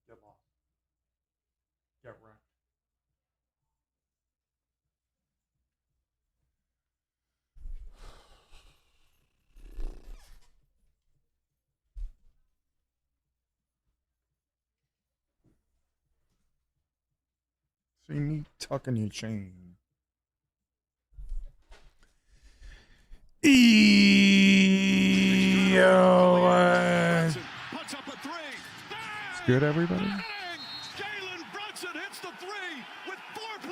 Get lost. Get wrecked. See me tucking your chain. It's good, everybody. Brunson hits the three with 4.3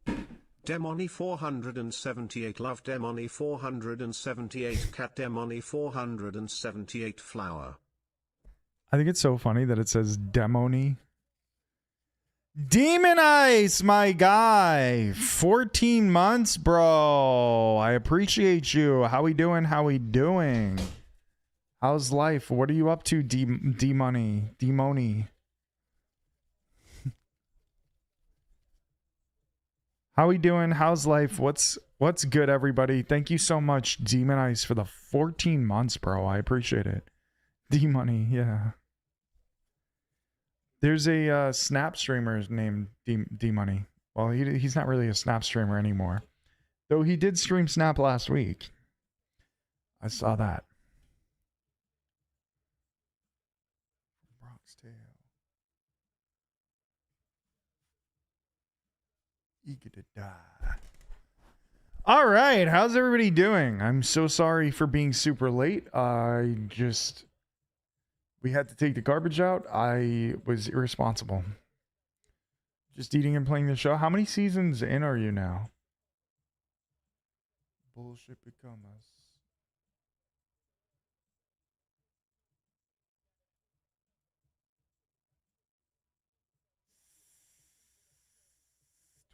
remaining. Demoni 478 love Demoni 478 cat Demoni 478 flower. I think it's so funny that it says Demoni. Demon Ice, my guy. 14 months, bro. I appreciate you. How we doing? How we doing? How's life? What are you up to, D-Money? D-Money. How we doing? How's life? What's good, everybody? Thank you so much, Demon Ice, for the 14 months, bro. I appreciate it. D-Money, yeah. There's a Snap streamer named D-Money. Well, he's not really a Snap streamer anymore. Though he did stream Snap last week. I saw that. Bronx Tale. Eager to die. All right, how's everybody doing? I'm so sorry for being super late. We had to take the garbage out. I was irresponsible. Just eating and playing the show. How many seasons in are you now? Bullshit become us.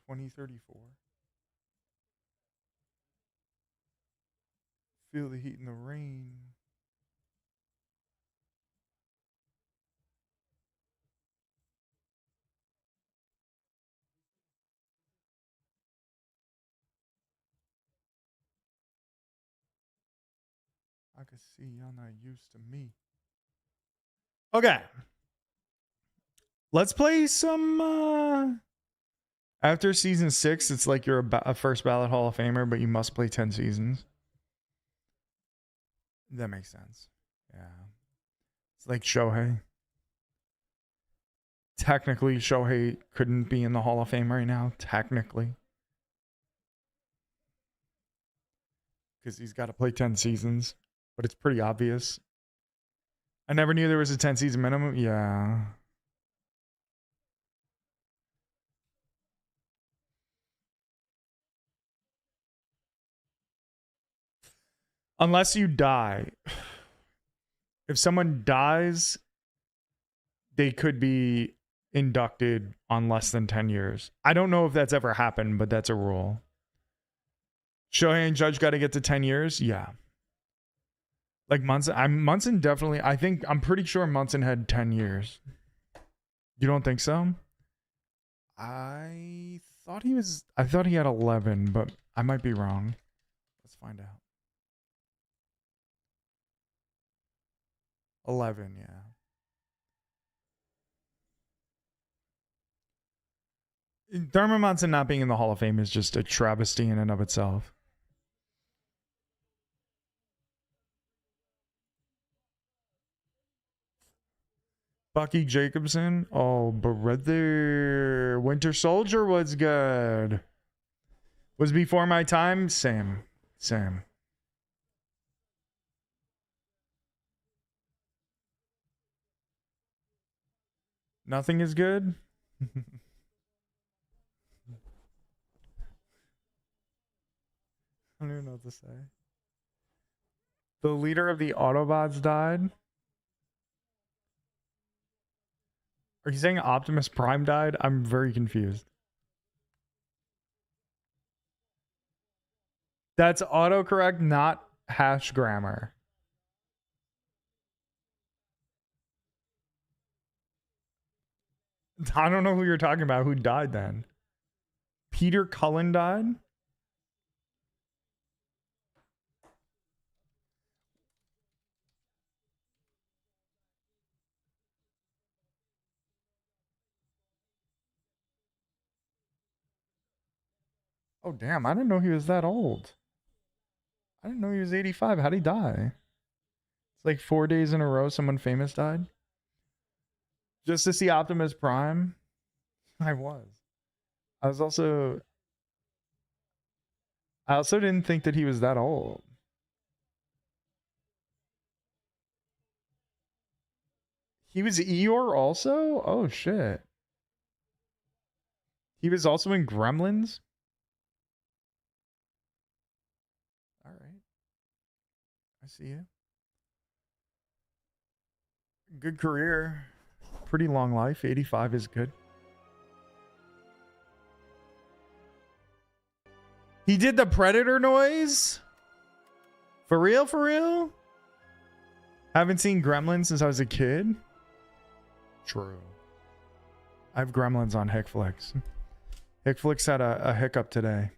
2034. Feel the heat in the rain. I can see y'all not used to me. Okay. Let's play some after season 6, it's like you're a first ballot Hall of Famer, but you must play 10 seasons. That makes sense. Yeah. It's like Shohei. Technically, Shohei couldn't be in the Hall of Fame right now. Technically. Because he's got to play 10 seasons. But it's pretty obvious. I never knew there was a 10 season minimum. Yeah. Unless you die. If someone dies, they could be inducted on less than 10 years. I don't know if that's ever happened, but that's a rule. Shohei and Judge got to get to 10 years? Yeah. Like Munson definitely, I'm pretty sure Munson had 10 years. You don't think so? I thought he had 11, but I might be wrong. Let's find out. 11, yeah. Thurman Munson not being in the Hall of Fame is just a travesty in and of itself. Bucky Jacobson. Oh, brother. Winter Soldier was good. Was before my time? Same. Nothing is good. I don't even know what to say. The leader of the Autobots died. Are you saying Optimus Prime died? I'm very confused. That's autocorrect, not hash grammar. I don't know who you're talking about. Who died then? Peter Cullen died? Oh, damn. I didn't know he was that old. I didn't know he was 85. How'd he die? It's like 4 days in a row someone famous died. Just to see Optimus Prime? I was. I also didn't think that he was that old. He was Eeyore also? Oh, shit. He was also in Gremlins? All right. I see you. Good career. Pretty long life. 85 is good. He did the Predator noise? For real? For real? Haven't seen Gremlins since I was a kid? True. I have Gremlins on Hickflix. Hickflix had a hiccup today.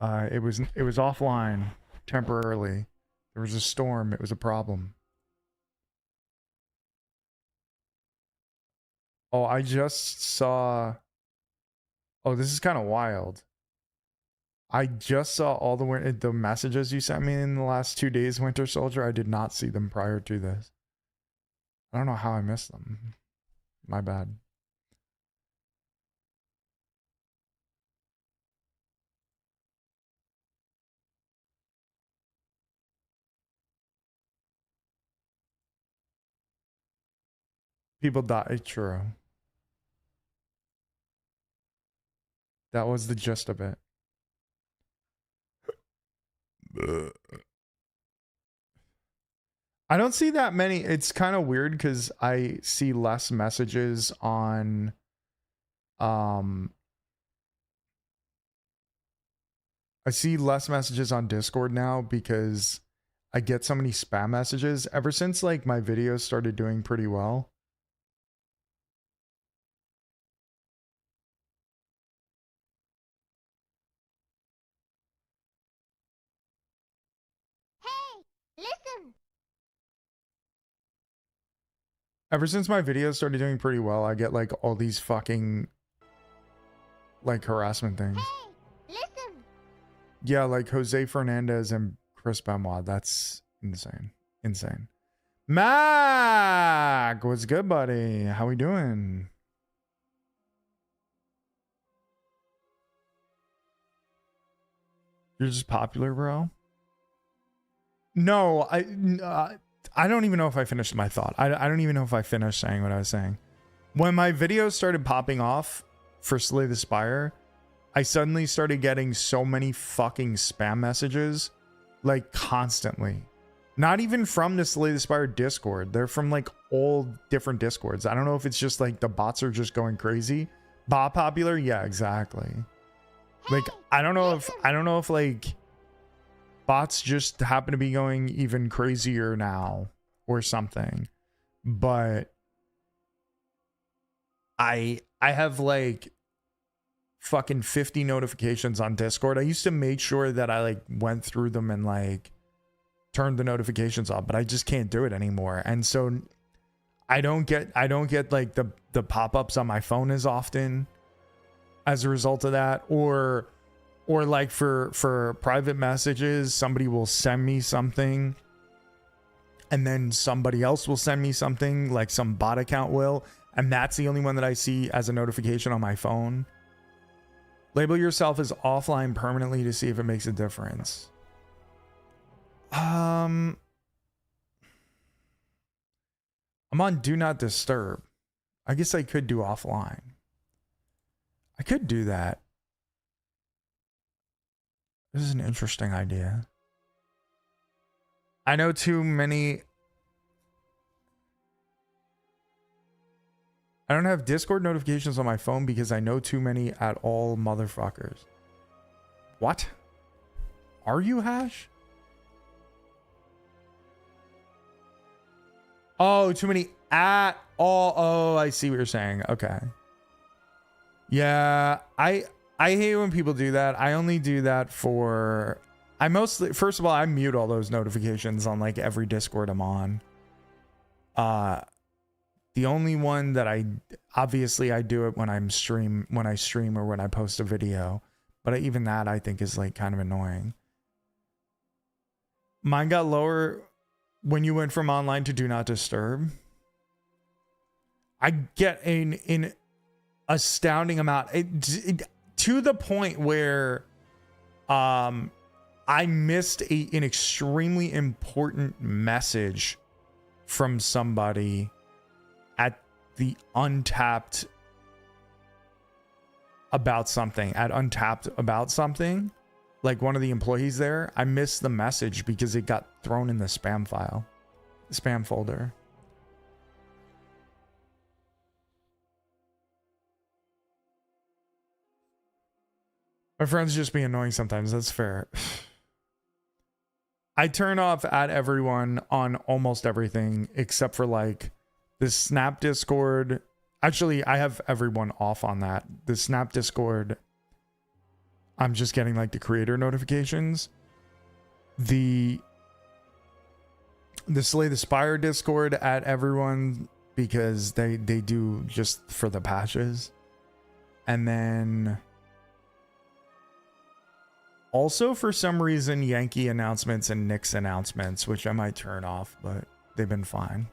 It was offline temporarily. There was a storm. It was a problem. Oh, I just saw... Oh, this is kind of wild. I just saw all the messages you sent me in the last 2 days, Winter Soldier. I did not see them prior to this. I don't know how I missed them. My bad. People die. True. That was the gist of it. I don't see that many. It's kind of weird because I see less messages on I see less messages on Discord now because I get so many spam messages ever since like my videos started doing pretty well. Hey, listen. Ever since my videos started doing pretty well, I get like all these fucking like harassment things. Hey, listen. Yeah, like Jose Fernandez and Chris Benoit. That's insane. Insane. Mac, what's good, buddy? How we doing? You're just popular, bro? No, I don't even know if I finished my thought. I don't even know if I finished saying what I was saying. When my videos started popping off for Slay the Spire, I suddenly started getting so many fucking spam messages, like constantly. Not even from the Slay the Spire Discord. They're from like all different Discords. I don't know if it's just like the bots are just going crazy. Bot popular? Yeah, exactly. Like, I don't know if like bots just happen to be going even crazier now or something. But I have like fucking 50 notifications on Discord. I used to make sure that I like went through them and like turned the notifications off, but I just can't do it anymore. And so I don't get like the pop-ups on my phone as often as a result of that, or like for private messages, somebody will send me something and then somebody else will send me something, like some bot account will, and that's the only one that I see as a notification on my phone. Label yourself as offline permanently to see if it makes a difference. I'm on Do Not Disturb. I guess I could do offline. I could do that. This is an interesting idea. I know too many. I don't have Discord notifications on my phone because I know too many at all motherfuckers. What? Are you, Hash? Oh, too many at all. Oh, I see what you're saying. Okay. Yeah, I hate when people do that. I only do that for... I mostly... First of all, I mute all those notifications on like every Discord I'm on. The only one that I... Obviously, I do it when I stream or when I post a video. But even that, I think, is like kind of annoying. Mine got lower when you went from online to do not disturb. I get an astounding amount. To the point where I missed an extremely important message from somebody at the Untapped about something. Like one of the employees there, I missed the message because it got thrown in the spam file, the spam folder. My friends just be annoying sometimes. That's fair. I turn off at everyone on almost everything except for like the Snap Discord. Actually, I have everyone off on that. The Snap Discord, I'm just getting like the creator notifications. The Slay the Spire Discord at everyone because they do just for the patches. And then also for some reason Yankee announcements and Knicks announcements, which I might turn off, but they've been fine.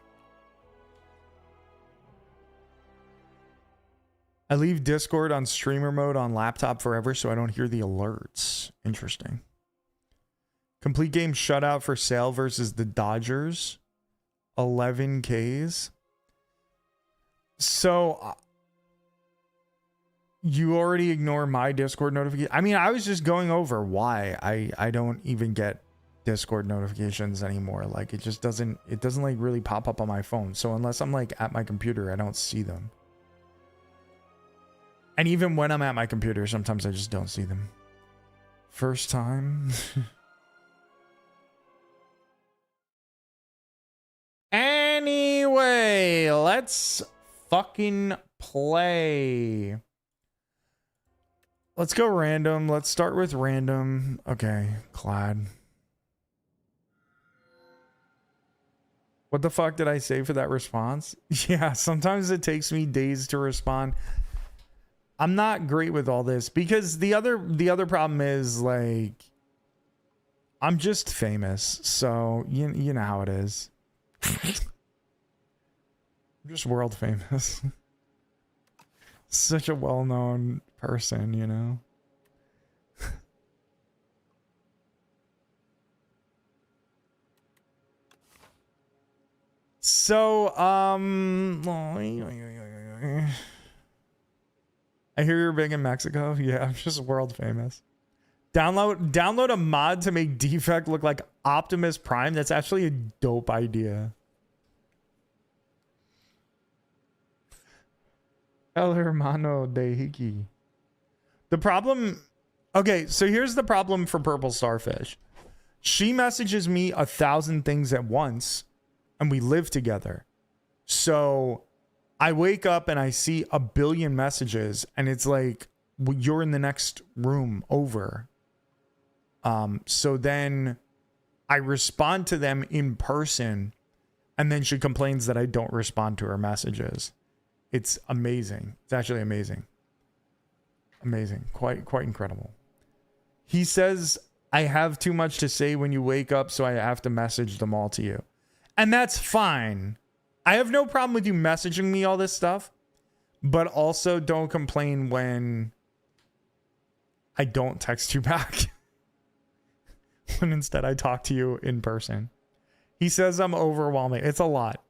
I leave Discord on streamer mode on laptop forever so I don't hear the alerts. Interesting. Complete game shutout for sale versus the Dodgers. 11 Ks. So you already ignore my Discord notification. I mean, I was just going over why I don't even get Discord notifications anymore. Like it doesn't like really pop up on my phone. So unless I'm like at my computer, I don't see them. And even when I'm at my computer, sometimes I just don't see them. First time. Anyway, let's fucking play. Let's go random. Let's start with random. Okay, Clad. What the fuck did I say for that response? Yeah, sometimes it takes me days to respond. I'm not great with all this because the other problem is like I'm just famous, so you know how it is. I'm just world famous. Such a well-known person, you know. So I hear you're big in Mexico. Yeah, I'm just world famous. Download a mod to make Defect look like Optimus Prime. That's actually a dope idea. El Hermano de Hiki. The problem... Okay, so here's the problem for Purple Starfish. She messages me 1,000 things at once, and we live together. So I wake up and I see 1 billion messages, and it's like, well, you're in the next room over. So then I respond to them in person, and then she complains that I don't respond to her messages. It's amazing. It's actually amazing. Amazing. Quite incredible. He says, I have too much to say when you wake up, so I have to message them all to you. And that's fine. I have no problem with you messaging me all this stuff, but also don't complain when I don't text you back. When instead I talk to you in person. He says I'm overwhelming. It's a lot.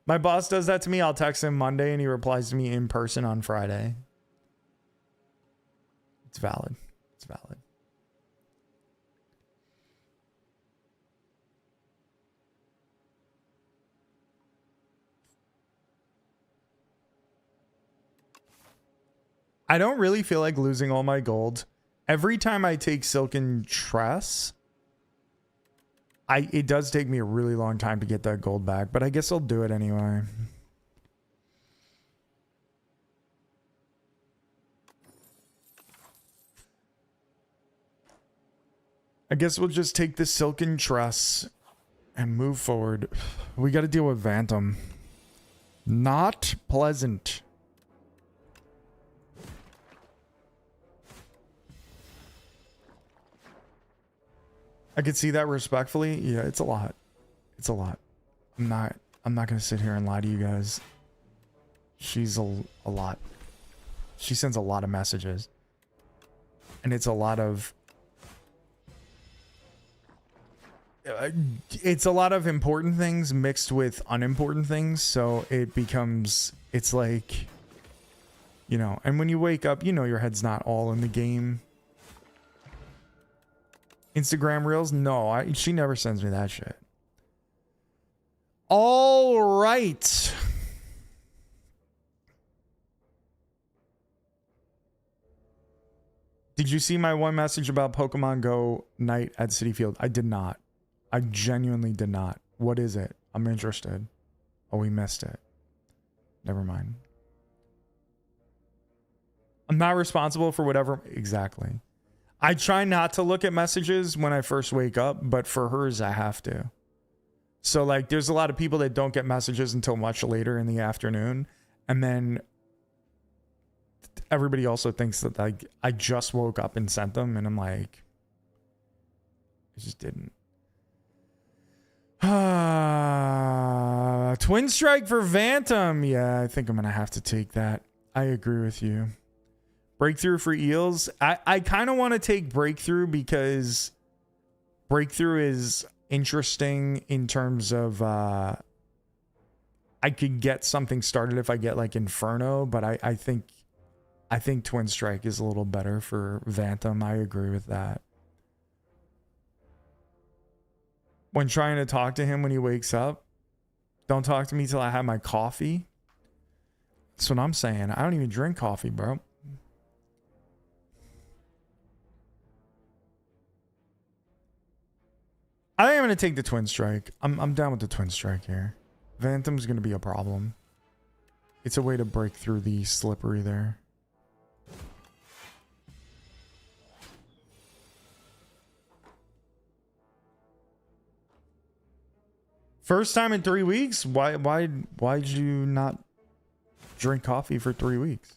My boss does that to me. I'll text him Monday and he replies to me in person on Friday. It's valid. It's valid. I don't really feel like losing all my gold. Every time I take Silken Tress, it does take me a really long time to get that gold back, but I guess I'll do it anyway. I guess we'll just take the Silken Tress and move forward. We got to deal with Phantom. Not pleasant. I could see that respectfully. Yeah, it's a lot. It's a lot. I'm not going to sit here and lie to you guys. She's a lot. She sends a lot of messages. And it's a lot of important things mixed with unimportant things, so it's like, you know, and when you wake up, you know your head's not all in the game. Instagram Reels? No, she never sends me that shit. All right. Did you see my one message about Pokemon Go night at City Field? I did not. I genuinely did not. What is it? I'm interested. Oh, we missed it. Never mind. I'm not responsible for whatever. Exactly. I try not to look at messages when I first wake up, but for hers, I have to. So, like, there's a lot of people that don't get messages until much later in the afternoon. And then everybody also thinks that, like, I just woke up and sent them. And I'm like, I just didn't. Twin Strike for Phantom. Yeah, I think I'm going to have to take that. I agree with you. Breakthrough for Eels. I kind of want to take Breakthrough because Breakthrough is interesting in terms of I could get something started if I get like Inferno, but I think Twin Strike is a little better for Phantom. I agree with that. When trying to talk to him when he wakes up, don't talk to me till I have my coffee. That's what I'm saying. I don't even drink coffee, bro. I think I'm going to take the Twin Strike. I'm down with the Twin Strike here. Phantom's going to be a problem. It's a way to break through the slippery there. First time in 3 weeks? Why'd you not drink coffee for 3 weeks?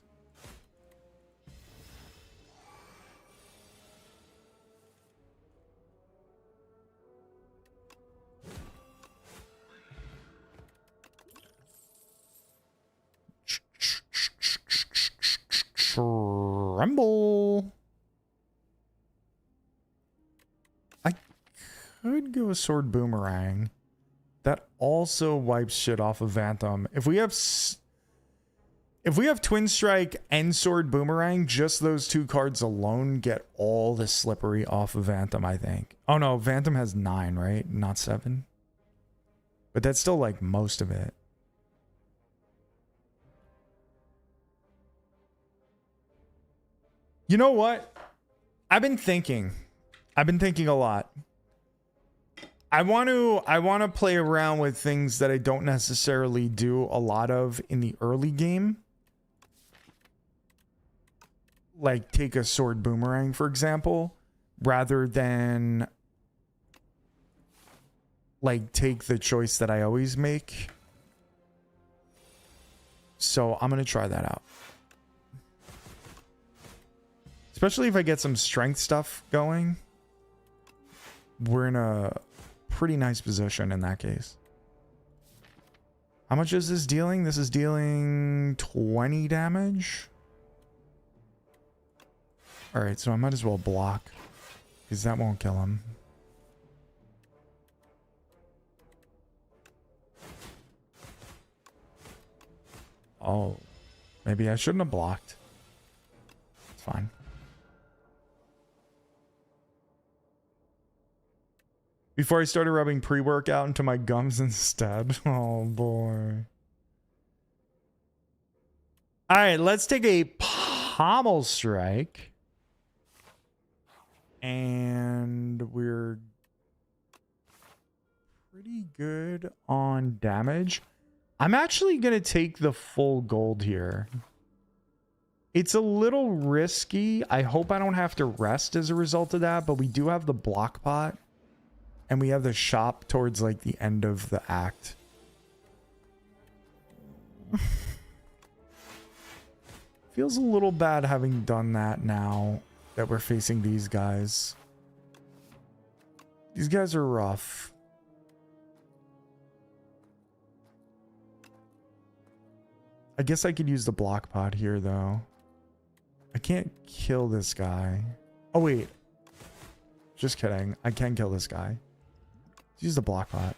Tremble. I could go a Sword Boomerang. That also wipes shit off of Phantom. If we have Twin Strike and Sword Boomerang, just those two cards alone get all the slippery off of Phantom, I think. Oh no, Phantom has 9, right? Not 7. But that's still like most of it. You know what? I've been thinking a lot. I want to play around with things that I don't necessarily do a lot of in the early game. Like take a Sword Boomerang, for example, rather than like take the choice that I always make. So I'm going to try that out. Especially if I get some strength stuff going. We're in a pretty nice position in that case. How much is this dealing? This is dealing 20 damage. Alright, so I might as well block, because that won't kill him. Oh, maybe I shouldn't have blocked. It's fine. Before I started rubbing pre-workout into my gums instead. Oh boy. All right, let's take a pommel strike. And we're pretty good on damage. I'm actually going to take the full gold here. It's a little risky. I hope I don't have to rest as a result of that, but we do have the block pot. And we have the shop towards like the end of the act. Feels a little bad having done that now that we're facing these guys. These guys are rough. I guess I could use the block pot here though. I can't kill this guy. Oh wait. Just kidding. I can kill this guy. Use the block pot.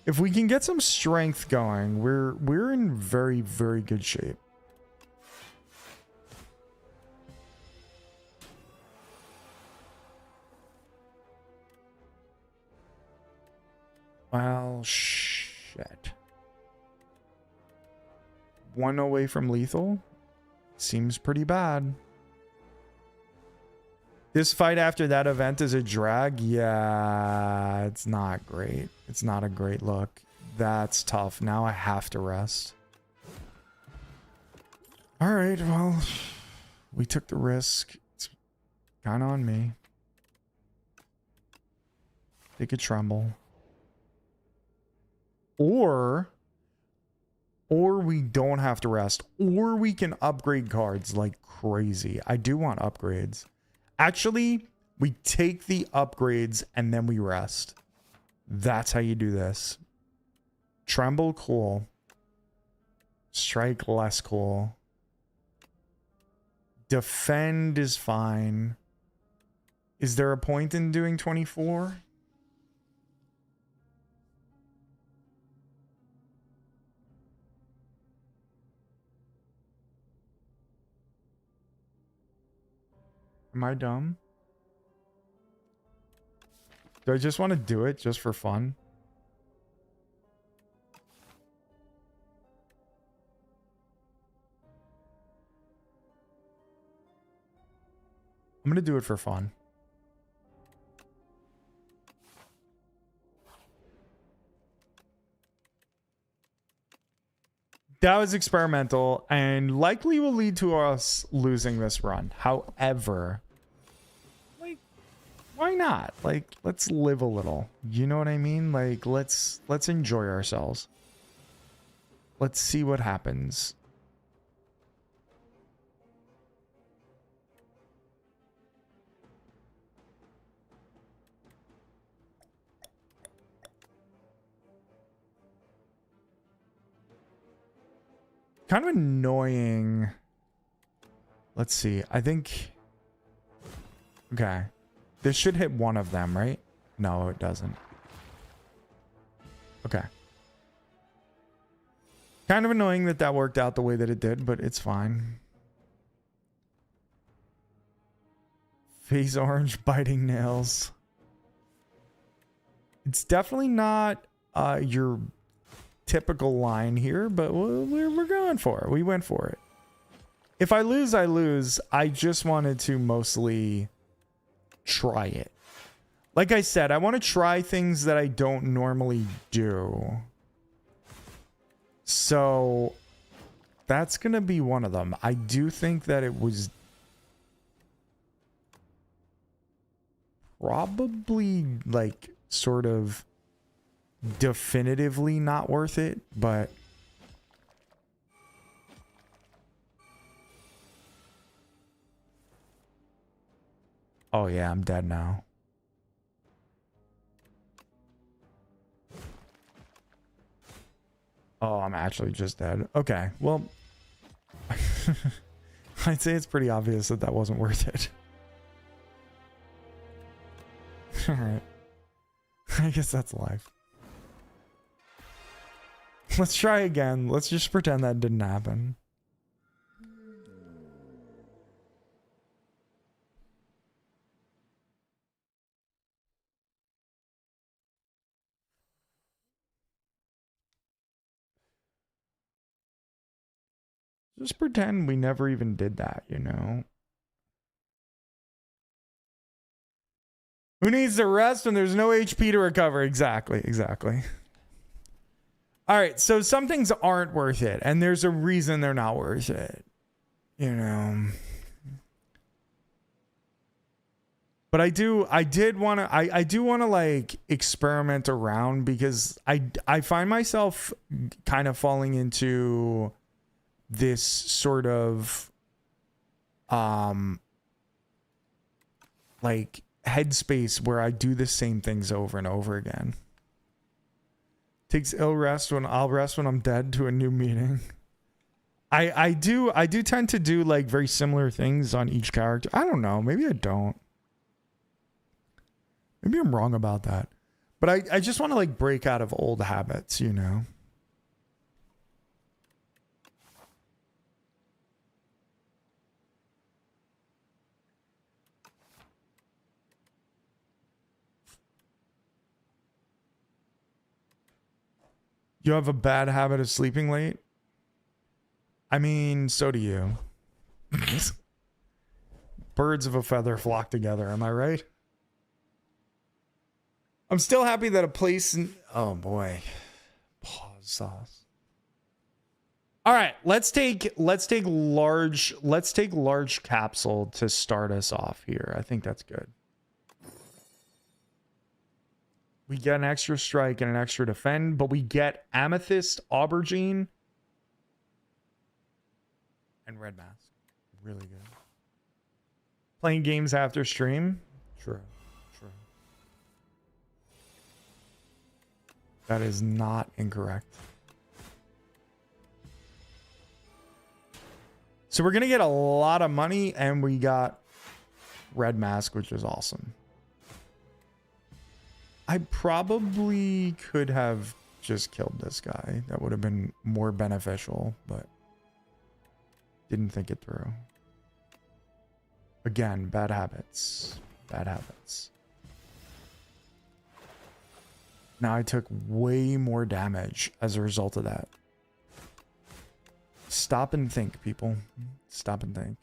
If we can get some strength going, we're in very, very good shape. Well, shit. One away from lethal seems pretty bad. This fight after that event is a drag. Yeah, it's not great. It's not a great look. That's tough. Now I have to rest. All right, well, we took the risk. It's kind of on me. Take a tremble. Or we don't have to rest. Or we can upgrade cards like crazy. I do want upgrades. Actually, we take the upgrades and then we rest. That's how you do this. Tremble, cool. Strike, less cool. Defend is fine. Is there a point in doing 24? Am I dumb? Do I just want to do it just for fun? I'm going to do it for fun. That was experimental and likely will lead to us losing this run. However, like, why not? Like, let's live a little. You know what I mean? Like, let's enjoy ourselves. Let's see what happens. Kind of annoying. Let's see. I think... Okay. This should hit one of them, right? No, it doesn't. Okay. Kind of annoying that that worked out the way that it did, but it's fine. Face orange biting nails. It's definitely not your typical line here, but we're going for it. We went for it. If I lose, I lose. I just wanted to mostly try it. Like I said, I want to try things that I don't normally do. So that's going to be one of them. I do think that it was probably like sort of definitively not worth it, but oh yeah, I'm dead now. Oh, I'm actually just dead. Okay, well, I'd say it's pretty obvious that that wasn't worth it. Alright. I guess that's life. Let's try again. Let's just pretend that didn't happen. Just pretend we never even did that, you know? Who needs to rest when there's no HP to recover? Exactly, exactly. All right, so some things aren't worth it, and there's a reason they're not worth it, you know? But I do want to like experiment around, because I find myself kind of falling into this sort of like headspace where I do the same things over and over again. Takes ill rest when I'll rest when I'm dead to a new meeting. I do tend to do like very similar things on each character. I don't know, maybe I don't. Maybe I'm wrong about that. But I just want to like break out of old habits, you know? You have a bad habit of sleeping late? I mean, so do you. Birds of a feather flock together, am I right? I'm still happy that a place in, oh boy. Pause sauce. All right, let's take large capsule to start us off here. I think that's good. We get an extra strike and an extra defend, but we get Amethyst, Aubergine, and Red Mask. Really good. Playing games after stream? True. True. That is not incorrect. So we're going to get a lot of money, and we got Red Mask, which is awesome. I probably could have just killed this guy. That would have been more beneficial, but didn't think it through. Again, bad habits. Bad habits. Now I took way more damage as a result of that. Stop and think, people. Stop and think.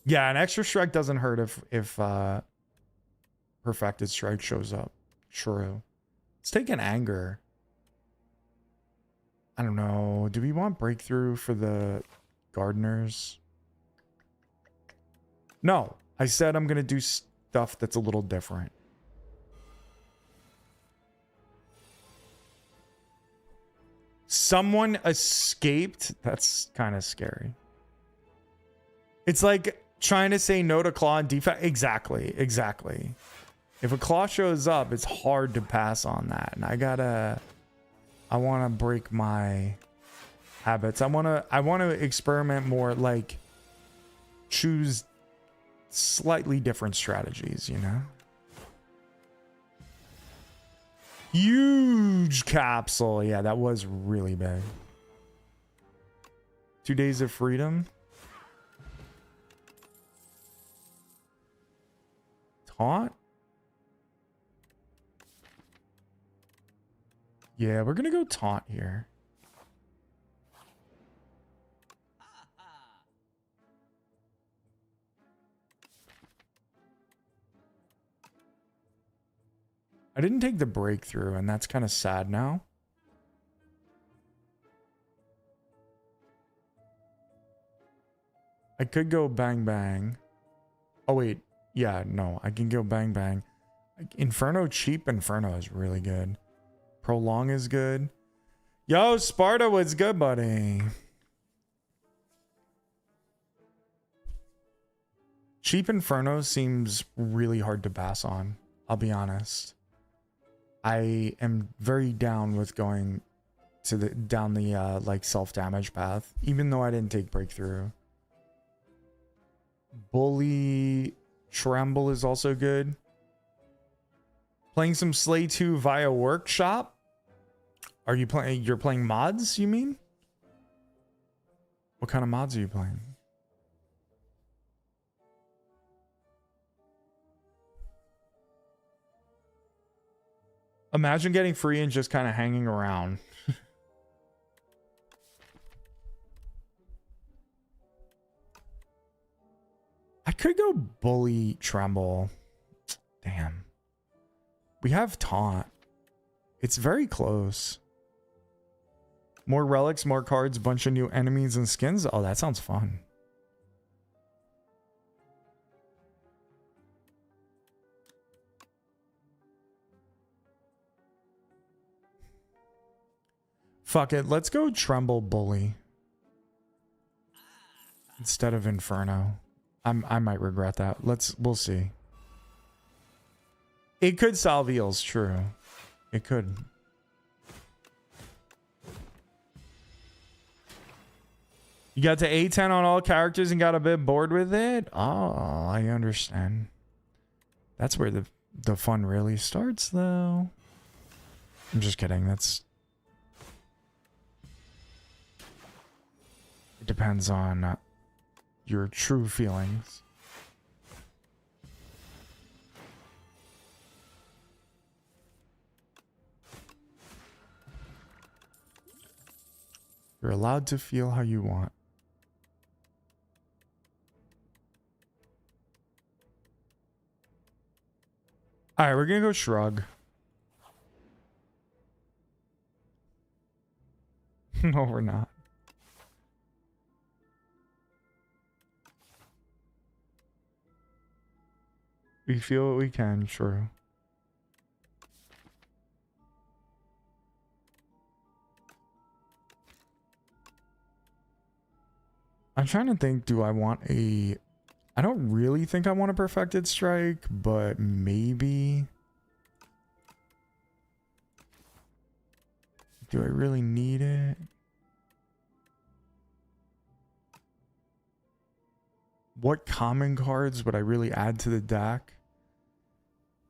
Yeah, an extra strike doesn't hurt if Perfected Strike shows up. True. Let's take an anger. I don't know. Do we want breakthrough for the gardeners? No. I said I'm going to do stuff that's a little different. Someone escaped? That's kind of scary. It's like trying to say no to claw and defense. Exactly. Exactly. If a claw shows up, it's hard to pass on that. And I want to break my habits. I want to experiment more, like choose slightly different strategies, you know? Huge capsule. Yeah, that was really big. 2 days of freedom. Taunt? Yeah, we're gonna go taunt here. I didn't take the breakthrough, and that's kind of sad now. I could go bang bang. Oh wait, yeah, no, I can go bang bang. Inferno, cheap Inferno is really good. Prolong is good. Yo, Sparta, what's good, buddy? Cheap Inferno seems really hard to pass on. I'll be honest. I am very down with going to down the like self-damage path, even though I didn't take breakthrough. Bully, Tremble is also good. Playing some Slay 2 via workshop. Are you playing? You're playing mods, you mean? What kind of mods are you playing? Imagine getting free and just kind of hanging around. I could go bully Tremble. Damn. We have taunt. It's very close. More relics, more cards, bunch of new enemies and skins. Oh, that sounds fun. Fuck it. Let's go Tremble Bully instead of Inferno. I might regret that. We'll see. It could solve eels, true. It could. You got to A10 on all characters and got a bit bored with it? Oh, I understand. That's where the fun really starts, though. I'm just kidding. It depends on your true feelings. You're allowed to feel how you want. All right, we're gonna go Shrug. No, we're not. We feel what we can, true. I'm trying to think, do I want a... I don't really think I want a Perfected Strike, but maybe... Do I really need it? What common cards would I really add to the deck?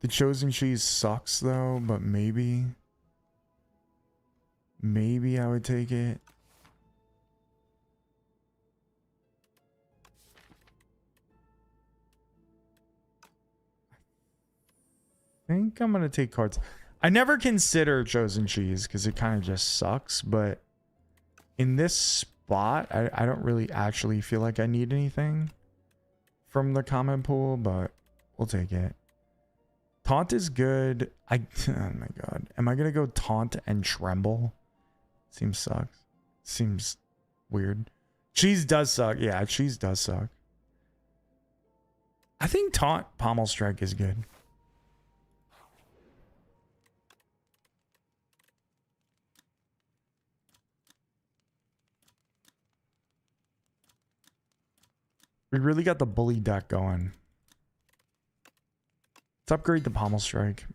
The Chosen Cheese sucks though, but maybe I would take it. I think I'm gonna take cards. I never consider Chosen Cheese because it kind of just sucks, but in this spot, I don't really actually feel like I need anything from the common pool, but we'll take it. Taunt is good. Oh my god. Am I gonna go Taunt and Tremble? Seems sucks. Seems weird. Cheese does suck. Yeah, cheese does suck. I think Taunt Pommel Strike is good. We really got the bully deck going. Let's upgrade the Pommel Strike.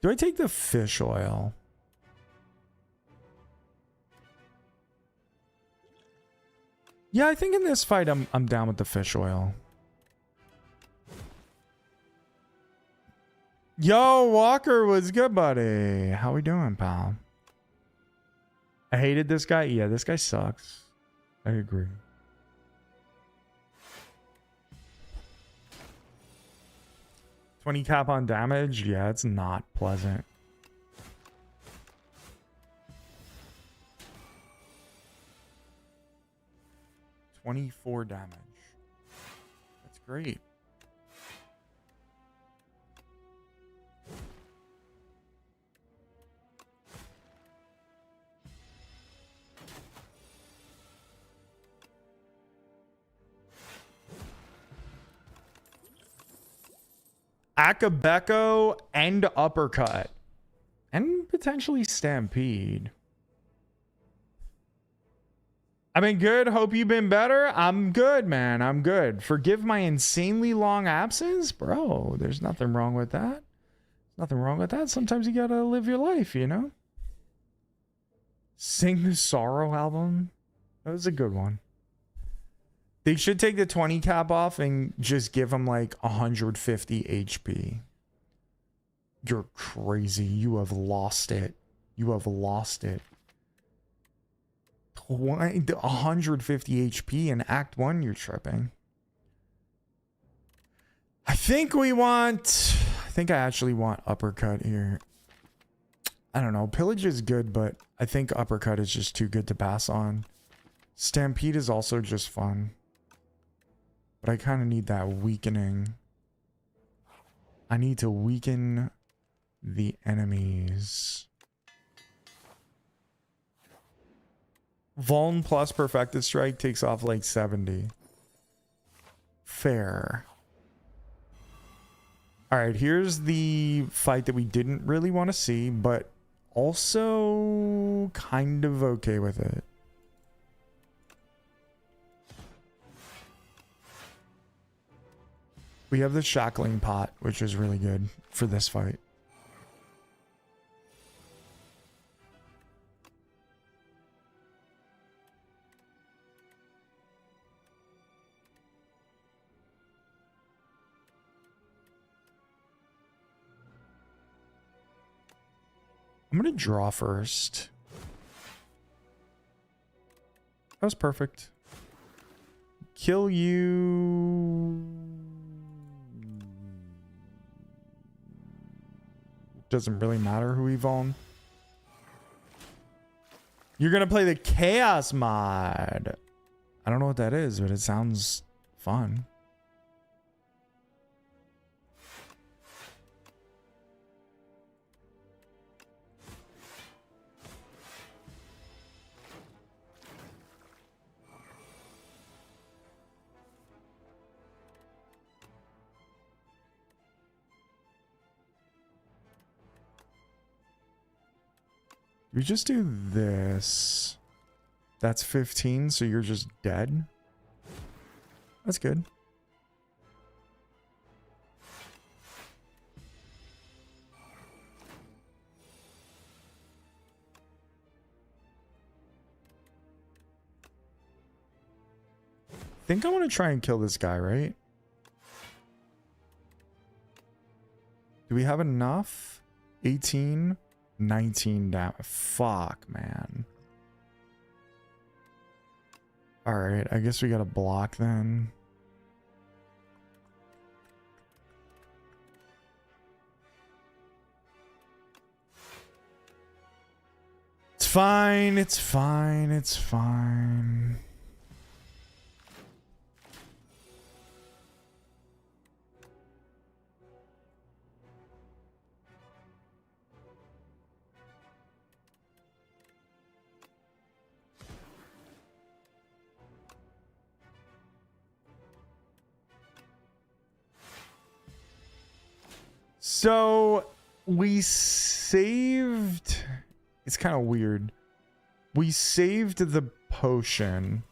Do I take the fish oil? Yeah, I think in this fight I'm down with the fish oil. Yo, Walker, what's good, buddy? How we doing, pal? I hated this guy. Yeah, this guy sucks. I agree. $20 cap on damage? Yeah, it's not pleasant. $24 damage. That's great. Akabeko and Uppercut. And potentially Stampede. I've been good. Hope you've been better. I'm good, man. I'm good. Forgive my insanely long absence. Bro, there's nothing wrong with that. Nothing wrong with that. Sometimes you gotta live your life, you know? Sing the Sorrow album. That was a good one. They should take the 20 cap off and just give him like 150 HP. You're crazy. You have lost it. You have lost it. 150 HP in Act 1, you're tripping. I think I actually want Uppercut here. I don't know. Pillage is good, but I think Uppercut is just too good to pass on. Stampede is also just fun. But I kind of need that weakening. I need to weaken the enemies. Vuln plus Perfected Strike takes off like 70. Fair. Alright, here's the fight that we didn't really want to see, but also kind of okay with it. We have the shackling pot, which is really good for this fight. I'm going to draw first. That was perfect. Kill you. Doesn't really matter who we Vuln. You're going to play the Chaos mod. I don't know what that is, but it sounds fun. We just do this. That's 15, so you're just dead. That's good. I think I want to try and kill this guy, right? Do we have enough? 18? 19 damage. Fuck, man. Alright, I guess we gotta block then. It's fine, it's fine, it's fine. So we saved. It's kind of weird. We saved the potion.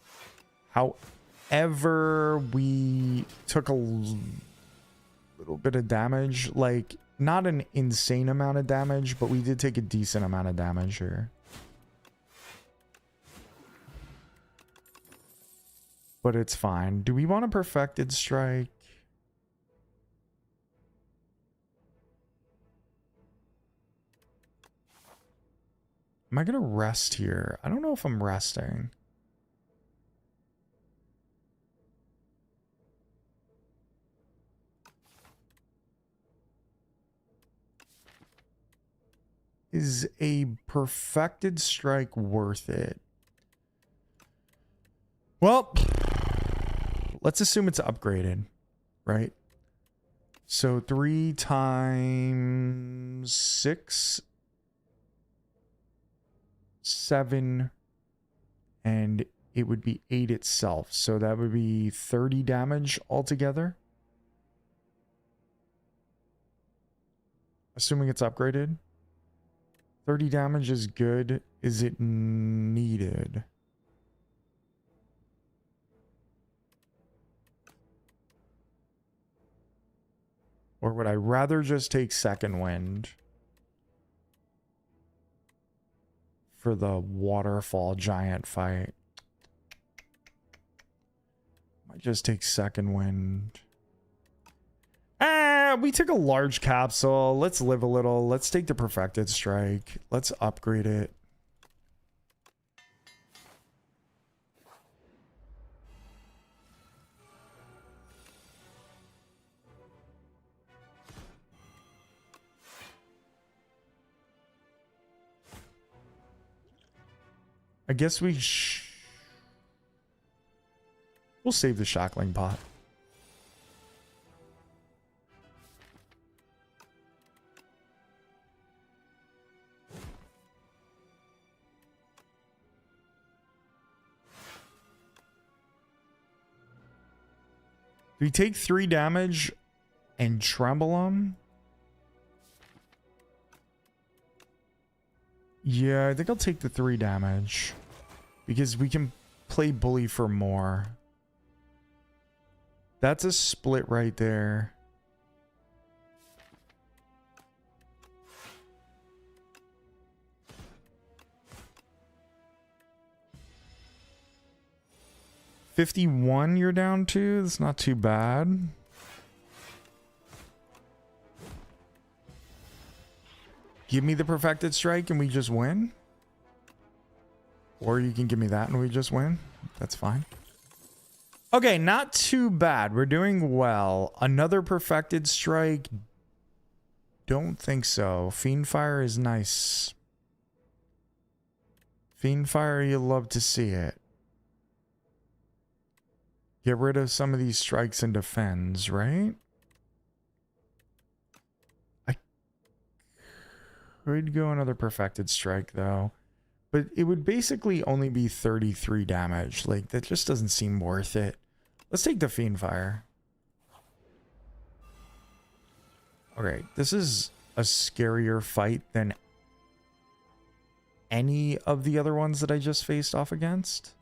However, we took a little bit of damage. Like, not an insane amount of damage, but we did take a decent amount of damage here. But it's fine. Do we want a Perfected Strike? Am I going to rest here? I don't know if I'm resting. Is a Perfected Strike worth it? Well, let's assume it's upgraded, right? So 3 times 6... 7, and it would be 8 itself, so that would be 30 damage altogether, assuming it's upgraded. 30 damage is good. Is it needed? Or would I rather just take second wind for the waterfall giant fight? Might just take second wind. We took a large capsule. Let's live a little. Let's take the perfected strike. Let's upgrade it. I guess we'll save the shackling pot. Do we take 3 damage and tremble him? Yeah, I think I'll take the 3 damage. Because we can play bully for more. That's a split right there. $51 you're down to? That's not too bad. Give me the perfected strike and we just win. Or you can give me that and we just win. That's fine. Okay, not too bad. We're doing well. Another perfected strike. Don't think so. Fiendfire is nice. Fiendfire, you love to see it. Get rid of some of these strikes and defends, right? I could go another perfected strike though. But it would basically only be 33 damage. Like, that just doesn't seem worth it. Let's take the Fiendfire. Okay, this is a scarier fight than any of the other ones that I just faced off against.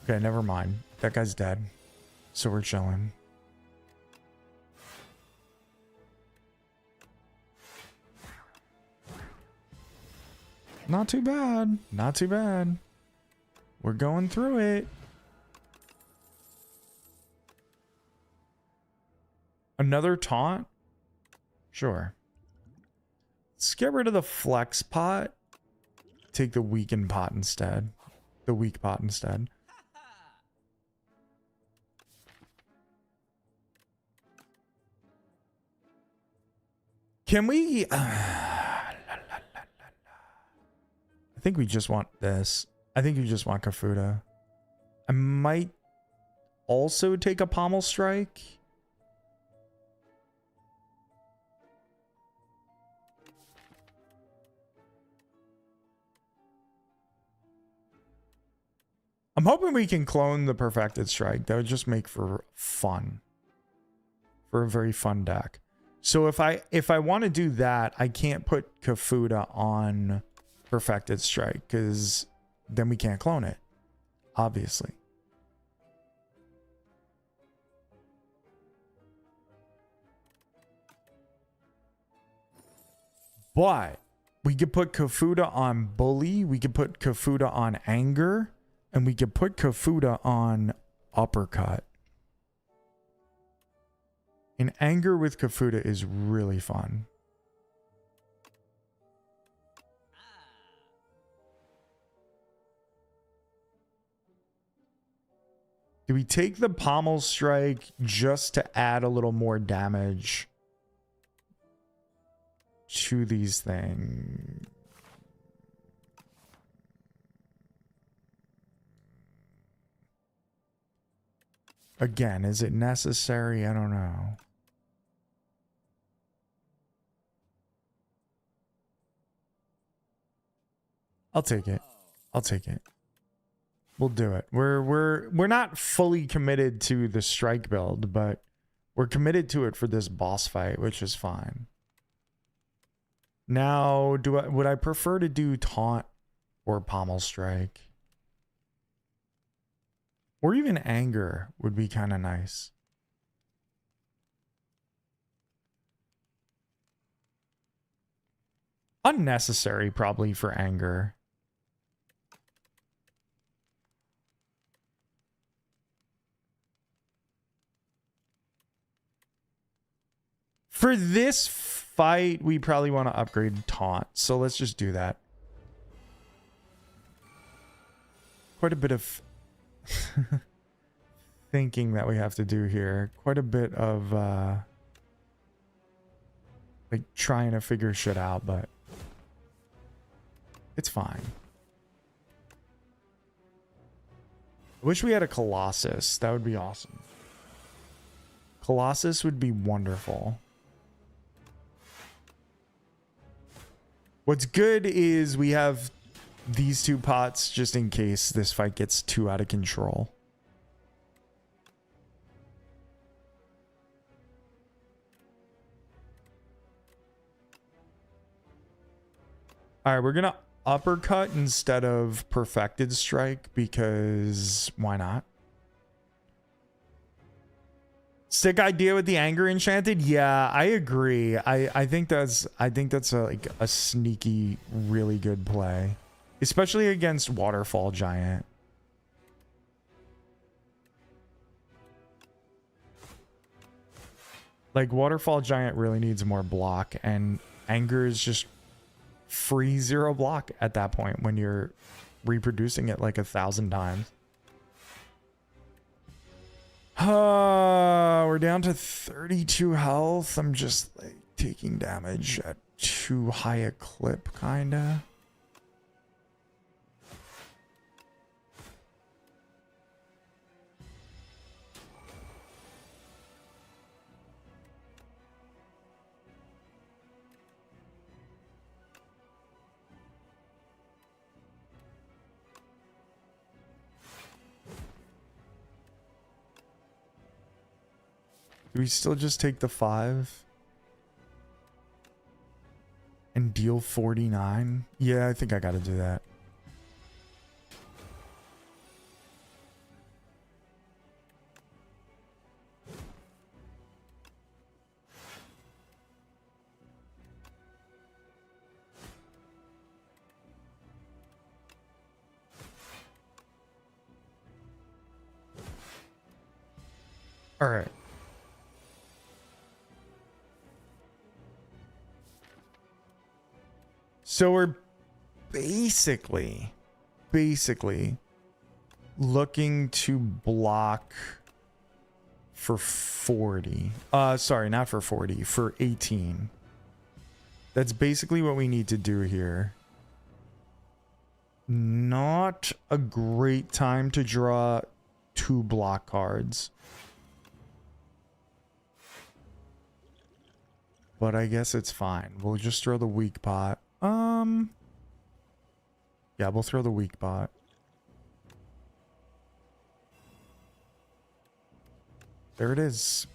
Okay, never mind. That guy's dead. So we're chilling. Not too bad. Not too bad. We're going through it. Another taunt? Sure. Let's get rid of the flex pot. Take the weakened pot instead. The weak pot instead. Can we... I think we just want this. I think you just want Kafuda. I might also take a pommel strike. I'm hoping we can clone the perfected strike. That would just make for fun. For a very fun deck. So if I want to do that, I can't put Kafuda on perfected strike because then we can't clone it, obviously. But we could put Kafuda on bully, we could put Kafuda on anger, and we could put Kafuda on uppercut. And anger with Kafuda is really fun. Do we take the pommel strike just to add a little more damage to these things? Again, is it necessary? I don't know. I'll take it. I'll take it. We'll do it. We're not fully committed to the strike build, but we're committed to it for this boss fight, which is fine. Now, would I prefer to do taunt Or pommel strike. Or even anger would be kind of nice. Unnecessary probably for anger. For this fight, we probably want to upgrade taunt. So let's just do that. Quite a bit of thinking that we have to do here. Quite a bit of like trying to figure shit out, but it's fine. I wish we had a Colossus. That would be awesome. Colossus would be wonderful. What's good is we have these two pots just in case this fight gets too out of control. All right, we're going to uppercut instead of perfected strike because why not? Sick idea with the anger enchanted. Yeah, I agree. I think that's like a sneaky, really good play, especially against Waterfall Giant. Like Waterfall Giant really needs more block, and anger is just free 0 block at that point when you're reproducing it like 1,000 times. We're down to 32 health. I'm just like taking damage at too high a clip, kinda. Do we still just take the 5 and deal 49? Yeah, I think I gotta do that. All right. So we're basically looking to block for 40. Sorry, not for 40, for 18. That's basically what we need to do here. Not a great time to draw 2 block cards. But I guess it's fine. We'll just throw the weak pot. Yeah, we'll throw the weak bot. There it is.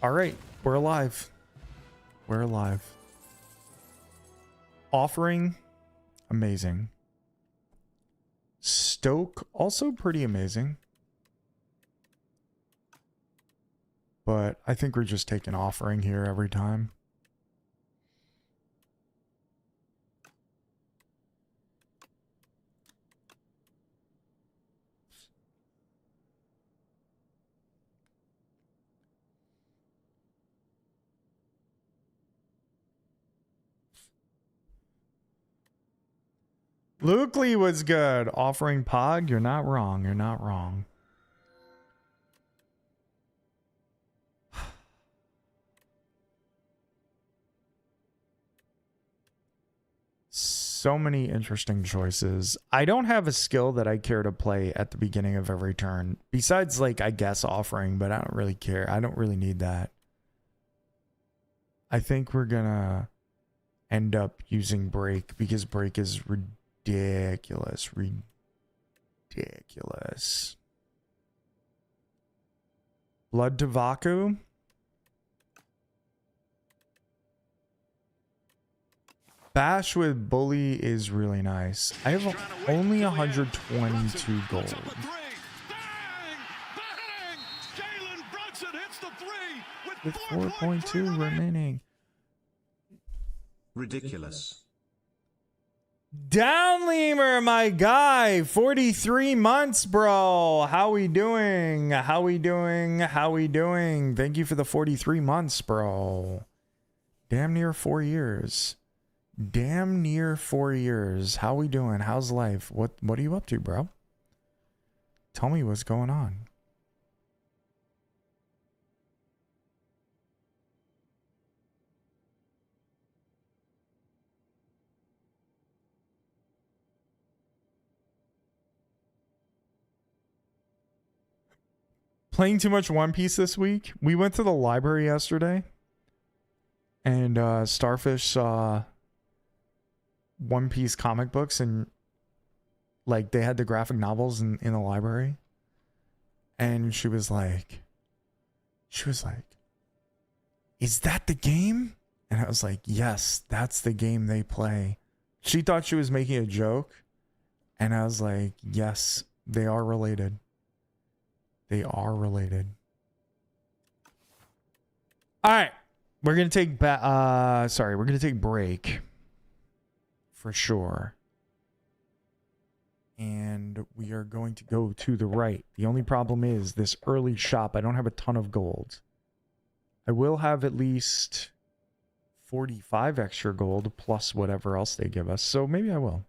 All right, we're alive. We're alive. Offering, amazing. Stoke, also pretty amazing. But I think we're just taking offering here every time. Lukely was good. Offering Pog, you're not wrong. You're not wrong. So many interesting choices. I don't have a skill that I care to play at the beginning of every turn. Besides, like, I guess offering, but I don't really care. I don't really need that. I think we're gonna end up using break because break is ridiculous. Ridiculous. Blood to Vaku. Bash with Bully is really nice. I have only 122 gold. With 4.2 remaining. Ridiculous. Down Lemur, my guy. 43 months, bro. How we doing? How we doing? How we doing? Thank you for the 43 months, bro. Damn near 4 years. Damn near 4 years. How we doing? How's life? What are you up to, bro? Tell me what's going on. Playing too much One Piece this week. We went to the library yesterday, and Starfish saw One Piece comic books, and like they had the graphic novels in the library, and she was like, is that the game? And I was like, yes, that's the game they play. She thought she was making a joke, and I was like, yes, they are related. They are related. All right, we're gonna take we're gonna take break for sure, and we are going to go to the right. The only problem is this early shop. I don't have a ton of gold. I will have at least 45 extra gold plus whatever else they give us. So maybe I will.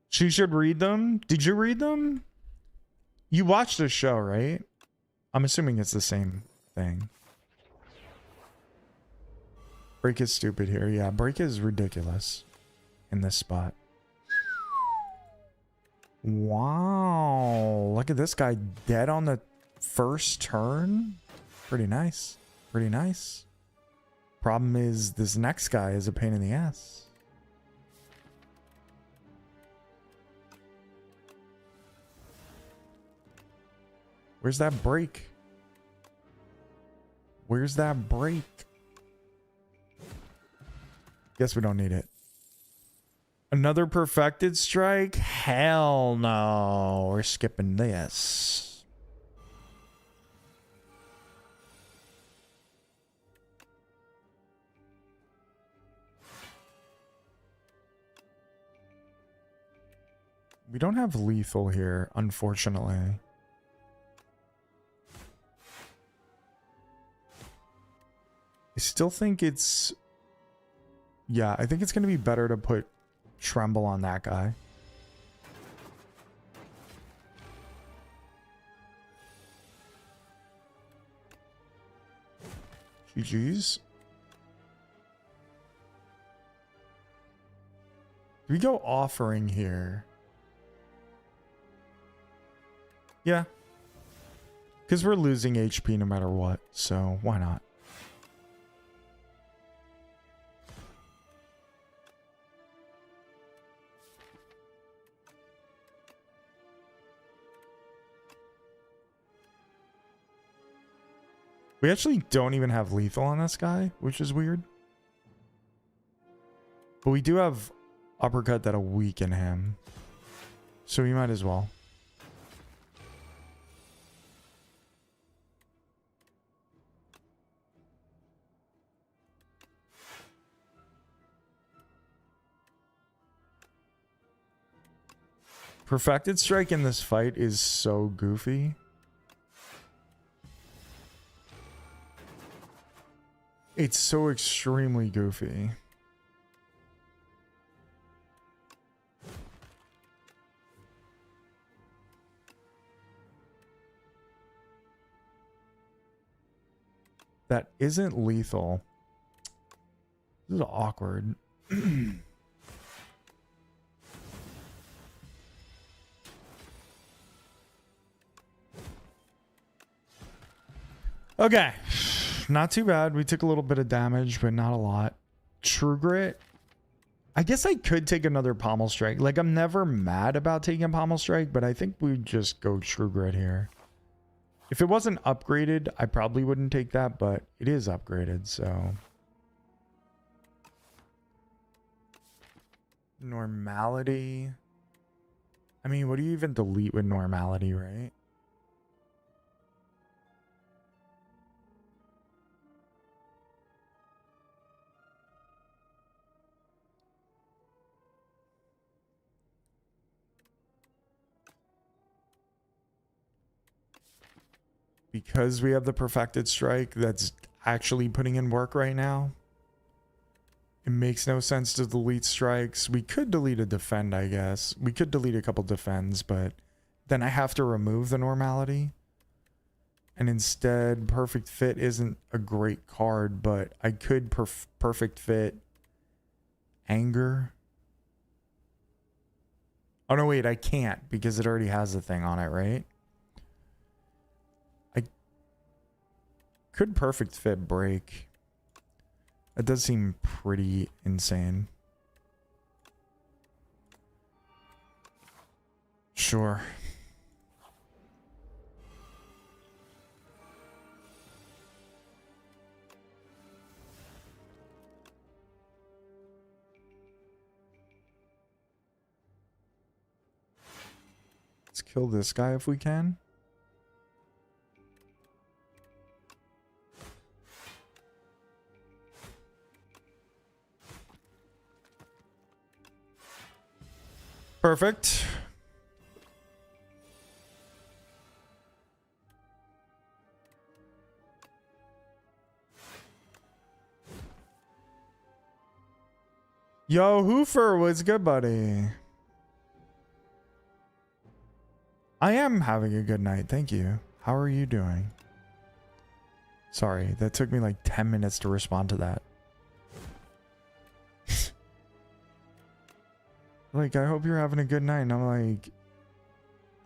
She should read them. Did you read them? You watched the show, right? I'm assuming it's the same thing. Break is stupid here. Yeah, break is ridiculous in this spot. Wow. Look at this guy dead on the first turn. Pretty nice. Pretty nice. Problem is this next guy is a pain in the ass. Where's that break? Where's that break? Guess we don't need it. Another perfected strike? Hell no. We're skipping this. We don't have lethal here, unfortunately. I still think it's... Yeah, I think it's going to be better to put Tremble on that guy. GG's. Do we go offering here? Yeah. Because we're losing HP no matter what, so why not? We actually don't even have lethal on this guy, which is weird. But we do have uppercut that'll weaken him. So we might as well. Perfected strike in this fight is so goofy. It's so extremely goofy. That isn't lethal. This is awkward. Okay. Not too bad. We took a little bit of damage, but not a lot. True Grit. I guess I could take another Pommel Strike. Like, I'm never mad about taking a Pommel Strike, but I think we'd just go True Grit here. If it wasn't upgraded, I probably wouldn't take that, but it is upgraded, so... Normality. I mean, what do you even delete with normality, right? Because we have the perfected strike that's actually putting in work right now. It makes no sense to delete strikes. We could delete a defend, I guess. We could delete a couple defends, but then I have to remove the normality. And instead, perfect fit isn't a great card, but I could perfect fit anger. Oh no, wait, I can't because it already has the thing on it, right? I could perfect fit break. That does seem pretty insane. Sure. Let's kill this guy if we can. Perfect. Yo, Hoofer, what's good, buddy? I am having a good night, thank you. How are you doing? Sorry, that took me like 10 minutes to respond to that. Like, I hope you're having a good night. And I'm like,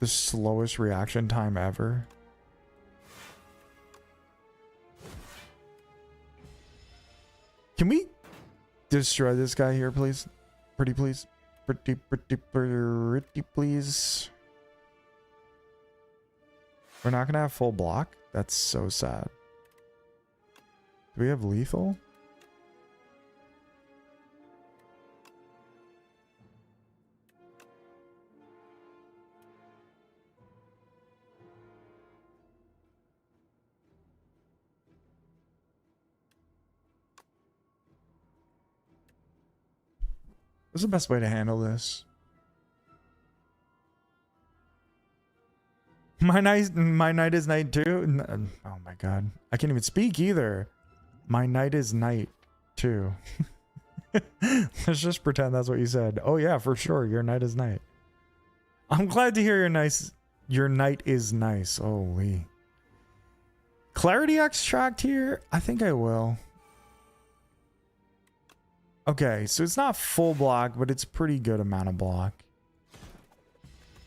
the slowest reaction time ever. Can we destroy this guy here, please? Pretty please. Pretty please. We're not gonna have full block? That's so sad. Do we have lethal? What's the best way to handle this? My night is night too. Oh my god, I can't even speak either. My night is night too. Let's just pretend that's what you said. Oh yeah, for sure. Your night is night. I'm glad to hear your night is nice. Holy. Clarity extract here? I think I will. Okay, so it's not full block, but it's pretty good amount of block.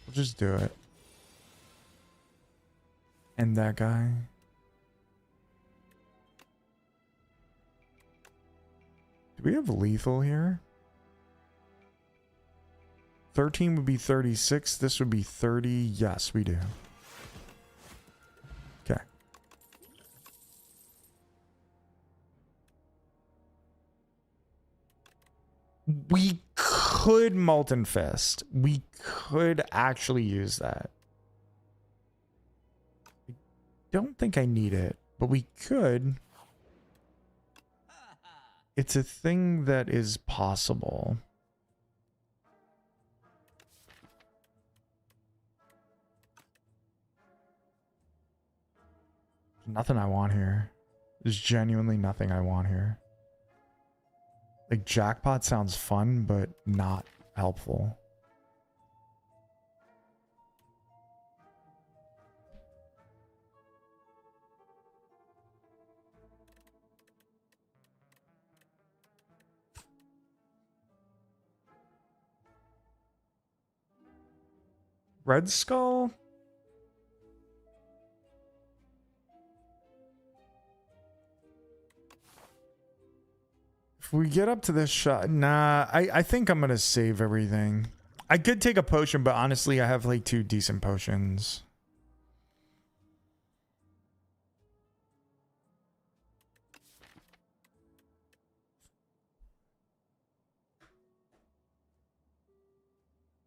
We'll just do it. And that guy. Do we have lethal here? 13 would be 36. This would be 30. Yes, we do. Okay. We could Molten Fist. We could actually use that. I don't think I need it, but we could. It's a thing that is possible. Nothing I want here. There's genuinely nothing I want here. Like, jackpot sounds fun, but not helpful. Red Skull? If we get up to this shot, nah, I think I'm gonna save everything. I could take a potion, but honestly, I have like 2 decent potions.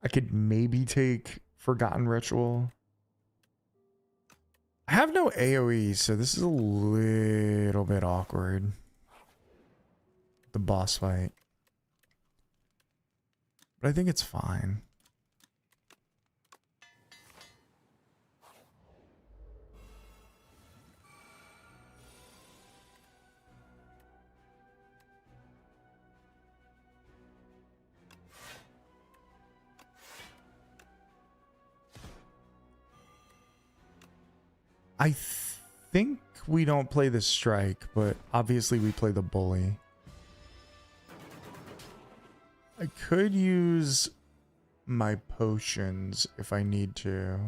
I could maybe take Forgotten Ritual. I have no AoE, so this is a little bit awkward. The boss fight. But I think it's fine. I think we don't play the strike, but obviously we play the bully. I could use my potions if I need to.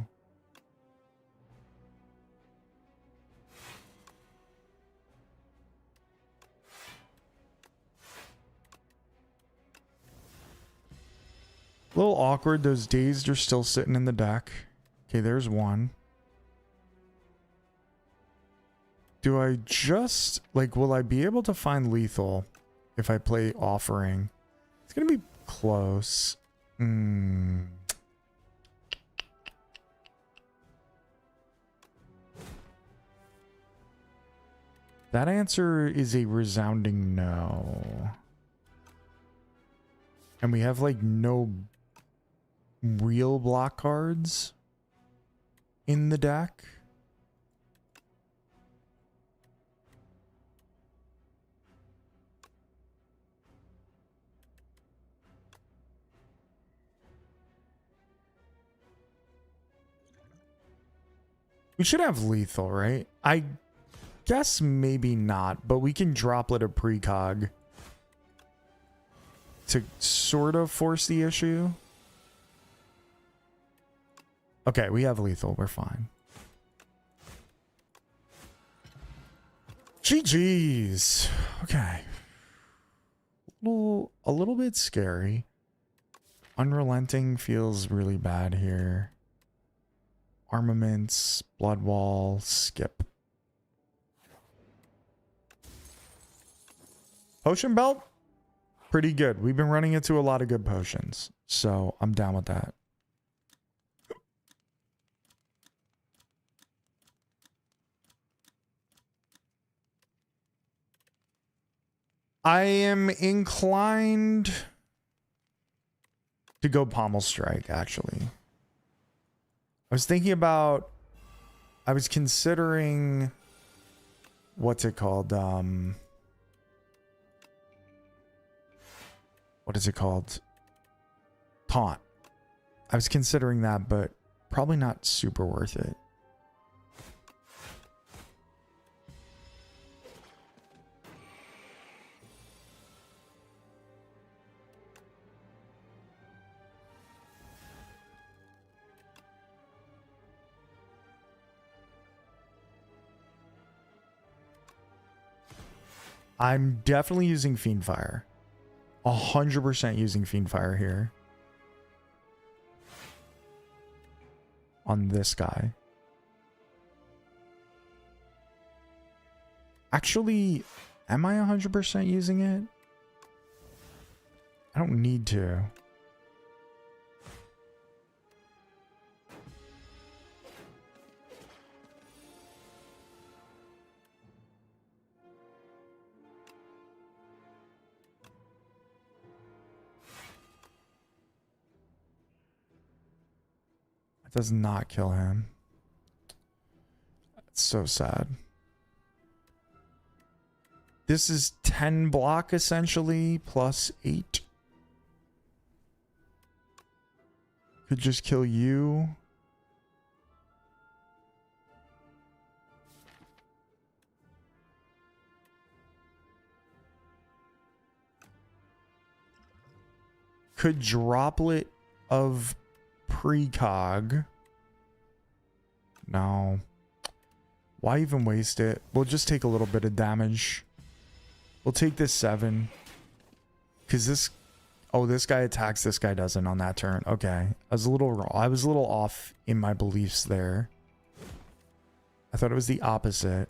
A little awkward. Those dazed are still sitting in the deck. Okay, there's one. Do I just, like, will I be able to find lethal if I play offering? It's going to be close. That answer is a resounding no. And we have, like, no real block cards in the deck. We should have lethal, right? I guess maybe not, but we can droplet a precog to sort of force the issue. Okay, we have lethal. We're fine. GG's. Okay. A little bit scary. Unrelenting feels really bad here. Armaments, blood wall, skip. Potion belt? Pretty good. We've been running into a lot of good potions, so I'm down with that. I am inclined to go Pommel Strike, actually. I was thinking about, I was considering, what's it called? What is it called? Taunt. I was considering that, but probably not super worth it. I'm definitely using Fiendfire. 100% using Fiendfire here. On this guy. Actually, am I 100% using it? I don't need to. Does not kill him. It's so sad. This is 10 block essentially, plus 8. Could just kill you. Could droplet of precog. No. Why even waste it? We'll just take a little bit of damage. We'll take this 7. Because this... Oh, this guy attacks, this guy doesn't on that turn. Okay. I was a little off in my beliefs there. I thought it was the opposite.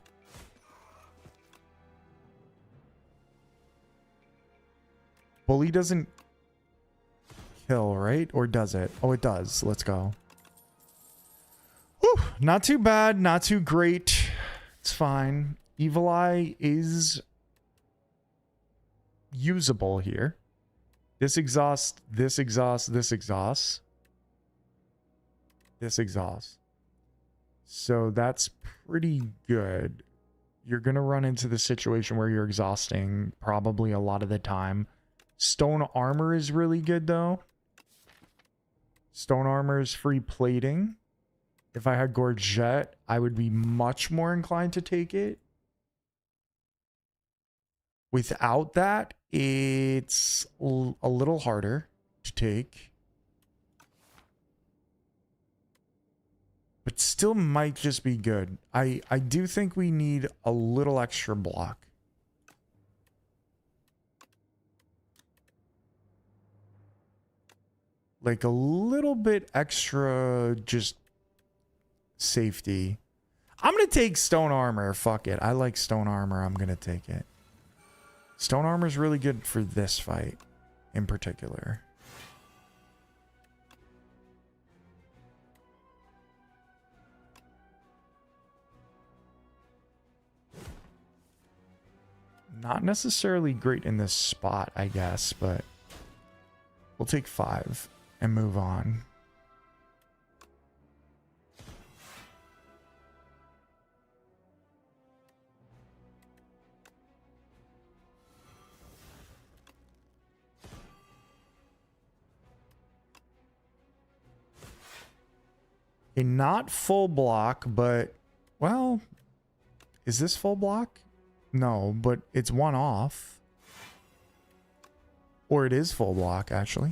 Bully doesn't kill, right? Or does it? Oh, it does. Let's go. Whew, not too bad, not too great. It's fine. Evil Eye is usable here. This exhaust, this exhaust, this exhaust. This exhaust. So that's pretty good. You're going to run into the situation where you're exhausting probably a lot of the time. Stone armor is really good though. Stone armor is free plating. If I had Gorget, I would be much more inclined to take it. Without that, it's a little harder to take. But still might just be good. I do think we need a little extra block. Like a little bit extra just safety. I'm going to take stone armor. Fuck it. I like stone armor. I'm going to take it. Stone armor is really good for this fight in particular. Not necessarily great in this spot, I guess, but we'll take 5 and move on. A not full block, but, well, is this full block? No, but it's one off. Or it is full block, actually.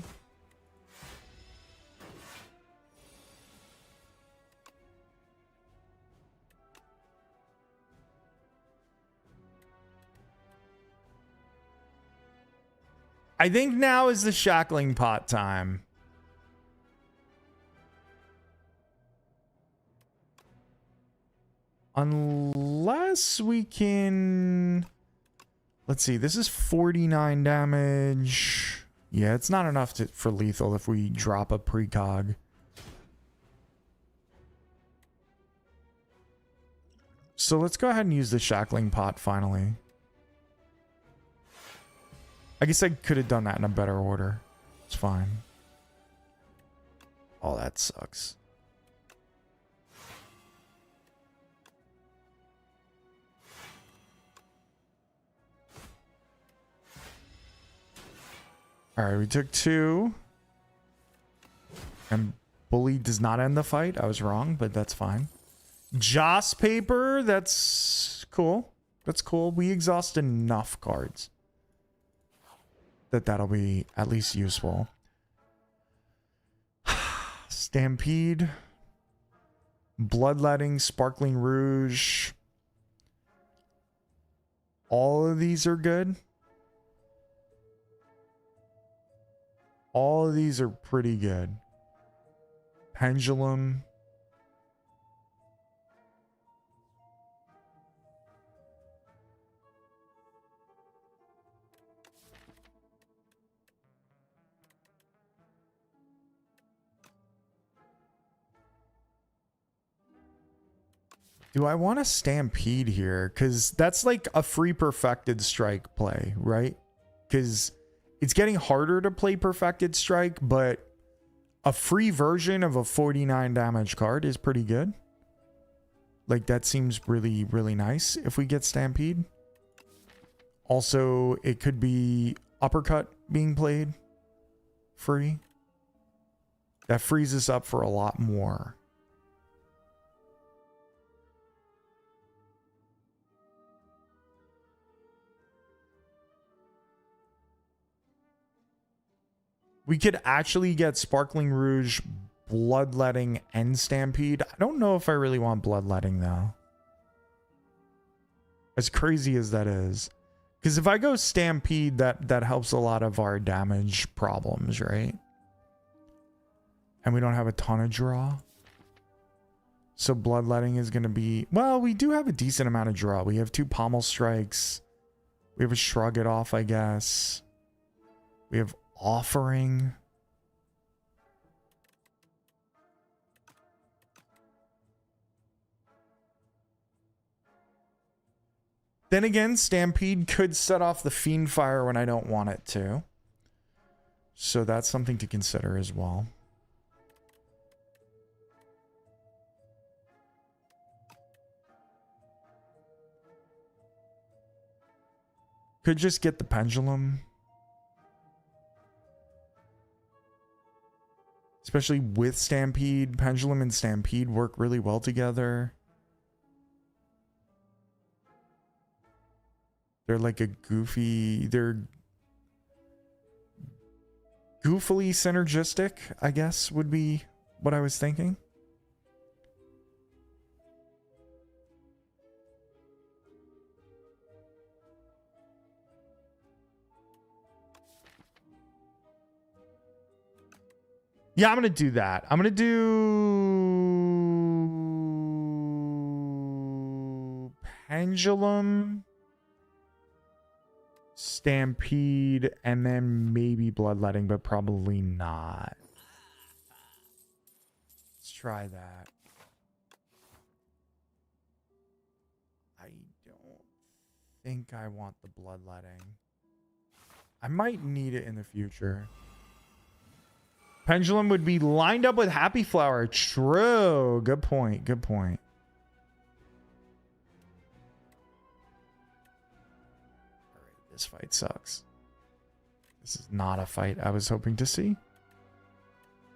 I think now is the shackling pot time. Unless we can... Let's see, this is 49 damage. Yeah, it's not enough for lethal if we drop a precog. So let's go ahead and use the shackling pot finally. I guess I could have done that in a better order. It's fine. Oh, that sucks. All right, we took 2. And bully does not end the fight. I was wrong, but that's fine. Joss paper, that's cool. That's cool. We exhaust enough cards that'll be at least useful. Stampede, Bloodletting, Sparkling Rouge. All of these are good. All of these are pretty good. Pendulum. Do I want to stampede here? Because that's like a free perfected strike play, right? Because it's getting harder to play perfected strike, but a free version of a 49 damage card is pretty good. Like that seems really, really nice if we get stampede. Also, it could be uppercut being played free. That frees us up for a lot more. We could actually get Sparkling Rouge, Bloodletting, and Stampede. I don't know if I really want Bloodletting, though. As crazy as that is. Because if I go Stampede, that helps a lot of our damage problems, right? And we don't have a ton of draw. So Bloodletting is going to be... Well, we do have a decent amount of draw. We have 2 Pommel Strikes. We have a Shrug It Off, I guess. We have Offering. Then again, Stampede could set off the Fiend Fire when I don't want it to. So that's something to consider as well. Could just get the Pendulum. Especially with Stampede. Pendulum and Stampede work really well together. They're like a goofy... They're goofily synergistic, I guess, would be what I was thinking. Yeah, I'm going to do that. I'm going to do Pendulum, Stampede, and then maybe Bloodletting, but probably not. Let's try that. I don't think I want the Bloodletting. I might need it in the future. Pendulum would be lined up with Happy Flower. True. Good point. Good point. All right, this fight sucks. This is not a fight I was hoping to see.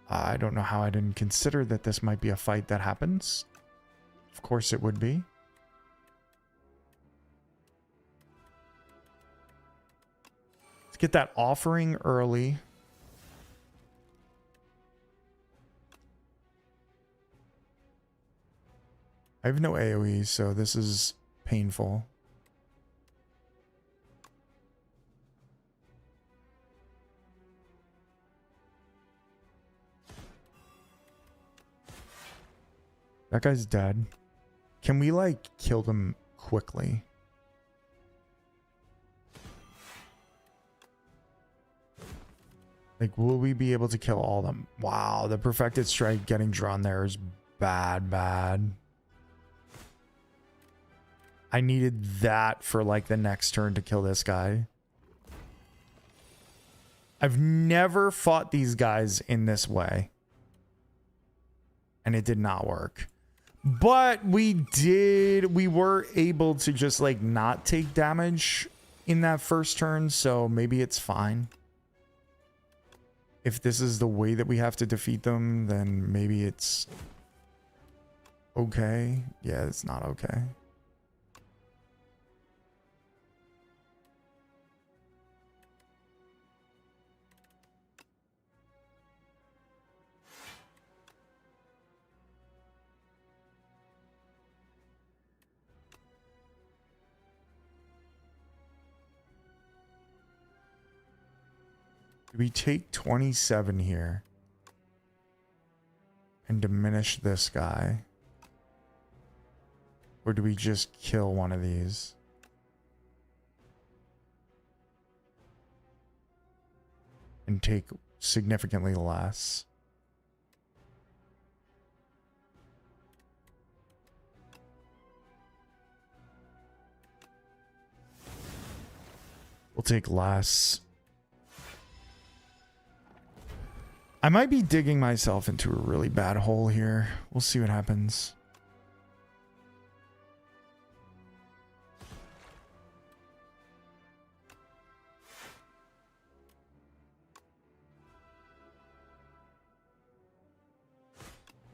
I don't know how I didn't consider that this might be a fight that happens. Of course it would be. Let's get that offering early. I have no AoE, so this is painful. That guy's dead. Can we, like, kill them quickly? Like, will we be able to kill all of them? Wow, the Perfected Strike getting drawn there is bad. I needed that for like the next turn to kill this guy. I've never fought these guys in this way. And it did not work. But we were able to just like not take damage in that first turn. So maybe it's fine. If this is the way that we have to defeat them, then maybe it's okay. Yeah, it's not okay. Do we take 27 here and diminish this guy? Or do we just kill one of these? And take significantly less? We'll take less. I might be digging myself into a really bad hole here. We'll see what happens.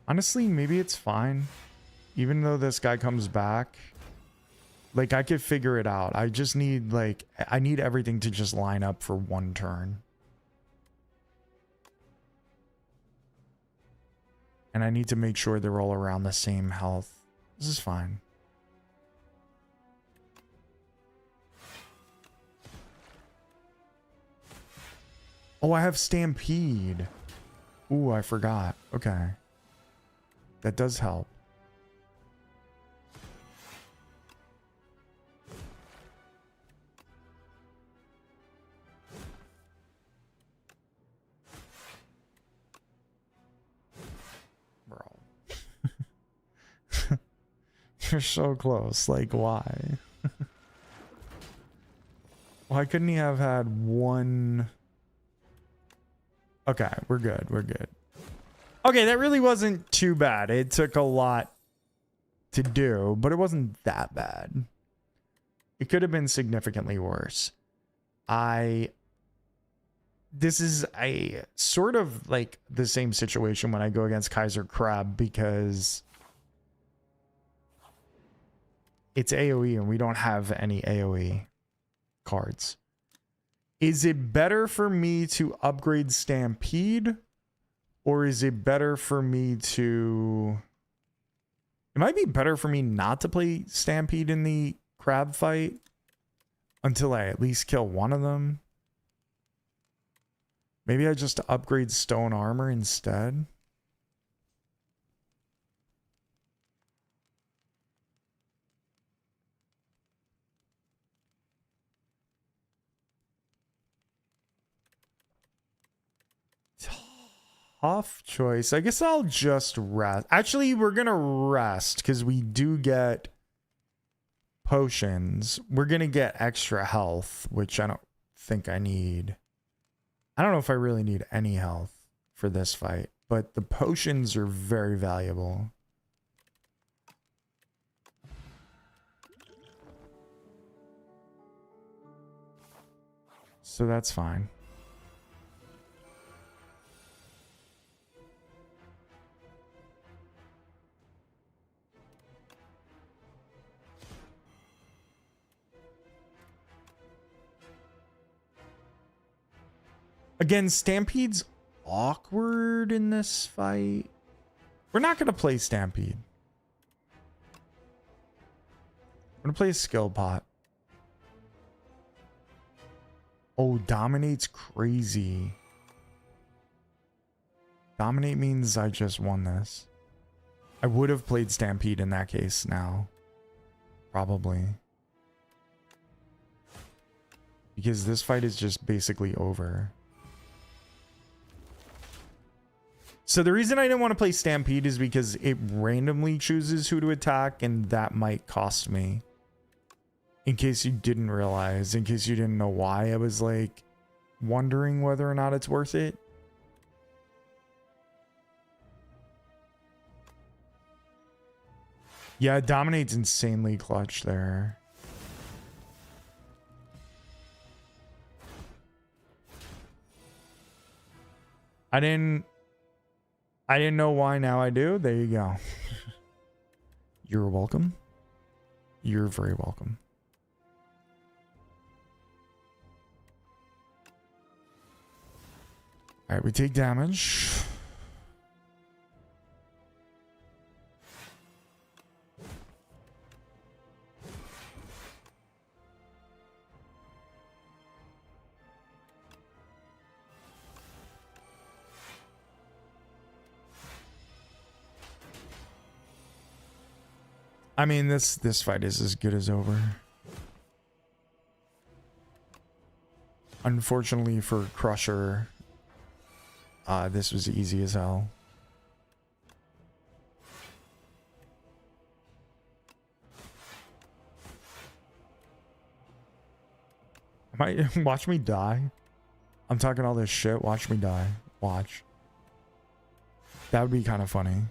Honestly, maybe it's fine. Even though this guy comes back. Like, I could figure it out. I just need, like, I need everything to just line up for one turn. And I need to make sure they're all around the same health. This is fine. Oh, I have Stampede. Ooh, I forgot. Okay. That does help. You're so close. Like, why? Why couldn't he have had one? Okay, we're good. We're good. Okay, that really wasn't too bad. It took a lot to do, but it wasn't that bad. It could have been significantly worse. This is a sort of like the same situation when I go against Kaiser Crab because it's AoE and we don't have any AoE cards. Is it better for me to upgrade Stampede, or is it better for me to... It might be better for me not to play Stampede in the crab fight until I at least kill one of them. Maybe I just upgrade stone armor instead. Tough choice. I guess I'll just rest. Actually, we're gonna rest because we do get potions. We're gonna get extra health, which I don't think I need. I don't know if I really need any health for this fight, but the potions are very valuable. So that's fine. Again, Stampede's awkward in this fight. We're not going to play Stampede. We're going to play a skill pot. Oh, Dominate's crazy. Dominate means I just won this. I would have played Stampede in that case now. Probably. Because this fight is just basically over. So the reason I didn't want to play Stampede is because it randomly chooses who to attack, and that might cost me. In case you didn't realize, in case you didn't know why I was like wondering whether or not it's worth it. Yeah, Dominate's insanely clutch there. I didn't know why, now I do. There you go. You're welcome. You're very welcome. All right, we take damage. I mean, this fight is as good as over. Unfortunately for Crusher, this was easy as hell. Watch me die. I'm talking all this shit. Watch me die. Watch. That would be kind of funny.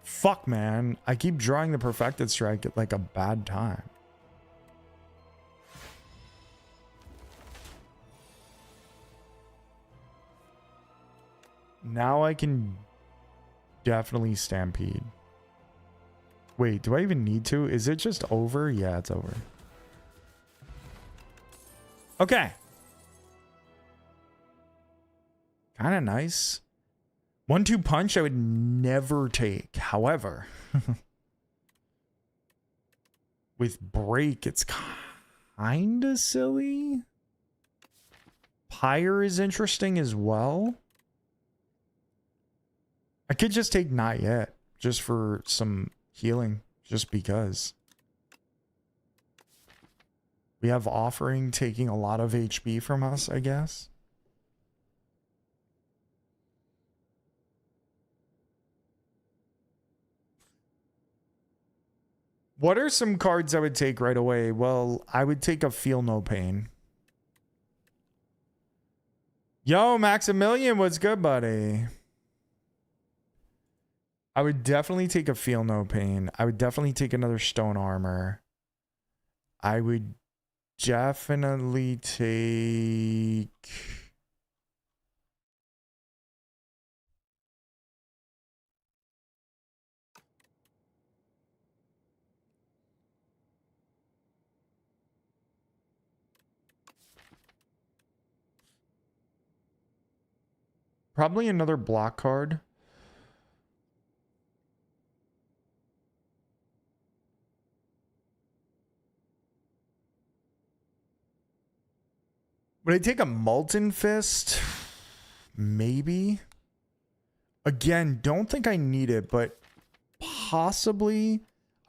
Fuck, man. I keep drawing the perfected strike at like a bad time. Now I can definitely Stampede. Wait, do I even need to? Is it just over? Yeah, it's over. Okay. Kind of nice. 1-2 punch I would never take. However, with break, it's kind of silly. Pyre is interesting as well. I could just take not yet, just for some healing, just because. We have offering taking a lot of HP from us, I guess. What are some cards I would take right away? Well, I would take a Feel No Pain. Yo, Maximilian, what's good, buddy? I would definitely take a Feel No Pain. I would definitely take another Stone Armor. I would definitely take... probably another block card. Would I take a Molten Fist? Maybe. Again, don't think I need it, but possibly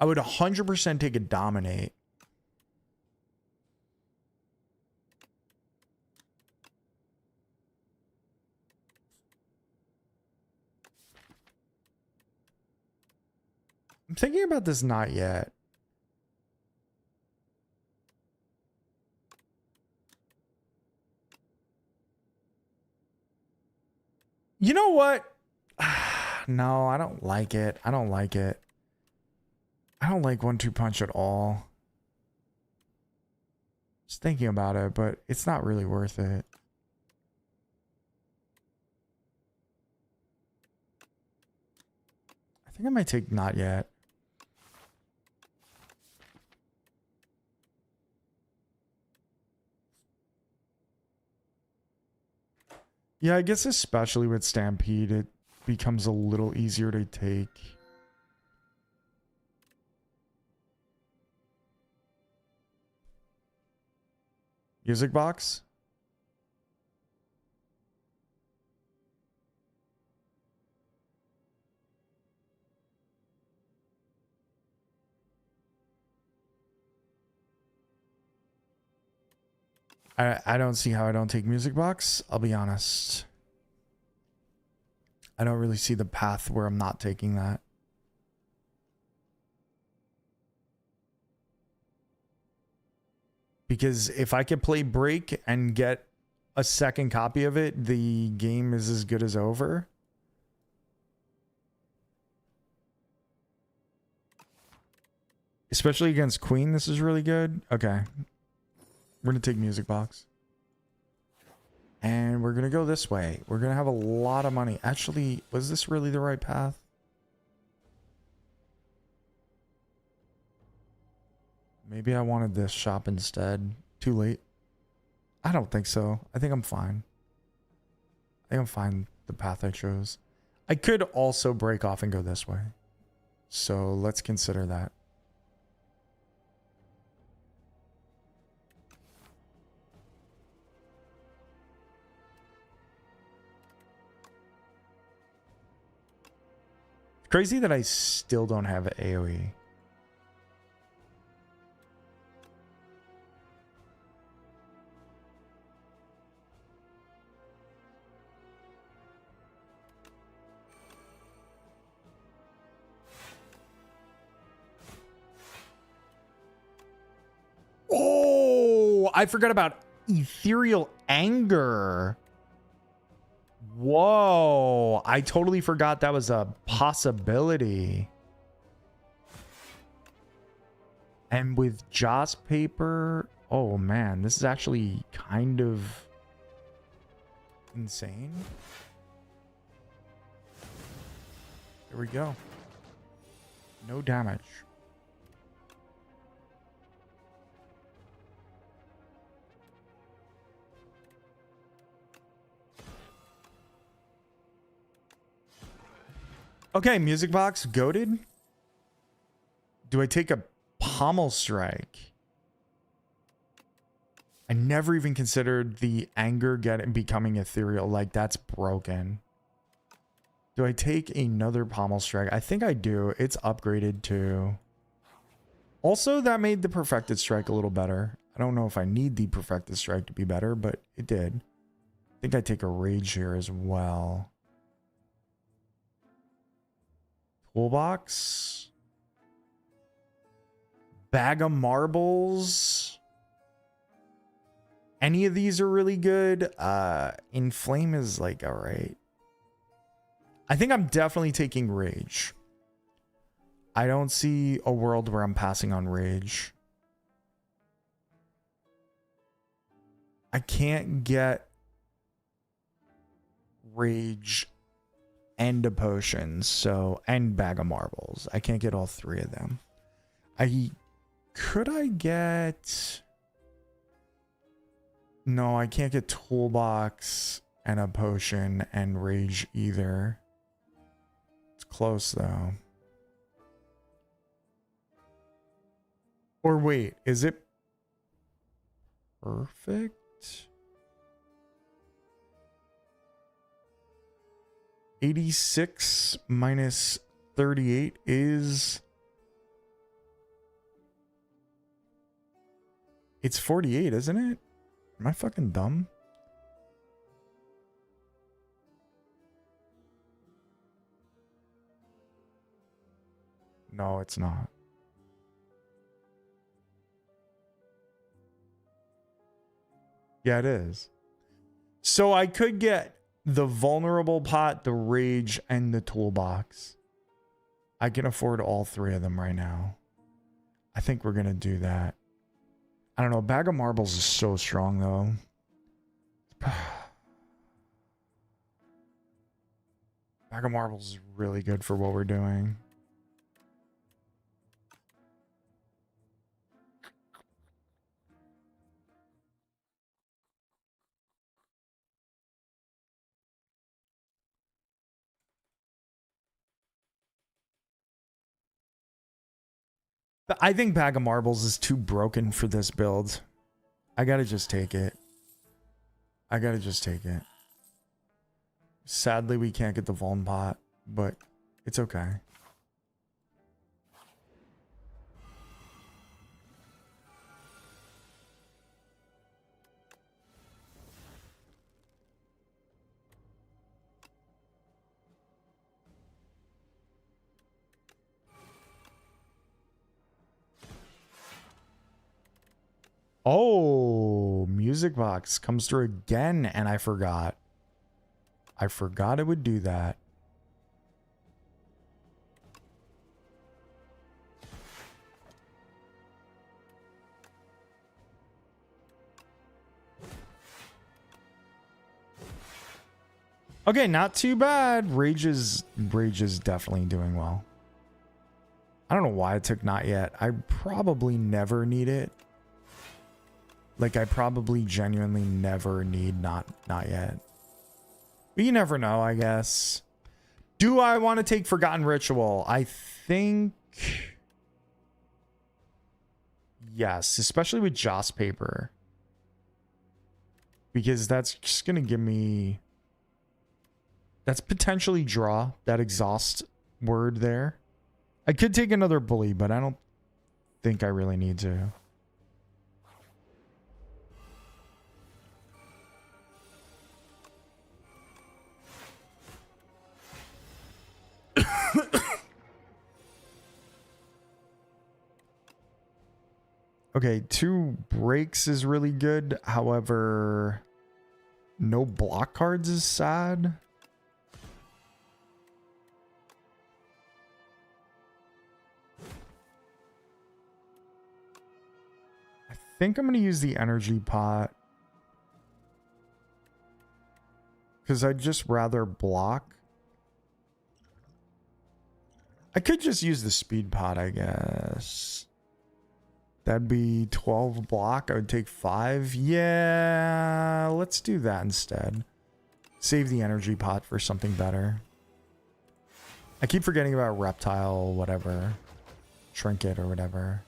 I would 100% take a Dominate. I'm thinking about this not yet. You know what? No, I don't like it. I don't like it. I don't like 1-2 punch at all. Just thinking about it, but it's not really worth it. I think I might take not yet. Yeah, I guess especially with Stampede, it becomes a little easier to take. Music box? I don't see how I don't take music box. I'll be honest. I don't really see the path where I'm not taking that. Because if I could play Break and get a second copy of it, the game is as good as over. Especially against Queen, this is really good. Okay. We're going to take music box. And we're going to go this way. We're going to have a lot of money. Actually, was this really the right path? Maybe I wanted this shop instead. Too late. I don't think so. I think I'm fine. I think I'm fine the path I chose. I could also break off and go this way. So let's consider that. Crazy that I still don't have AoE. Oh, I forgot about Ethereal Anger. Whoa, I totally forgot that was a possibility. And with Joss Paper, oh man, this is actually kind of insane. Here we go. No damage. Okay, music box, goated. Do I take a pommel strike? I never even considered the anger becoming ethereal. Like, that's broken. Do I take another pommel strike? I think I do. It's upgraded too. Also, that made the perfected strike a little better. I don't know if I need the perfected strike to be better, but it did. I think I take a rage here as well. Toolbox. Bag of marbles. Any of these are really good. Inflame is like, all right. I think I'm definitely taking rage. I don't see a world where I'm passing on rage. I can't get rage and a potion, so, and bag of marbles. I can't get all three of them. Could I get... No, I can't get toolbox and a potion and rage either. It's close though. Or wait, is it perfect? $86 minus 38 is... It's 48, isn't it? Am I fucking dumb? No, it's not. Yeah, it is. So I could get the vulnerable pot, the rage, and the toolbox. I can afford all three of them right now. I think we're gonna do that. I don't know. Bag of marbles is so strong though. Bag of marbles is really good for what we're doing. I think bag of marbles is too broken for this build. I gotta just take it. I gotta just take it. Sadly, we can't get the Vuln pot, but it's okay. Oh, music box comes through again, and I forgot. I forgot it would do that. Okay, not too bad. Rage is definitely doing well. I don't know why I took not yet. I probably never need it. Like, I probably genuinely never need not yet. But you never know, I guess. Do I want to take Forgotten Ritual? I think... Yes, especially with Joss Paper. Because that's just going to give me... That's potentially draw, that exhaust word there. I could take another bully, but I don't think I really need to. Okay, 2 breaks is really good. However, no block cards is sad. I think I'm going to use the energy pot. Because I'd just rather block. I could just use the speed pot, I guess. That'd be 12 block. I would take 5. Yeah, let's do that instead. Save the energy pot for something better. I keep forgetting about reptile, whatever. Trinket or whatever.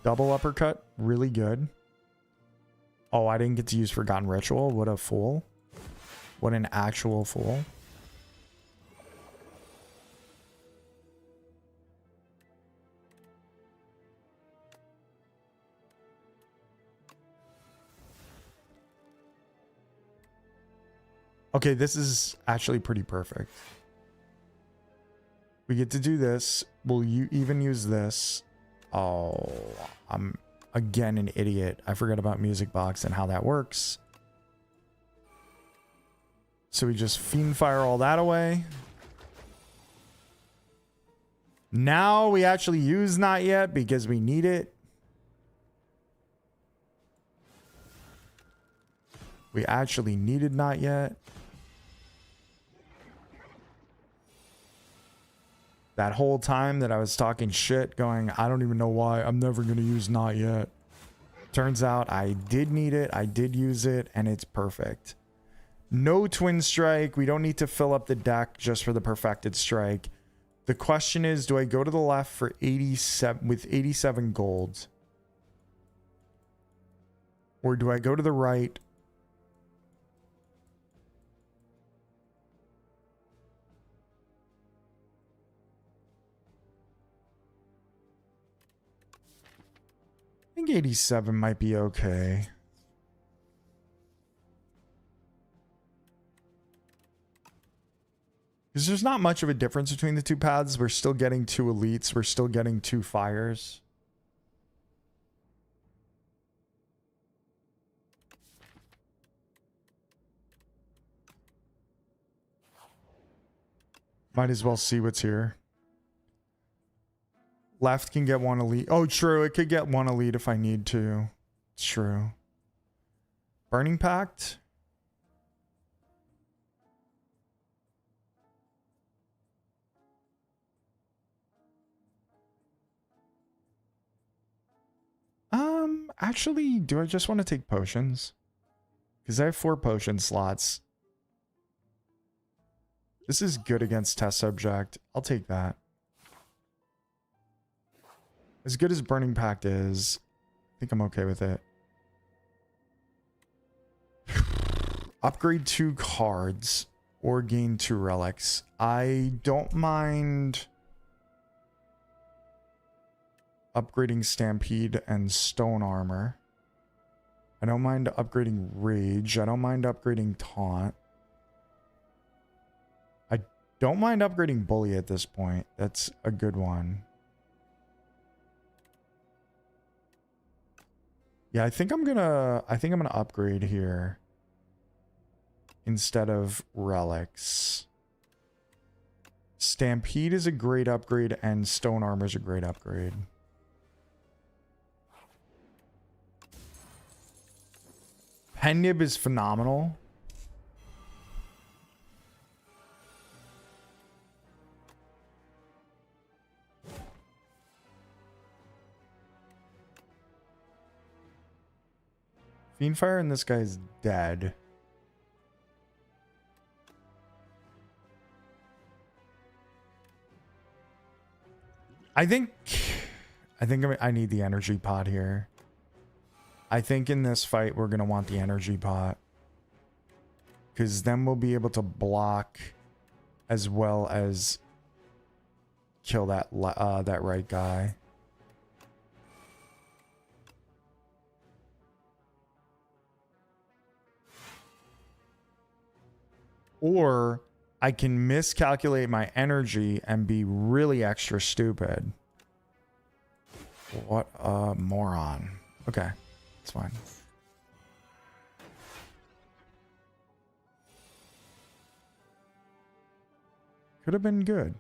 Double uppercut, really good. Oh, I didn't get to use Forgotten Ritual. What a fool. What an actual fool. Okay, this is actually pretty perfect. We get to do this. Will you even use this? Oh, I'm again an idiot. I forgot about music box and how that works. So we just fiend fire all that away. Now we actually use not yet because we need it. We actually needed not yet. That whole time that I was talking shit going, I don't even know why. I'm never going to use not yet. Turns out I did need it. I did use it and it's perfect. No twin strike. We don't need to fill up the deck just for the perfected strike. The question is, do I go to the left for 87 with 87 gold? Or do I go to the right? I think 87 might be okay. Because there's not much of a difference between the two paths. We're still getting 2 elites. We're still getting 2 fires. Might as well see what's here. Left can get 1 elite. Oh, true. It could get 1 elite if I need to. It's true. Burning Pact. Actually, do I just want to take potions? Because I have 4 potion slots. This is good against test subject. I'll take that. As good as Burning Pact is, I think I'm okay with it. Upgrade 2 cards or gain 2 relics. I don't mind upgrading Stampede and Stone Armor. I don't mind upgrading Rage. I don't mind upgrading Taunt. I don't mind upgrading Bully at this point. That's a good one. Yeah, I think I'm gonna upgrade here instead of relics. Stampede is a great upgrade and Stone Armor is a great upgrade. Penib is phenomenal. Fiendfire and this guy's dead. I think I need the energy pot here. I think in this fight we're gonna want the energy pot, because then we'll be able to block as well as kill that right guy. Or I can miscalculate my energy and be really extra stupid. What a moron. Okay, it's fine. Could have been good.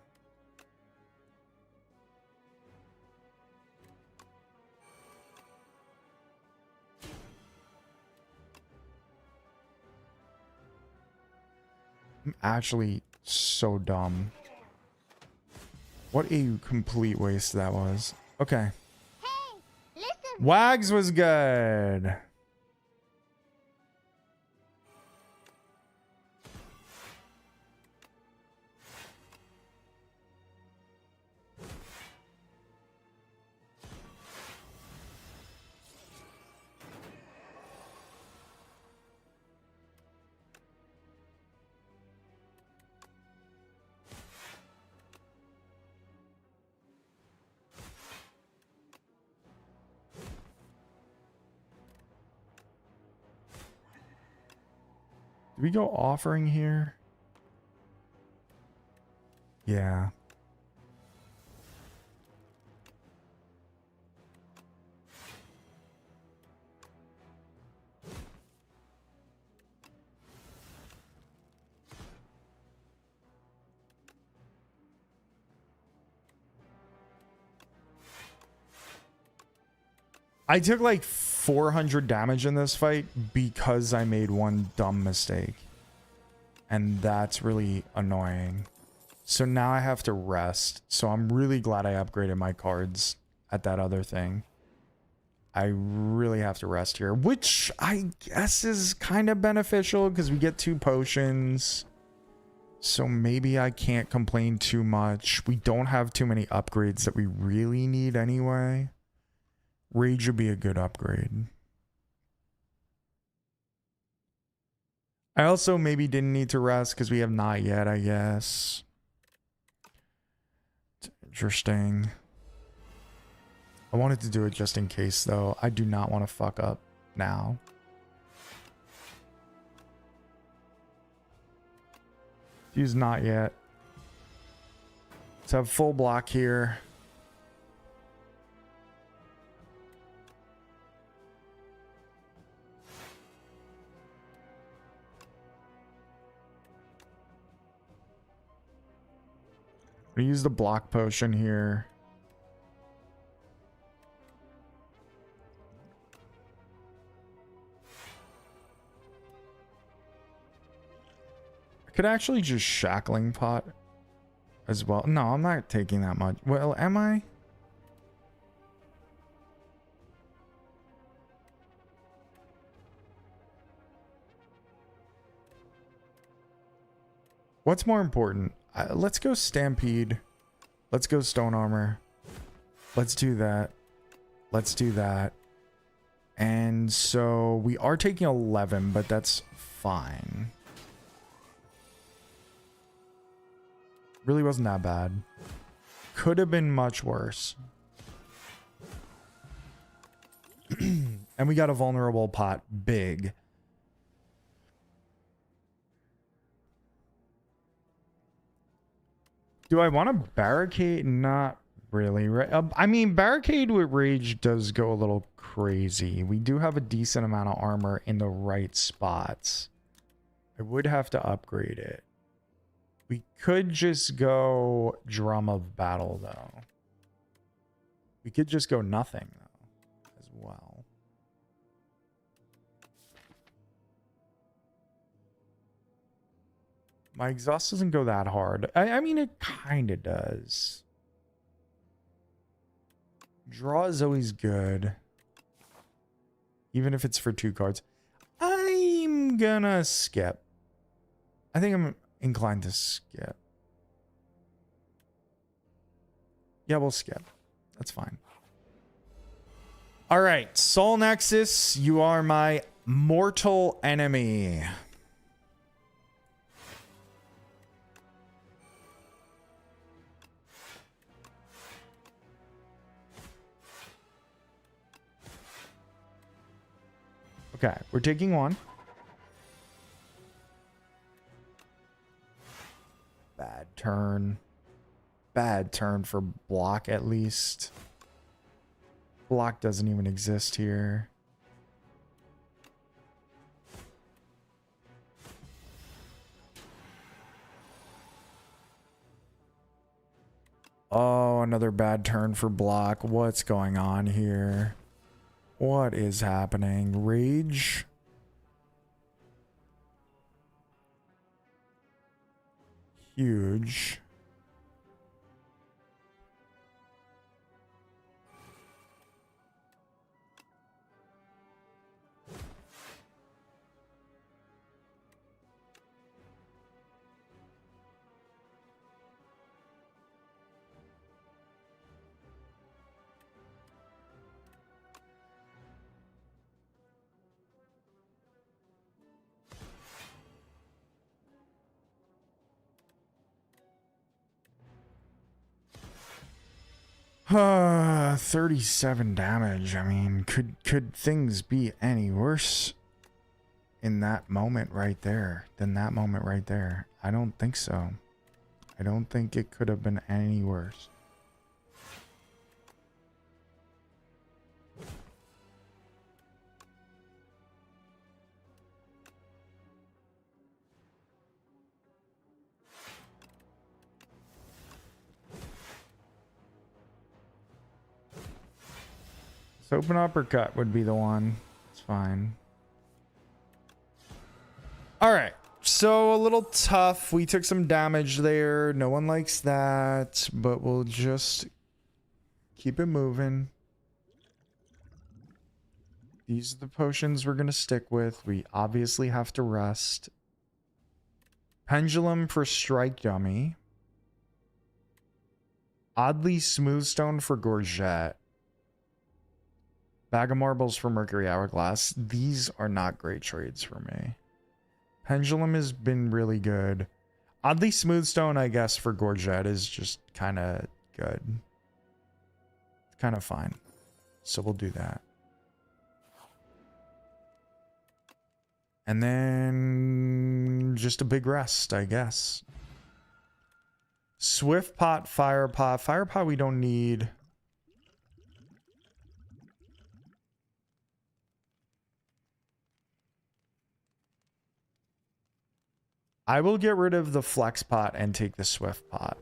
I'm actually so dumb. What a complete waste that was. Okay. Hey, listen. Wags was good. Do we go offering here? Yeah. I took like 400 damage in this fight because I made one dumb mistake. And that's really annoying. So now I have to rest. So I'm really glad I upgraded my cards at that other thing. I really have to rest here, which I guess is kind of beneficial because we get 2 potions. So maybe I can't complain too much. We don't have too many upgrades that we really need anyway. Rage would be a good upgrade. I also maybe didn't need to rest because we have not yet, I guess. It's interesting. I wanted to do it just in case, though. I do not want to fuck up now. Use not yet. Let's have full block here. We use the block potion here. I could actually just shackling pot as well. No, I'm not taking that much. Well, am I? What's more important? Let's go Stampede. Let's go Stone Armor. Let's do that. Let's do that. And so we are taking 11, but that's fine. Really wasn't that bad. Could have been much worse. And we got a vulnerable pot. Big. Do I want to barricade? Not really. I mean, barricade with rage does go a little crazy. We do have a decent amount of armor in the right spots. I would have to upgrade it. We could just go drum of battle, though. We could just go nothing, though, as well. My exhaust doesn't go that hard. I mean, it kind of does. Draw is always good. Even if it's for 2 cards. I'm gonna skip. I think I'm inclined to skip. Yeah, we'll skip. That's fine. All right, Soul Nexus, you are my mortal enemy. Okay, we're taking 1. Bad turn. Bad turn for block, at least. Block doesn't even exist here. Oh, another bad turn for block. What's going on here? What is happening? Rage? Huge. Ah, 37 damage. I mean, could things be any worse? in that moment right there than that moment right there. I don't think so. I don't think it could have been any worse. So open uppercut would be the one. It's fine. All right. So a little tough. We took some damage there. No one likes that, but we'll just keep it moving. These are the potions we're going to stick with. We obviously have to rest. Pendulum for Strike Dummy. Oddly Smooth Stone for Gorget. Bag of Marbles for Mercury Hourglass. These are not great trades for me. Pendulum has been really good. Oddly Smooth Stone, I guess, for Gorget is just kind of good. Kind of fine. So we'll do that. And then just a big rest, I guess. Swift Pot, Fire Pot. Fire Pot we don't need. I will get rid of the Flex Pot and take the Swift Pot.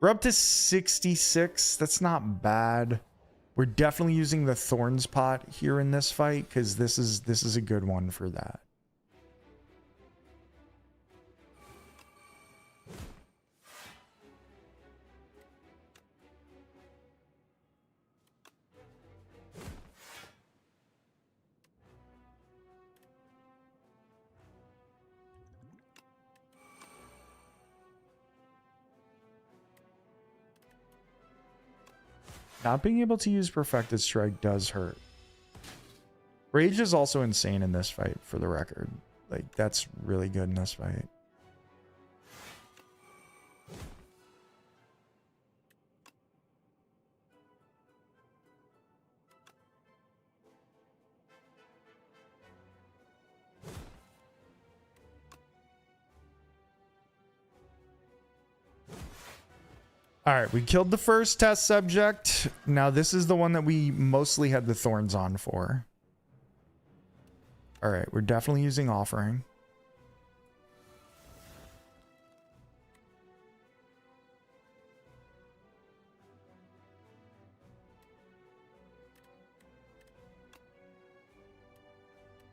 We're up to 66. That's not bad. We're definitely using the Thorns Pot here in this fight because this is a good one for that. Not being able to use Perfected Strike does hurt. Rage is also insane in this fight, for the record. Like, that's really good in this fight. All right, we killed the first test subject. Now this is the one that we mostly had the thorns on for. All right, we're definitely using Offering.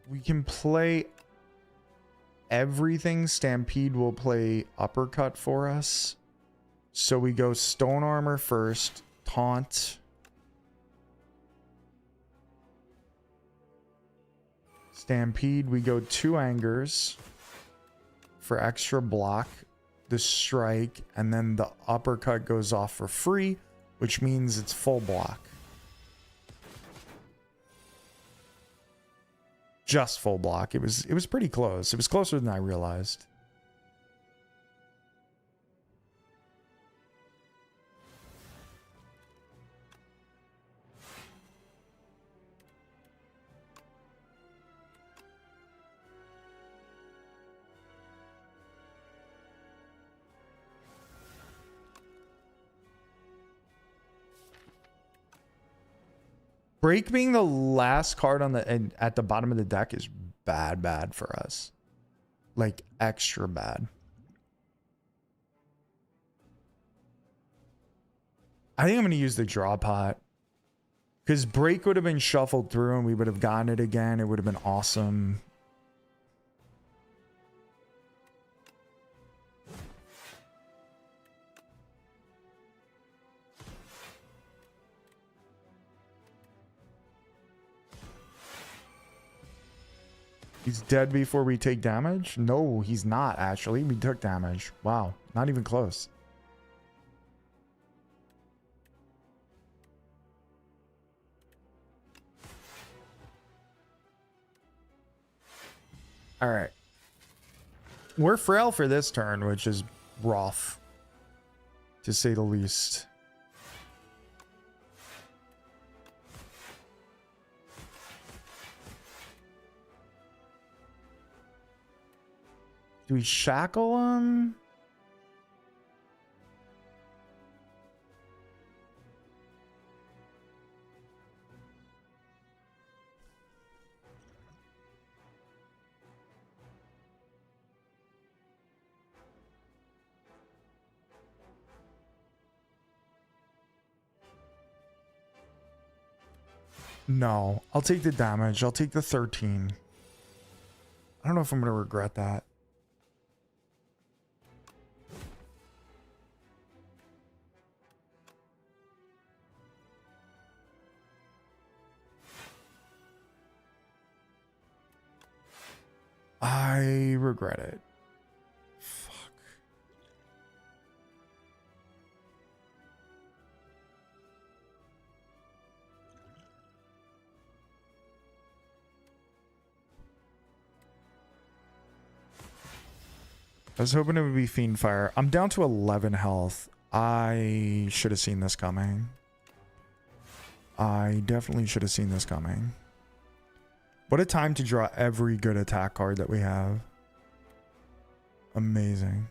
We can play everything. Stampede will play Uppercut for us. So we go Stone Armor first, Taunt. Stampede, we go 2 Angers for extra block, the Strike, and then the Uppercut goes off for free, which means it's full block. Just full block. It was pretty close. It was closer than I realized. Break being the last card on the at the bottom of the deck is bad for us. Like extra bad. I think I'm going to use the draw pot. Because break would have been shuffled through and we would have gotten it again. It would have been awesome. He's dead before we take damage? No, he's not, actually. We took damage. Wow, not even close. All right. We're frail for this turn, which is rough, to say the least. Do we shackle him? No, I'll take the damage. I'll take the 13. I don't know if I'm going to regret that. I regret it. Fuck. I was hoping it would be Fiendfire. I'm down to 11 health. I should have seen this coming. I definitely should have seen this coming. What a time to draw every good attack card that we have. Amazing.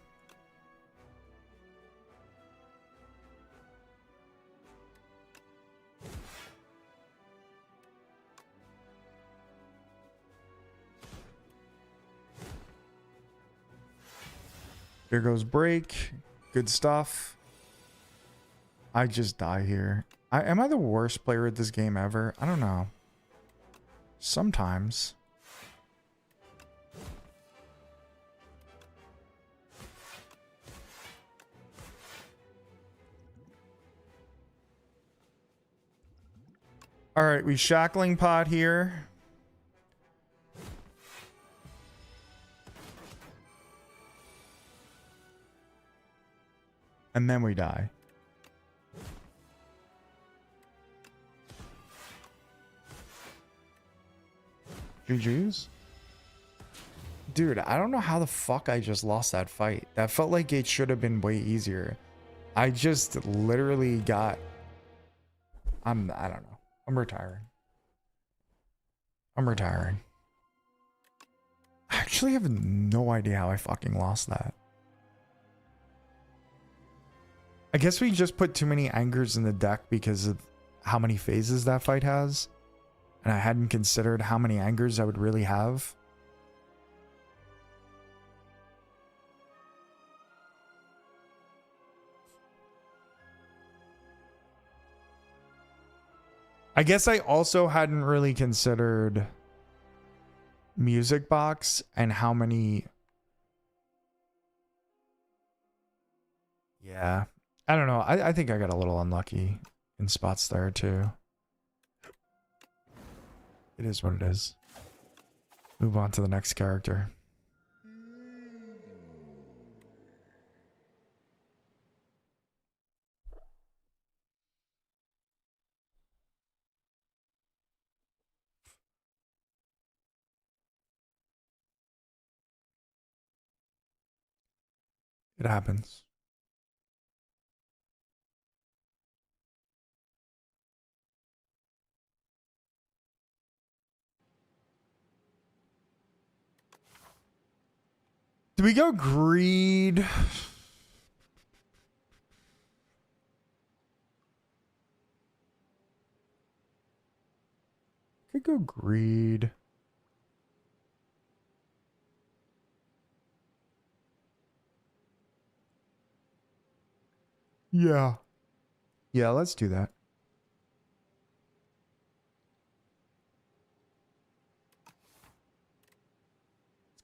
Here goes break. Good stuff. I just die here. Am I the worst player at this game ever? I don't know. Sometimes. All right, we shackling pot here. And then we die. GG's? Dude, I don't know how the fuck I just lost that fight. That felt like it should have been way easier. I just literally got... I don't know. I'm retiring. I'm retiring. I actually have no idea how I fucking lost that. I guess we just put too many angers in the deck because of how many phases that fight has. And I hadn't considered how many angers I would really have. I guess I also hadn't really considered Music Box and how many... Yeah. I don't know. I think I got a little unlucky in spots there too. It is what it is. Move on to the next character. It happens. Do we go greed? Could go greed. Yeah. Yeah, let's do that.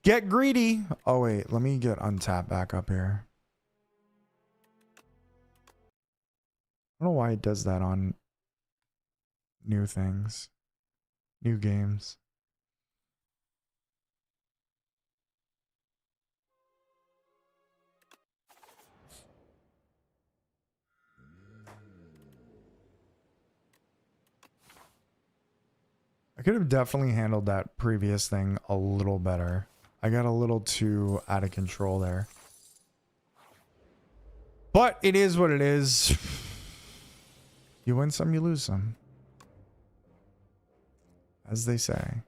Get greedy. Oh, wait. Let me get untapped back up here. I don't know why it does that on new things. New games. I could have definitely handled that previous thing a little better. I got a little too out of control there. But it is what it is. You win some, you lose some. As they say.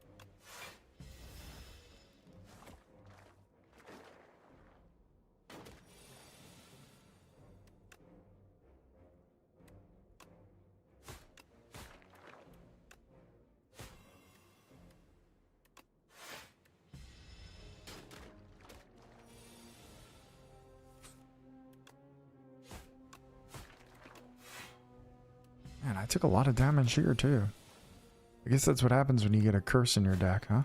Man, I took a lot of damage here too. I guess that's what happens when you get a curse in your deck, huh?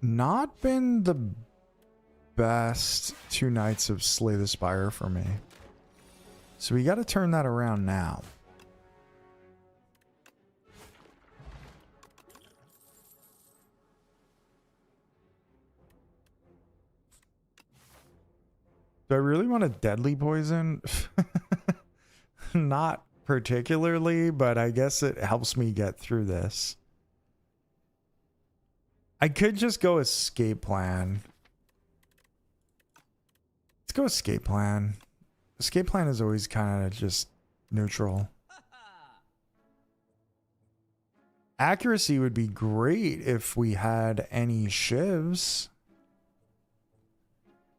Not been the best 2 nights of Slay the Spire for me. So we got to turn that around now. Do I really want a deadly poison? Not particularly, but I guess it helps me get through this. I could just go escape plan. Let's go escape plan. Escape plan is always kind of just neutral. Accuracy would be great if we had any shivs.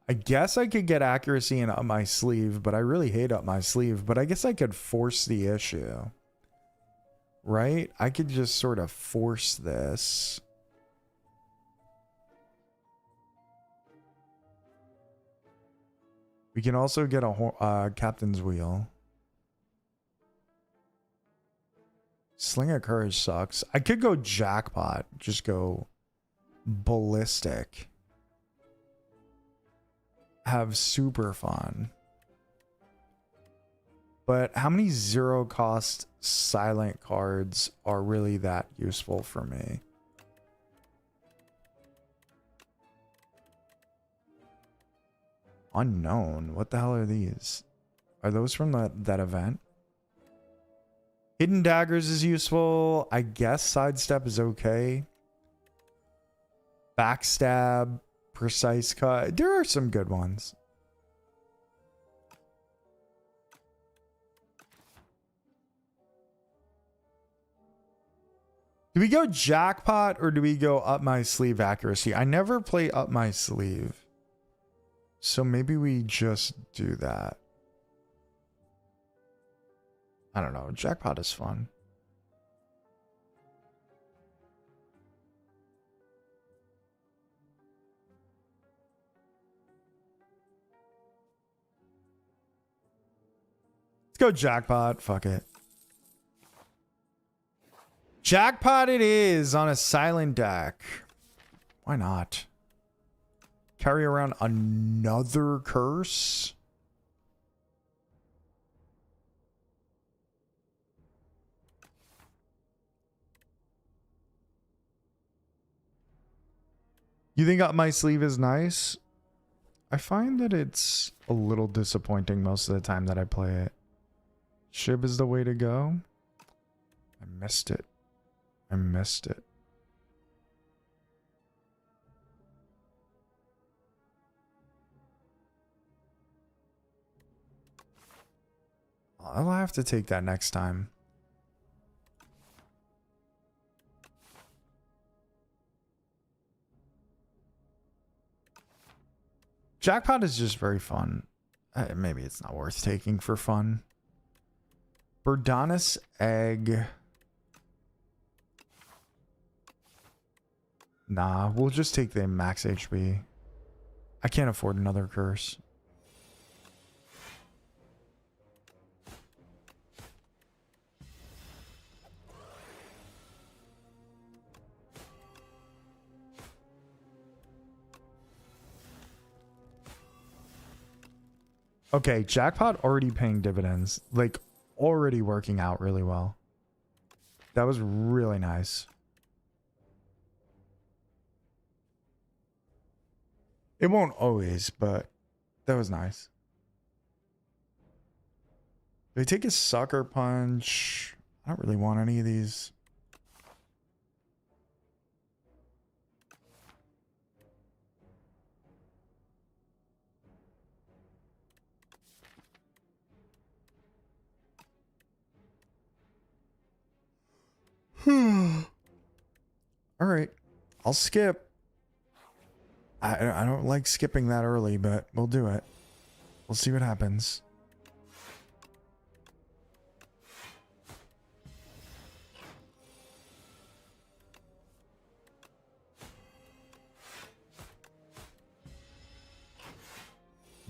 I guess I could get accuracy and up my sleeve, but I really hate up my sleeve. But I guess I could force the issue. Right? I could just sort of force this. We can also get a captain's wheel. Sling of Courage sucks. I could go jackpot. Just go ballistic. Have super fun. But how many 0 cost silent cards are really that useful for me? Unknown. What the hell are these? Are those from that event? Hidden Daggers is useful. I guess Sidestep is okay. Backstab. Precise Cut. There are some good ones. Do we go jackpot or do we go up my sleeve accuracy? I never play up my sleeve. So maybe we just do that. I don't know. Jackpot is fun. Let's go jackpot. Fuck it. Jackpot it is on a silent deck. Why not? Carry around another curse? You think up my sleeve is nice? I find that it's a little disappointing most of the time that I play it. Shib is the way to go. I missed it. I missed it. I'll have to take that next time. Jackpot is just very fun. Maybe it's not worth taking for fun. Birdonis Egg. Nah, we'll just take the max HP. I can't afford another curse. Okay, jackpot already paying dividends. Like, already working out really well. That was really nice. It won't always, but that was nice. Do I take a sucker punch? I don't really want any of these. All right, I'll skip. I don't like skipping that early, but we'll do it. We'll see what happens.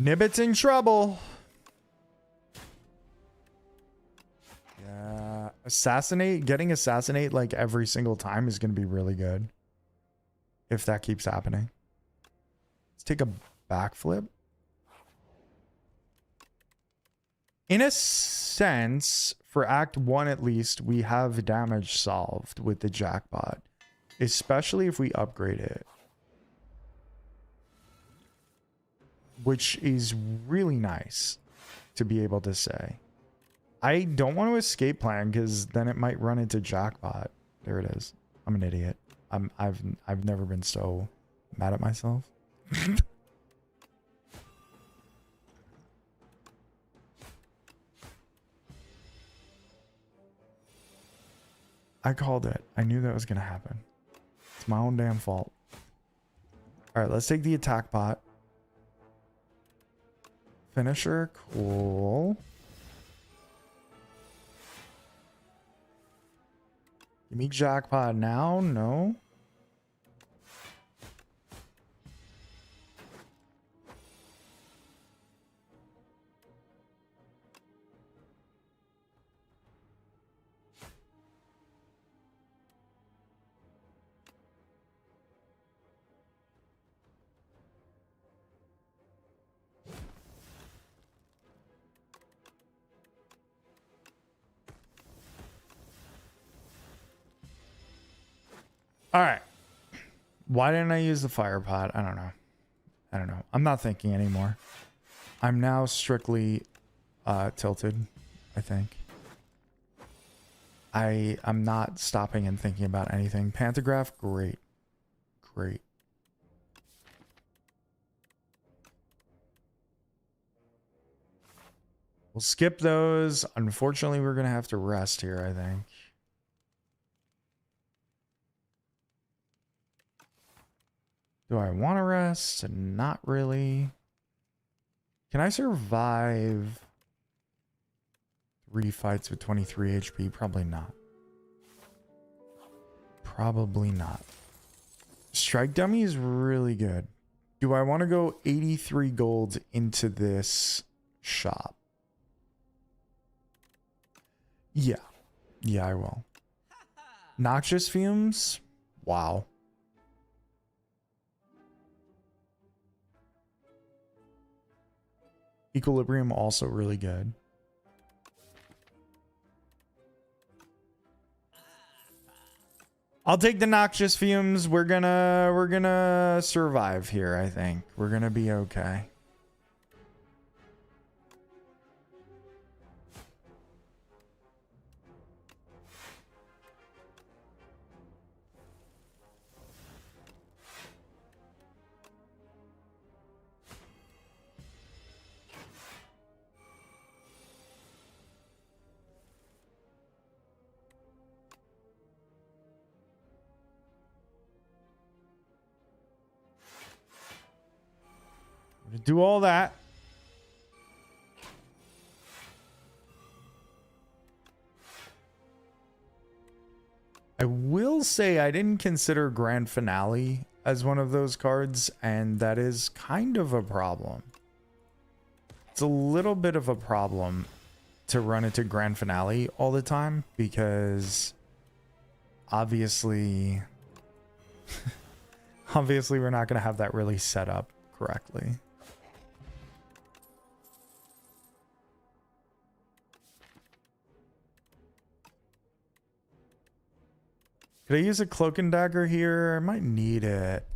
Nibbit's in trouble. Yeah. Getting assassinate like every single time is going to be really good. If that keeps happening. Let's take a backflip. In a sense, for Act 1 at least, we have damage solved with the jackpot. Especially if we upgrade it. Which is really nice to be able to say. I don't want to escape plan because then it might run into jackpot. There it is. I'm an idiot. I've never been so mad at myself. I called it. I knew that was going to happen. It's my own damn fault. All right, let's take the attack pot. Finisher, cool. Give me jackpot now. No. All right. Why didn't I use the fire pot? I don't know. I'm not thinking anymore. I'm now strictly tilted, I think. I'm not stopping and thinking about anything. Pantograph, great. Great. We'll skip those. Unfortunately, we're going to have to rest here, I think. Do I want to rest? Not really. Can I survive 3 fights with 23 HP? Probably not. Probably not. Strike dummy is really good. Do I want to go 83 gold into this shop? Yeah. Yeah, I will. Noxious fumes? Wow. Equilibrium also really good. I'll take the noxious fumes. We're gonna survive here, I think. We're gonna be okay. Do all that. I will say I didn't consider Grand Finale as one of those cards, and that is kind of a problem. It's a little bit of a problem to run into Grand Finale all the time because obviously we're not going to have that really set up correctly. Could I use a cloak and dagger here? I might need it.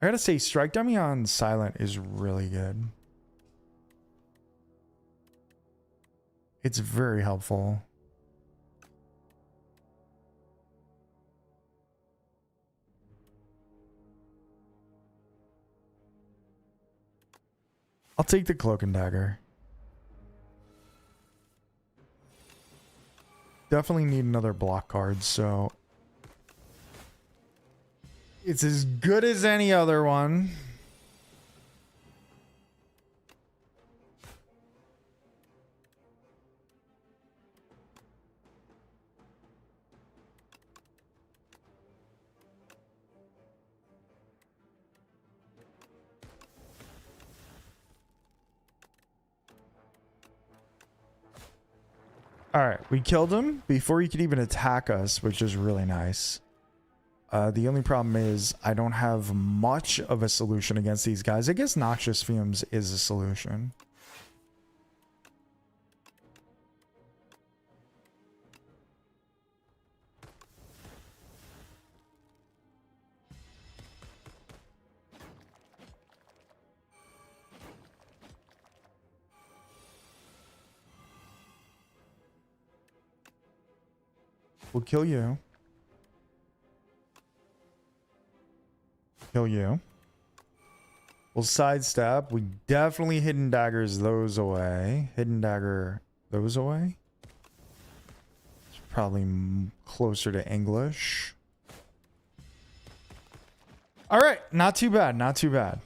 I gotta say, strike dummy on silent is really good. It's very helpful. I'll take the cloak and dagger. Definitely need another block card, so it's as good as any other one. All right, we killed him before he could even attack us, which is really nice. The only problem is I don't have much of a solution against these guys. I guess noxious fumes is a solution. We'll kill you. Kill you. We'll sidestep. We definitely hidden daggers those away. Hidden dagger those away. It's probably closer to English. All right. Not too bad. Not too bad.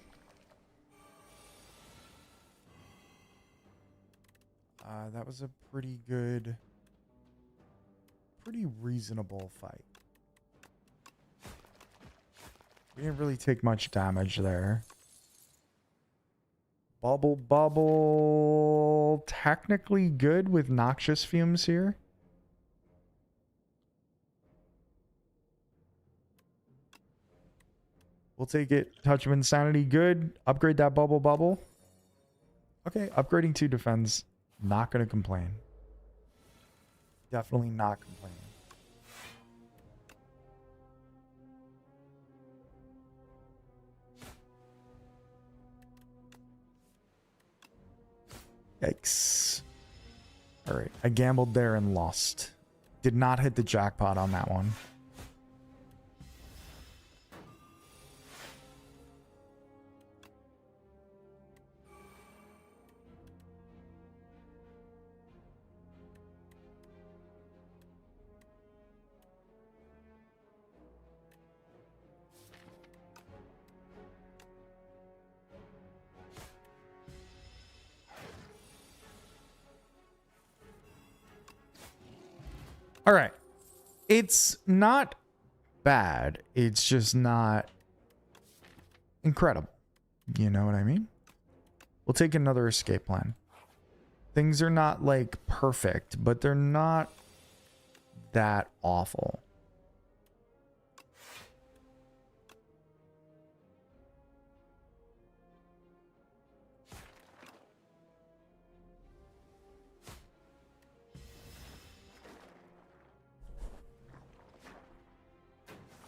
That was a pretty good... pretty reasonable fight. We didn't really take much damage there. Bubble bubble. Technically good with noxious fumes here. We'll take it. Touch of insanity. Good. Upgrade that bubble bubble. Okay. Upgrading 2 defends. Not going to complain. Definitely not complaining. Yikes. All right. I gambled there and lost. Did not hit the jackpot on that one. All right. It's not bad. It's just not incredible. You know what I mean? We'll take another escape plan. Things are not like perfect, but they're not that awful.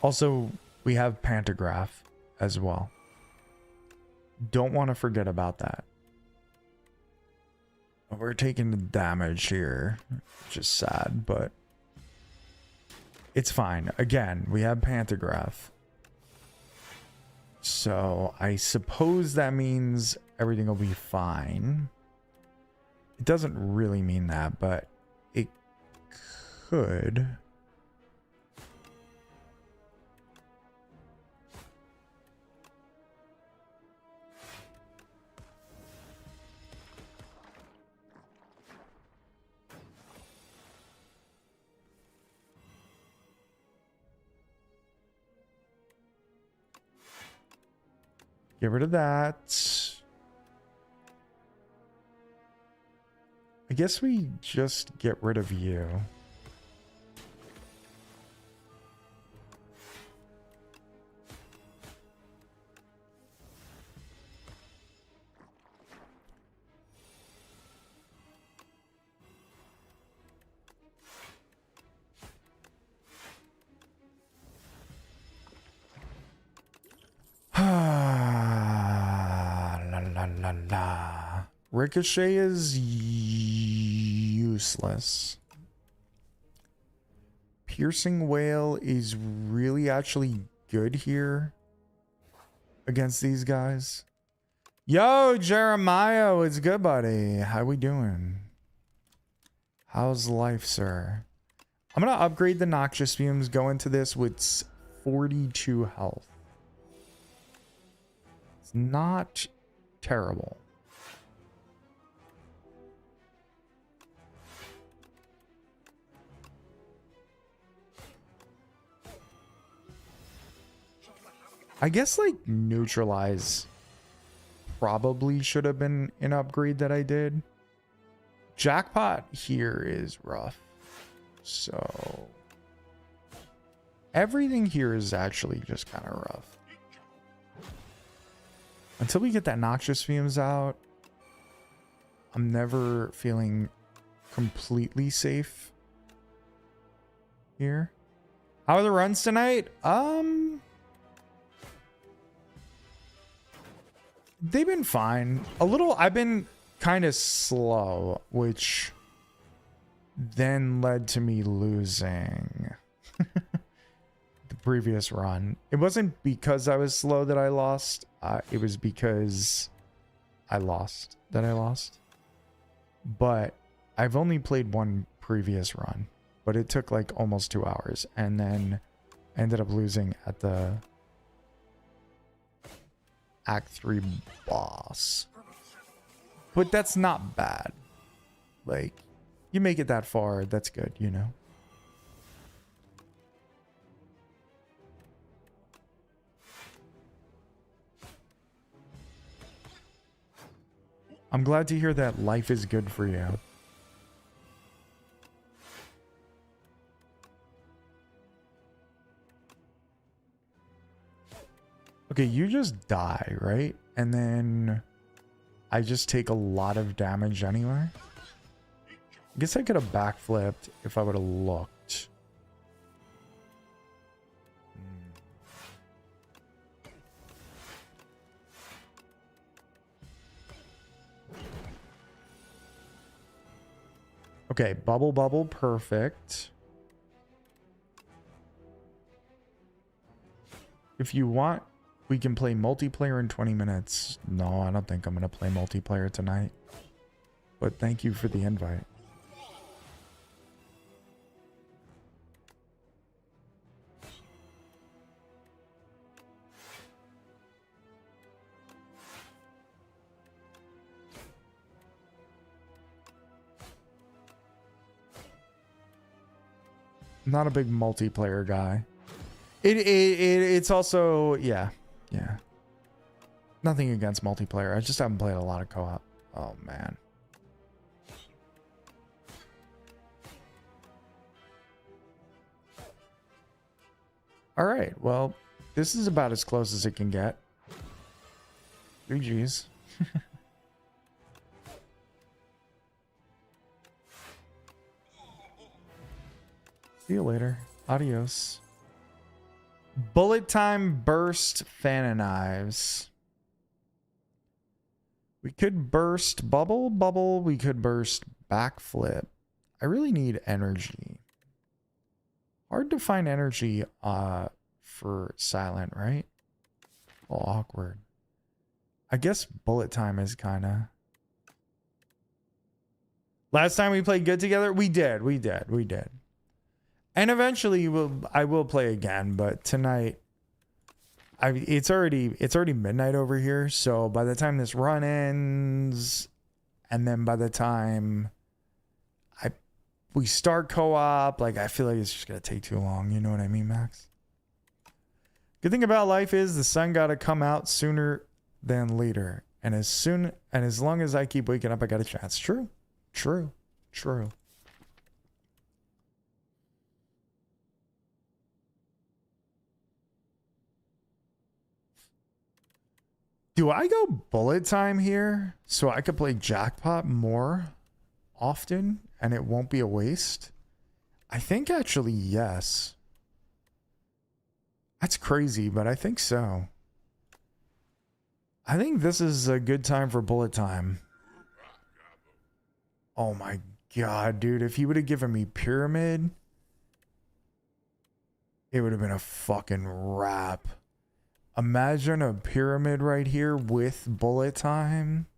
Also, we have Pantograph as well. Don't want to forget about that. We're taking the damage here, which is sad, but it's fine. Again, we have Pantograph. So I suppose that means everything will be fine. It doesn't really mean that, but it could. Get rid of that. I guess we just get rid of you. Ricochet is useless. Piercing Whale is really actually good here against these guys. Yo, Jeremiah, it's good, buddy. How we doing? How's life, sir? I'm gonna upgrade the Noxious Fumes, go into this with 42 health. It's not terrible. I guess like Neutralize probably should have been an upgrade that I did, Jackpot here is rough. So everything here is actually just kind of rough. Until we get that noxious fumes out, I'm never feeling completely safe here. How are the runs tonight? They've been fine. I've been kind of slow, which then led to me losing the previous run. It wasn't because I was slow that I lost. It was because I lost that I lost. But I've only played one previous run, but it took like almost 2 hours, and then ended up losing at the Act 3 boss. But that's not bad. Like, you make it that far, that's good, you know? I'm glad to hear that life is good for you. Okay, you just die, right? And then I just take a lot of damage anyway. I guess I could have backflipped if I would have looked. Okay, bubble, perfect. If you want, we can play multiplayer in 20 minutes. No, I don't think I'm going to play multiplayer tonight. But thank you for the invite. Not a big multiplayer guy. It's also, yeah. Nothing against multiplayer. I just haven't played a lot of co-op. Oh, man. All right. Well, this is about as close as it can get. GG's. See you later. Adios. Bullet time, burst, fan knives. We could burst bubble. We could burst backflip. I really need energy. Hard to find energy for silent, right? Oh, awkward. I guess bullet time is kind of. Last time we played good together, we did. And eventually I will play again, but tonight it's already midnight over here, so by the time this run ends, and then by the time we start co-op, like, I feel like it's just gonna take too long, you know what I mean, Max? Good thing about life is the sun gotta come out sooner than later. And as long as I keep waking up, I got a chance. True. Do I go bullet time here so I could play jackpot more often and it won't be a waste? I think actually yes. That's crazy, but I think so. I think this is a good time for bullet time. Oh my god, dude. If he would have given me pyramid, it would have been a fucking wrap. Imagine a pyramid right here with bullet time.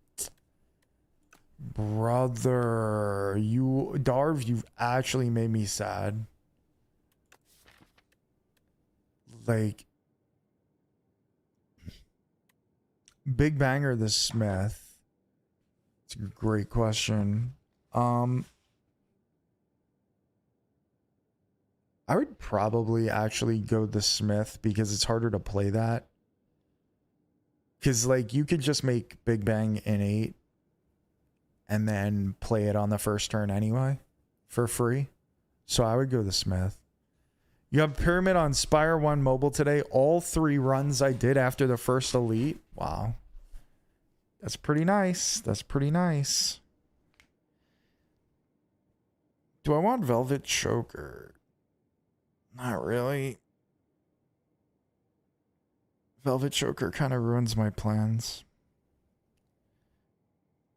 Brother, Darv, you've actually made me sad. Like, Big Bang or the Smith? It's a great question. I would probably actually go the Smith because it's harder to play that. Because, like, you could just make Big Bang innate and then play it on the first turn anyway for free. So I would go the Smith. You have Pyramid on Spire 1 mobile today. All 3 runs I did after the first Elite. Wow. That's pretty nice. That's pretty nice. Do I want Velvet Choker? Not really. Velvet Choker kind of ruins my plans.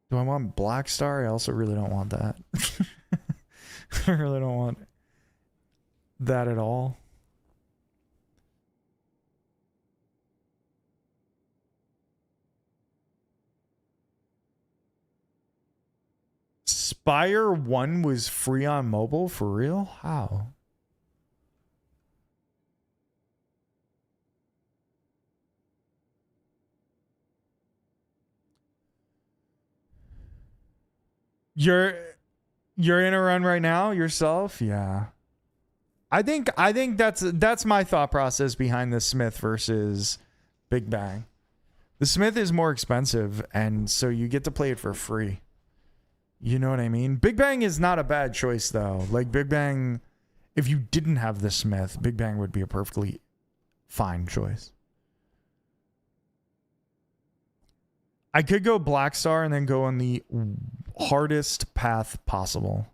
Do I want Black Star? I also really don't want that. I really don't want that at all. Spire 1 was free on mobile? For real? How? You're in a run right now yourself? Yeah. I think that's my thought process behind the Smith versus Big Bang. The Smith is more expensive, and so you get to play it for free. You know what I mean? Big Bang is not a bad choice, though. Like, Big Bang, if you didn't have the Smith, Big Bang would be a perfectly fine choice. I could go Black Star and then go on the hardest path possible.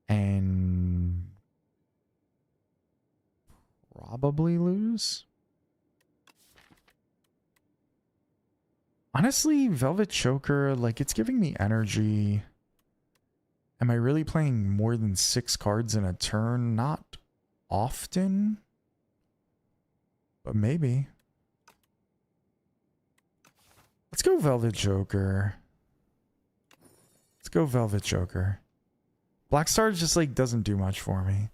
And probably lose. Honestly, Velvet Choker, like, it's giving me energy. Am I really playing more than 6 cards in a turn? Not often. But maybe. Let's go Velvet Choker. Let's go Velvet Choker. Black Star just, like, doesn't do much for me.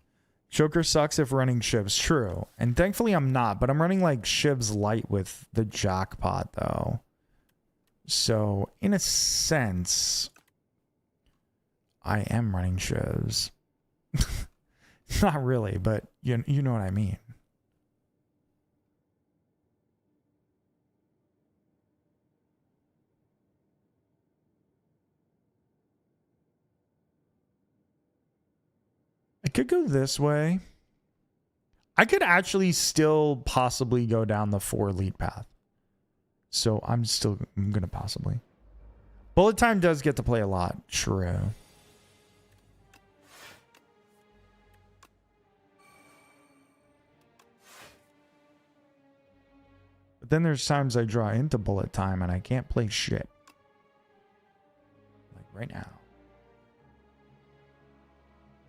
Joker sucks if running Shivs. True. And thankfully I'm not, but I'm running, like, Shivs light with the Jackpot, though. So, in a sense, I am running Shivs. Not really, but you know what I mean. I could go this way. I could actually still possibly go down the 4 lead path. So I'm going to possibly. Bullet Time does get to play a lot. True. But then there's times I draw into Bullet Time and I can't play shit. Like right now.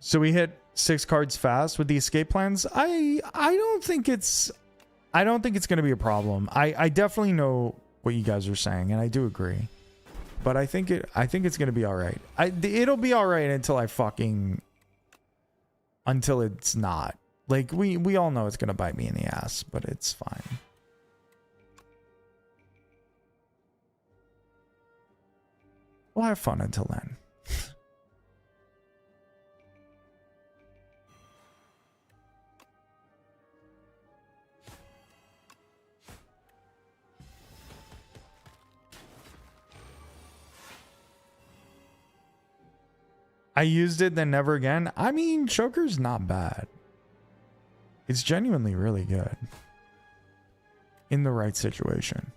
So we hit 6 cards fast with the escape plans. I don't think it's going to be a problem. I definitely know what you guys are saying, and I do agree. But I think it's going to be all right. It'll be all right until until it's not. Like we all know it's going to bite me in the ass, but it's fine. We'll have fun until then. I used it, then never again. I mean, Choker's not bad. It's genuinely really good. In the right situation.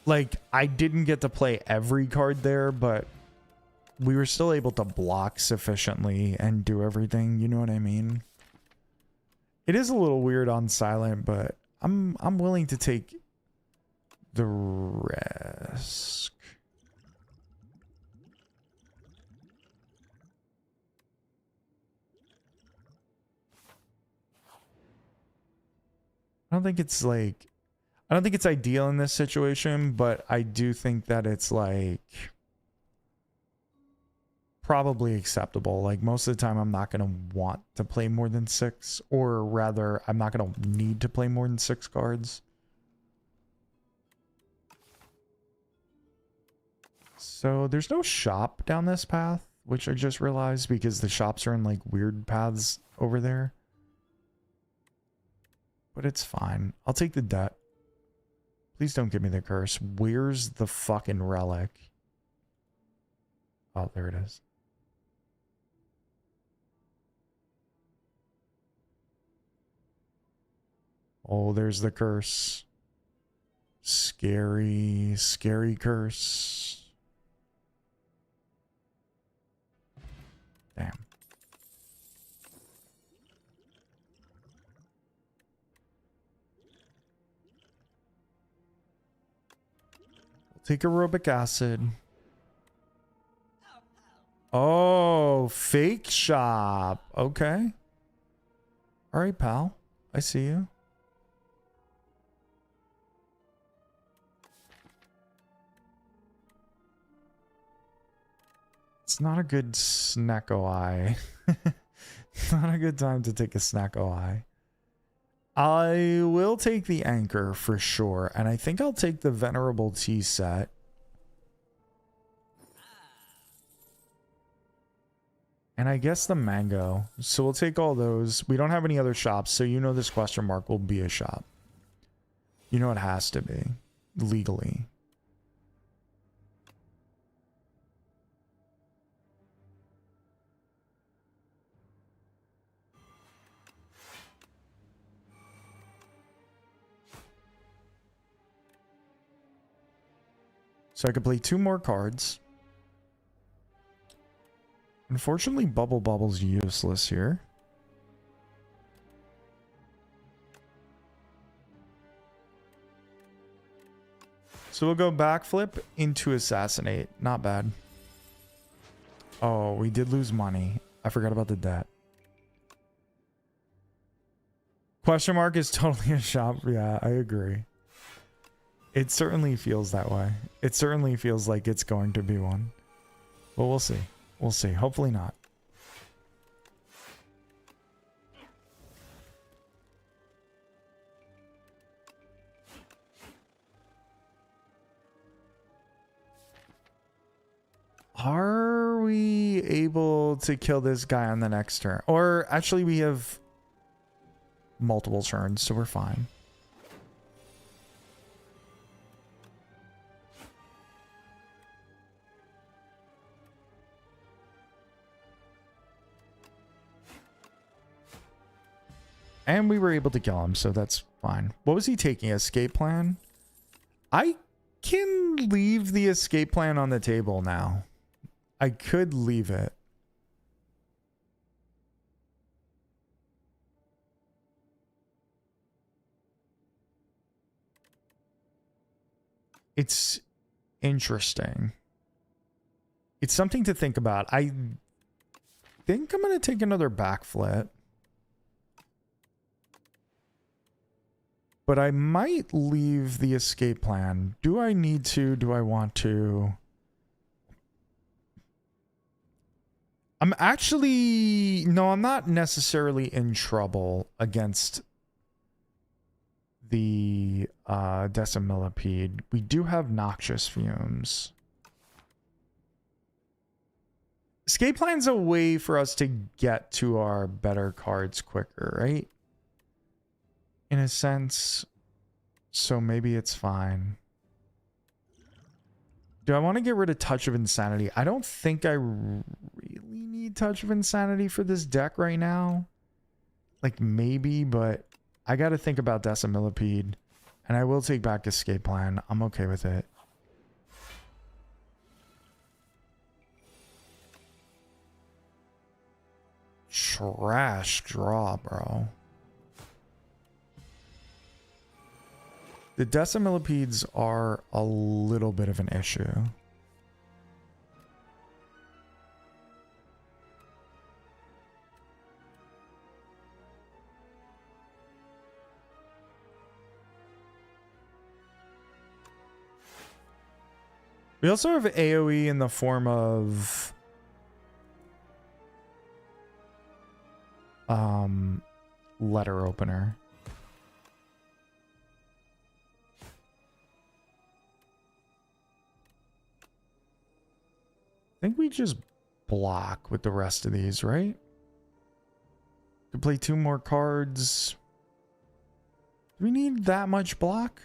Like, I didn't get to play every card there, but we were still able to block sufficiently and do everything. You know what I mean? It is a little weird on silent, but I'm willing to take the risk. I don't think it's ideal in this situation, but I do think that it's like probably acceptable. Like most of the time I'm not going to want to play more than 6, or rather I'm not going to need to play more than 6 cards. So there's no shop down this path. which I just realized because the shops are in like weird paths over there. But it's fine. I'll take the debt. Please don't give me the curse. Where's the fucking relic? Oh, there it is. Oh, there's the curse. Scary, scary curse. Damn. We'll take aerobic acid. Oh, fake shop. Okay. All right, pal. I see you. It's not a good snacko eye. Not a good time to take a snacko eye. I will take the anchor for sure. And I think I'll take the venerable tea set. And I guess the mango. So we'll take all those. We don't have any other shops. So you know this question mark will be a shop. You know it has to be. Legally. So I could play 2 more cards. Unfortunately, Bubble Bubble's useless here. So we'll go backflip into assassinate. Not bad. Oh, we did lose money. I forgot about the debt. Question mark is totally a shop. Yeah, I agree. It certainly feels that way. It certainly feels like it's going to be one. But we'll see. We'll see. Hopefully not. Are we able to kill this guy on the next turn? Or actually we have multiple turns, so we're fine. And we were able to kill him, so that's fine. What was he taking? Escape plan? I can leave the escape plan on the table now. I could leave it. It's interesting. It's something to think about. I think I'm going to take another backflip. But I might leave the escape plan. Do I need to? Do I want to? I'm actually... No, I'm not necessarily in trouble against the decimillipede. We do have noxious fumes. Escape plan's a way for us to get to our better cards quicker, right? In a sense, so maybe it's fine. Do I want to get rid of Touch of Insanity? I don't think I really need Touch of Insanity for this deck right now. Like, maybe, but I got to think about Decimillipede. And I will take back Escape Plan. I'm okay with it. Trash draw, bro. The decimillipedes are a little bit of an issue. We also have AoE in the form of letter opener. I think we just block with the rest of these, right? Could play 2 more cards. Do we need that much block?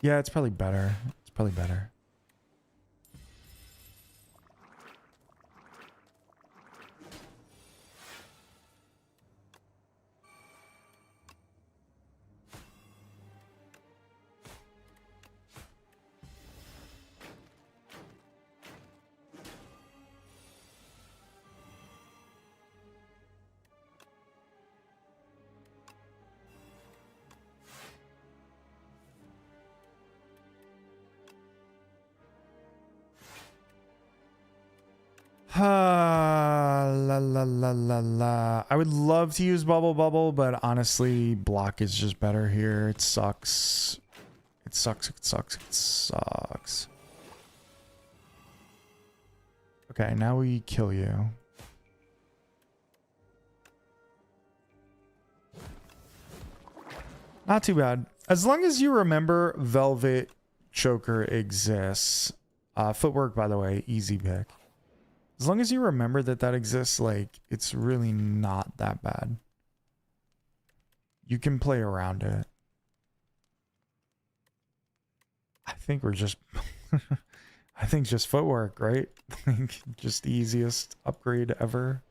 Yeah, it's probably better. It's probably better. La la la la la. I would love to use bubble, but honestly, block is just better here. It sucks. It sucks. It sucks. It sucks. Okay, now we kill you. Not too bad. As long as you remember Velvet Choker exists. Footwork, by the way, easy pick. As long as you remember that that exists, like, it's really not that bad. You can play around it. I think we're just... I think just footwork, right? Like, just the easiest upgrade ever.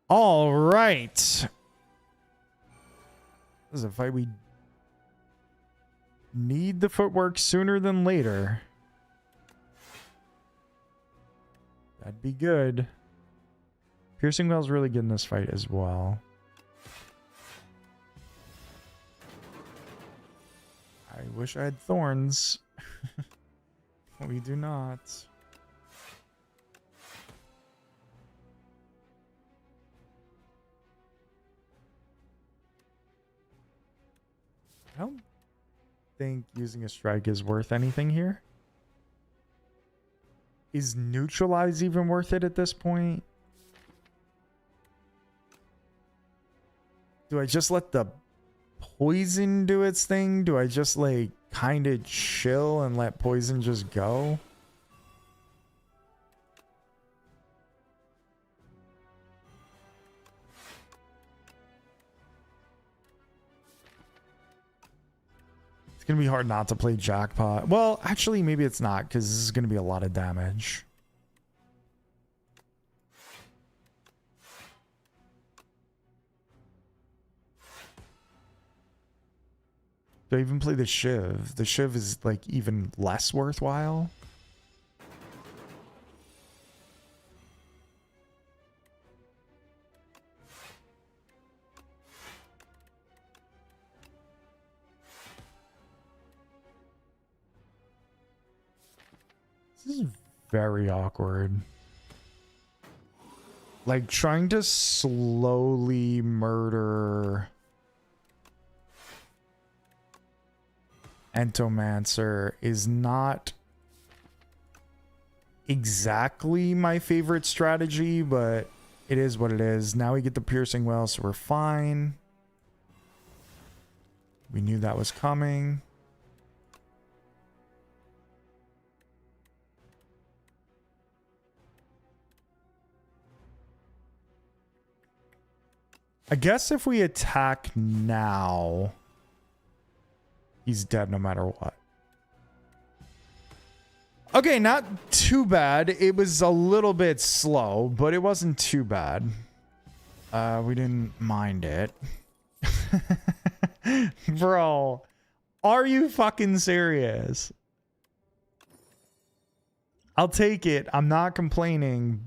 All right. This is a fight we need the footwork sooner than later. That'd be good. Piercing Well's really good in this fight as well. I wish I had thorns. We do not. I don't think using a strike is worth anything here. Is neutralize even worth it at this point? Do I just let the poison do its thing? Do I just like kind of chill and let poison just go? It's going to be hard not to play Jackpot. Well, actually, maybe it's not, because this is going to be a lot of damage. Do I even play the Shiv? The Shiv is, like, even less worthwhile. This is very awkward. Like, trying to slowly murder Entomancer is not exactly my favorite strategy, but it is what it is. Now we get the Piercing Well, so we're fine. We knew that was coming. I guess if we attack now, he's dead no matter what. Okay, not too bad. It was a little bit slow, but it wasn't too bad. We didn't mind it. Bro, are you fucking serious? I'll take it. I'm not complaining,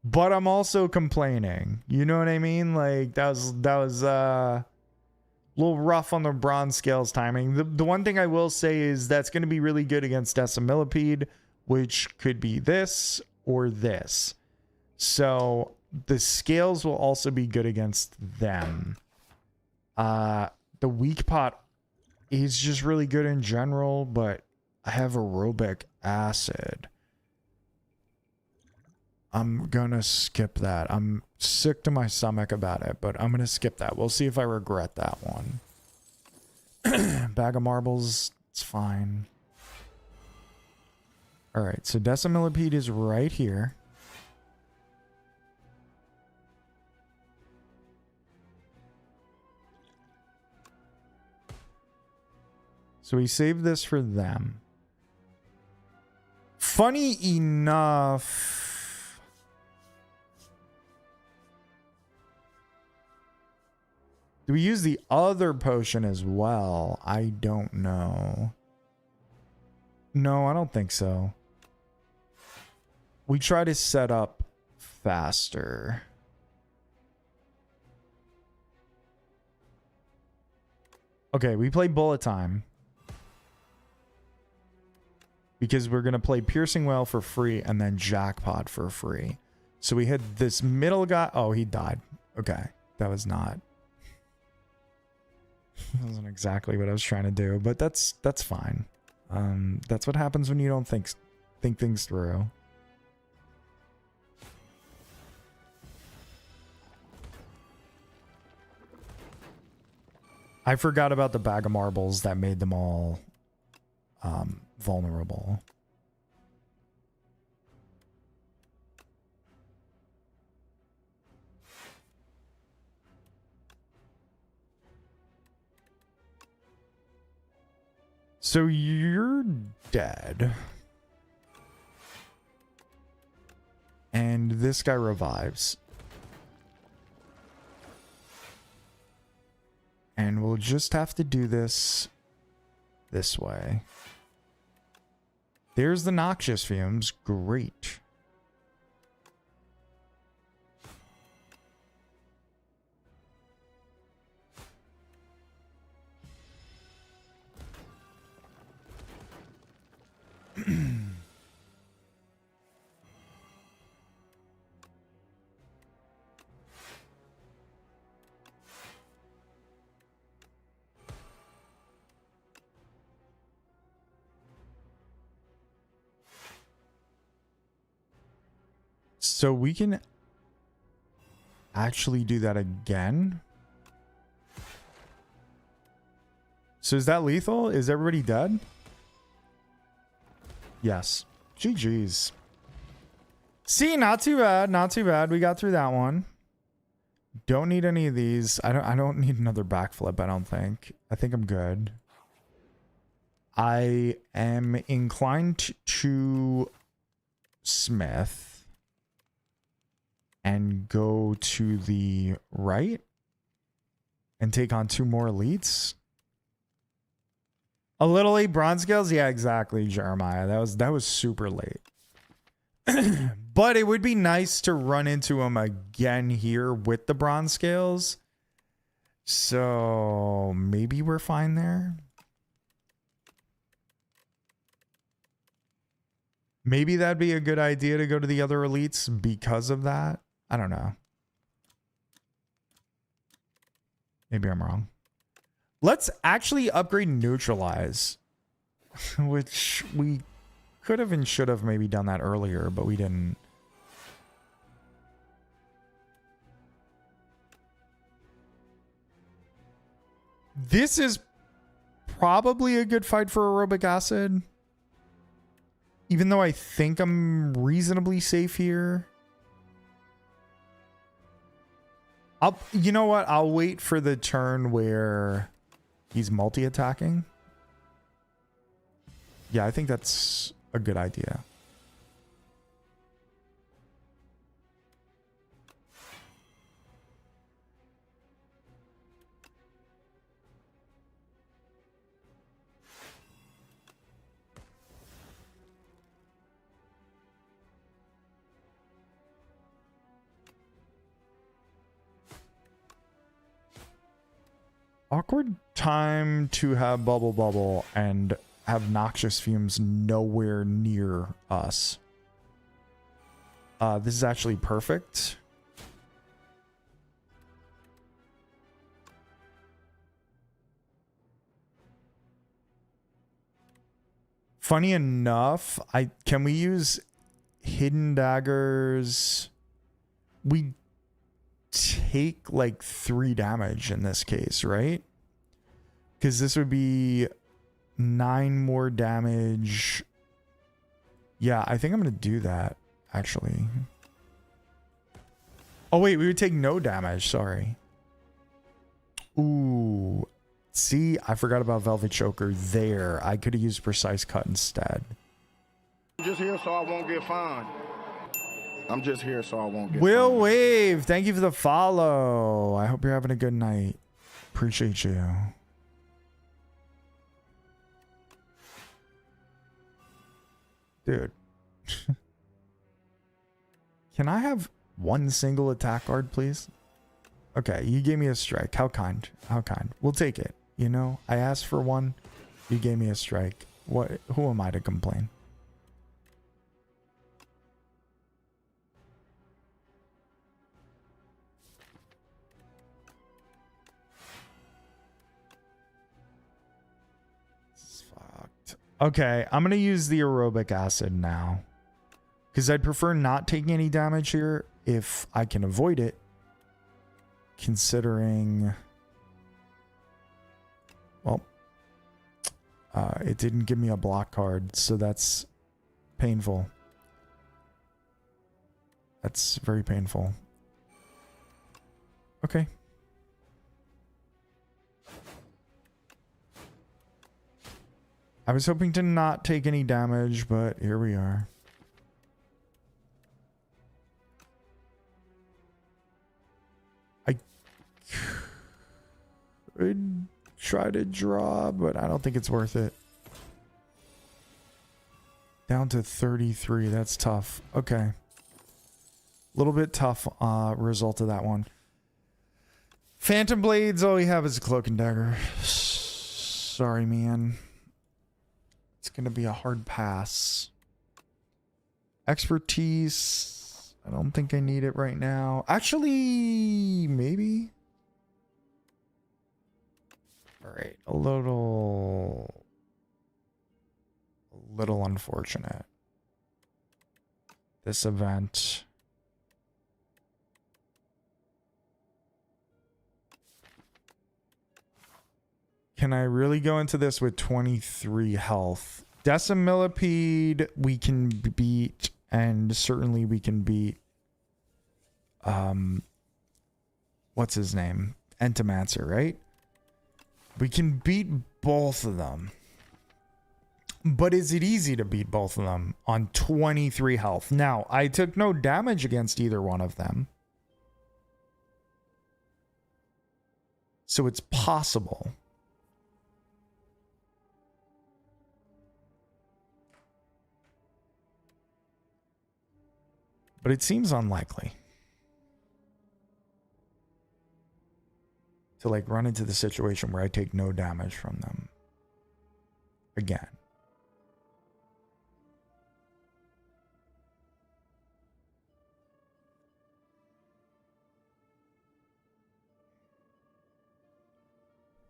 but I'm also complaining. You know what I mean? Like, that was a little rough on the bronze scales timing. The one thing I will say is that's going to be really good against Decimillipede, which could be this or this. So the scales will also be good against them. The weak pot is just really good in general, but I have aerobic acid. I'm gonna skip that. I'm sick to my stomach about it, but I'm gonna skip that. We'll see if I regret that one. Bag of marbles, it's fine. All right, so decimillipede is right here. So we saved this for them. Funny enough, do we use the other potion as well? I don't know. No, I don't think so. We try to set up faster. Okay, we play bullet time. Because we're going to play Piercing Whale for free and then Jackpot for free. So we hit this middle guy. Oh, he died. Okay. That was not. That wasn't exactly what I was trying to do, but that's fine. That's what happens when you don't think things through. I forgot about the bag of marbles that made them all vulnerable. So you're dead. And this guy revives. And we'll just have to do this way. There's the noxious fumes. Great. So we can actually do that again. So is that lethal? Is everybody dead? Yes. GG's. See, not too bad. Not too bad. We got through that one. Don't need any of these. I don't need another backflip, I don't think. I think I'm good. I am inclined to Smith and go to the right and take on 2 more elites. A little late bronze scales? Yeah, exactly, Jeremiah. That was super late. But it would be nice to run into him again here with the bronze scales. So maybe we're fine there. Maybe that'd be a good idea to go to the other elites because of that. I don't know. Maybe I'm wrong. Let's actually upgrade neutralize, which we could have and should have maybe done that earlier, but we didn't. This is probably a good fight for aerobic acid. Even though I think I'm reasonably safe here. You know what? I'll wait for the turn where he's multi-attacking. Yeah, I think that's a good idea. Awkward time to have bubble and have noxious fumes nowhere near us. This is actually perfect. Funny enough, can we use hidden daggers? We take like 3 damage in this case, right? Because this would be 9 more damage Yeah, I think I'm going to do that, actually. Oh, wait, we would take no damage. Sorry. Ooh. See, I forgot about Velvet Choker there. I could have used Precise Cut instead. I'm just here so I won't get fined. I'm just here so I won't get Will fined. Wave, thank you for the follow. I hope you're having a good night. Appreciate you. Dude. Can I have one single attack card, please? Okay, you gave me a strike. How kind. How kind. We'll take it. You know, I asked for one. You gave me a strike. What? Who am I to complain? Fucked. Okay, I'm gonna use the aerobic acid now, because I'd prefer not taking any damage here if I can avoid it, considering, well, it didn't give me a block card, so that's painful. That's very painful. Okay. I was hoping to not take any damage, but here we are. I could try to draw, but I don't think it's worth it. Down to 33. That's tough. Okay. A little bit tough result of that one. Phantom Blades, all we have is a Cloak and Dagger. Sorry, man. It's going to be a hard pass. Expertise. I don't think I need it right now. Actually, maybe. All right. A little unfortunate. This event. Can I really go into this with 23 health? Decimillipede we can beat, and certainly we can beat what's his name? Entomancer, right? We can beat both of them. But is it easy to beat both of them on 23 health? Now, I took no damage against either one of them. So it's possible. But it seems unlikely to like run into the situation where I take no damage from them again.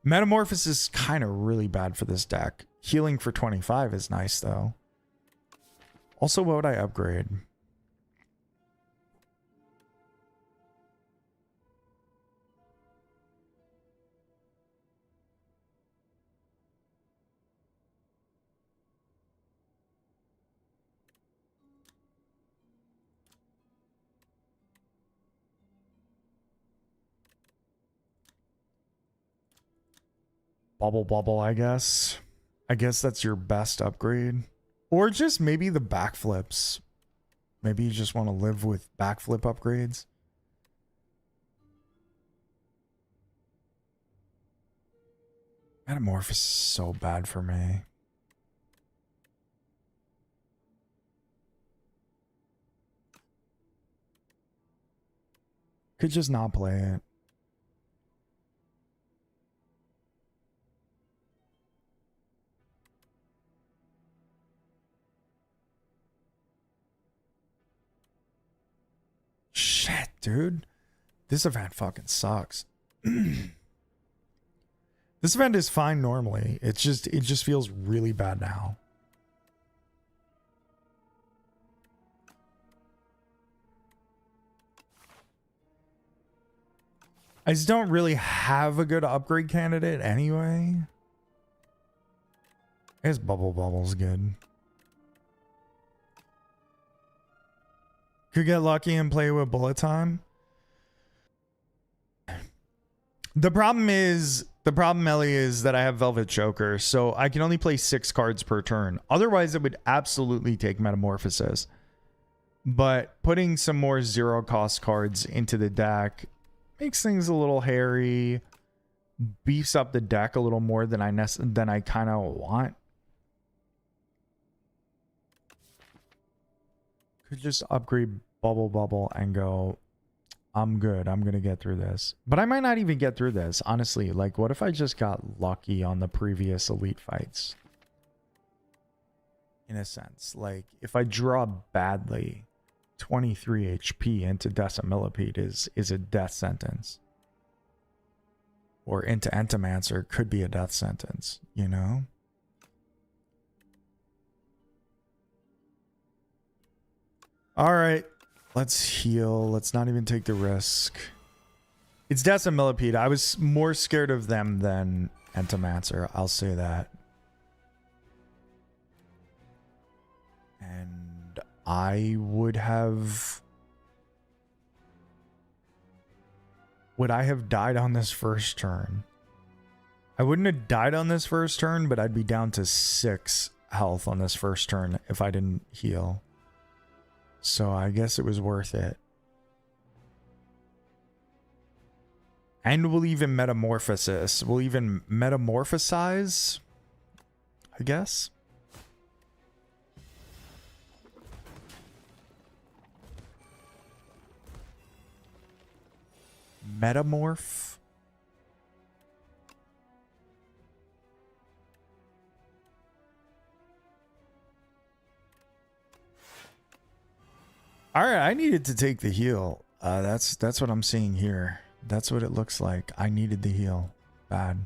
Metamorphosis is kind of really bad for this deck. Healing for 25 is nice though. Also, what would I upgrade? Bubble, I guess. I guess that's your best upgrade. Or just maybe the backflips. Maybe you just want to live with backflip upgrades. Metamorphosis is so bad for me. Could just not play it. Shit, dude. This event fucking sucks. This event is fine normally. It just feels really bad now. I just don't really have a good upgrade candidate anyway. I guess Bubble's good. Could get lucky and play with bullet time. The problem, Ellie, is that I have Velvet Choker, so I can only play 6 cards per turn. Otherwise, it would absolutely take Metamorphosis. But putting some more 0-cost cards into the deck makes things a little hairy, beefs up the deck a little more than I kind of want. Could just upgrade Bubble and go, I'm good. I'm going to get through this. But I might not even get through this, honestly. Like, what if I just got lucky on the previous elite fights? In a sense. Like, if I draw badly, 23 HP into Decimillipede is a death sentence. Or into Entomancer could be a death sentence, you know? Alright. Let's heal. Let's not even take the risk. It's Decimillipede. I was more scared of them than Entomancer. I'll say that. And I would have... Would I have died on this first turn? I wouldn't have died on this first turn, but I'd be down to 6 health on this first turn if I didn't heal. So I guess it was worth it. And we'll even metamorphosis. We'll even metamorphosize, I guess. Metamorph. All right, I needed to take the heal. That's what I'm seeing here. That's what it looks like. I needed the heal. Bad.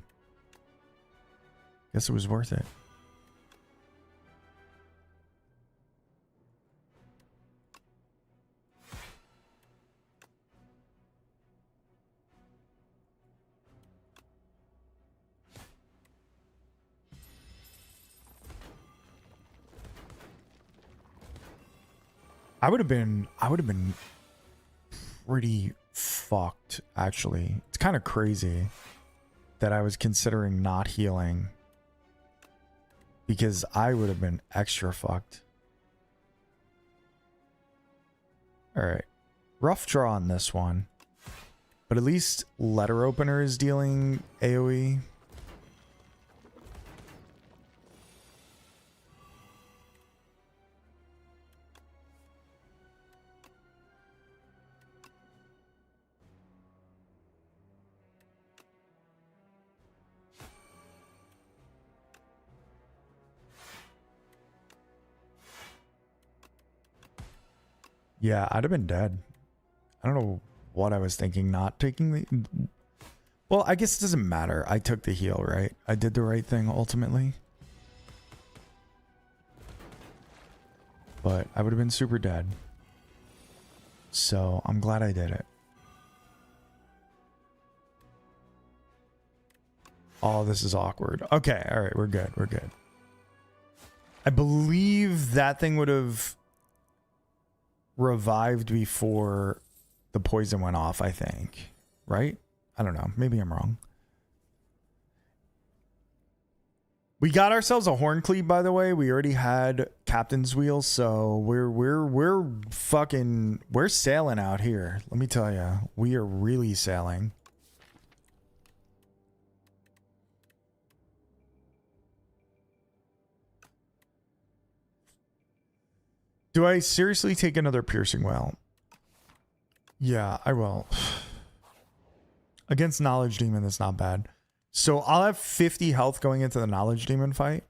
Guess it was worth it. I would have been pretty fucked, actually. It's kind of crazy that I was considering not healing, because I would have been extra fucked. All right. Rough draw on this one. But at least Letter Opener is dealing AoE. Yeah, I'd have been dead. I don't know what I was thinking, not taking the... Well, I guess it doesn't matter. I took the heal, right? I did the right thing, ultimately. But I would have been super dead. So, I'm glad I did it. Oh, this is awkward. Okay, alright, we're good, we're good. I believe that thing would have revived before the poison went off, I think. Right? I don't know. Maybe I'm wrong. We got ourselves a horn cleave, by the way. We already had Captain's Wheel, so we're sailing out here. Let me tell you, we are really sailing. Do I seriously take another piercing well? Yeah, I will. Against Knowledge Demon, that's not bad. So I'll have 50 health going into the Knowledge Demon fight.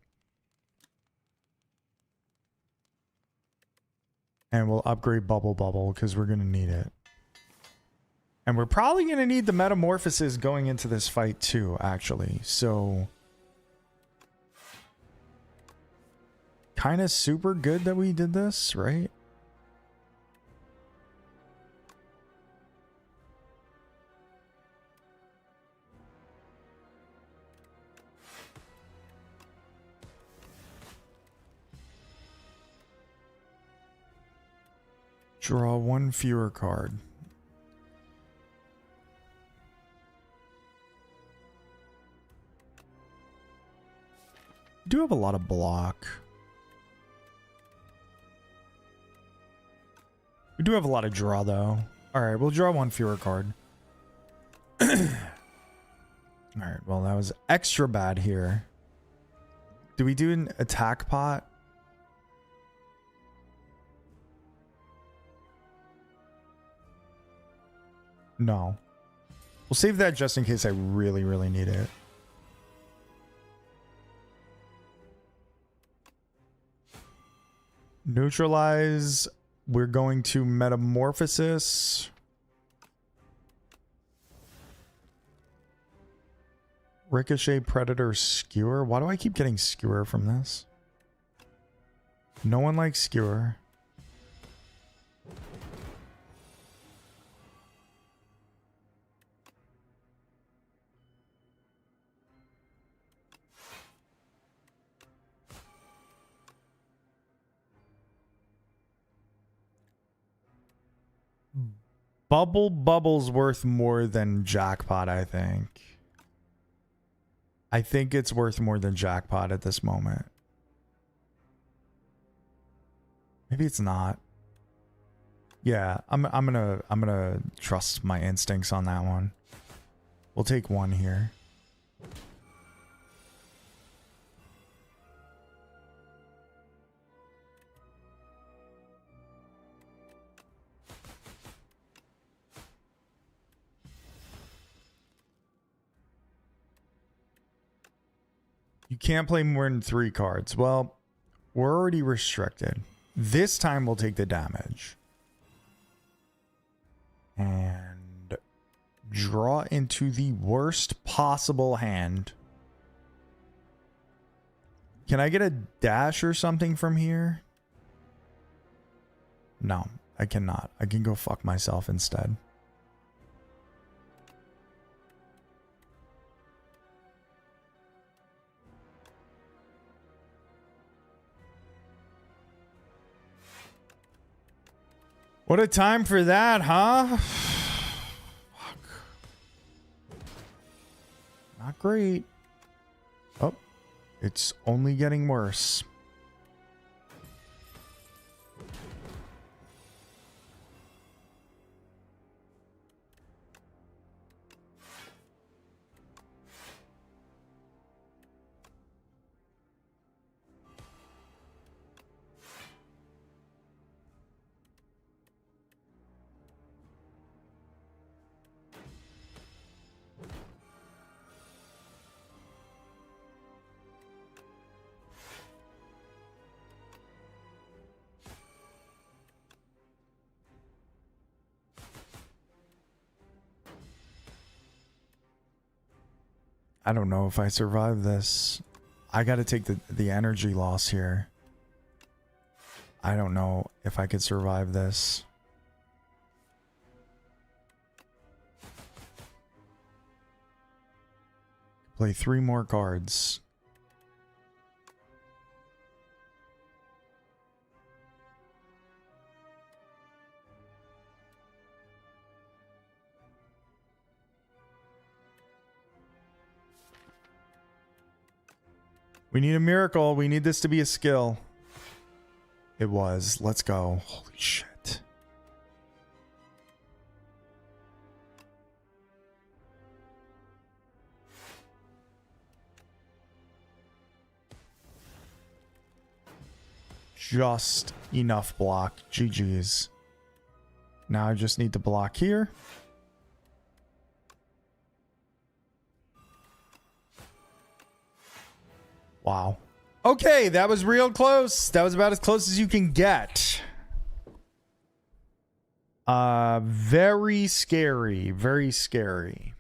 And we'll upgrade Bubble because we're going to need it. And we're probably going to need the Metamorphosis going into this fight too, actually. So... kind of super good that we did this, right? Draw one fewer card. Do have a lot of block. We do have a lot of draw though. Alright, we'll draw one fewer card. Alright, well that was extra bad here. Do we do an attack pot? No. We'll save that just in case I really, really need it. Neutralize. We're going to Metamorphosis. Ricochet, Predator, Skewer. Why do I keep getting Skewer from this? No one likes Skewer. Bubble's worth more than Jackpot, I think. I think it's worth more than Jackpot at this moment. Maybe it's not. Yeah, I'm gonna trust my instincts on that one. We'll take one here. You can't play more than 3 cards. Well, we're already restricted. This time we'll take the damage. And draw into the worst possible hand. Can I get a dash or something from here? No, I cannot. I can go fuck myself instead. What a time for that, huh? Fuck. Not great. Oh, it's only getting worse. I don't know if I survive this. I got to take the energy loss here. I don't know if I could survive this. Play 3 more cards. We need a miracle. We need this to be a skill. It was. Let's go. Holy shit. Just enough block. GG's. Now I just need to block here. Wow. Okay, that was real close. That was about as close as you can get. Very scary. Very scary.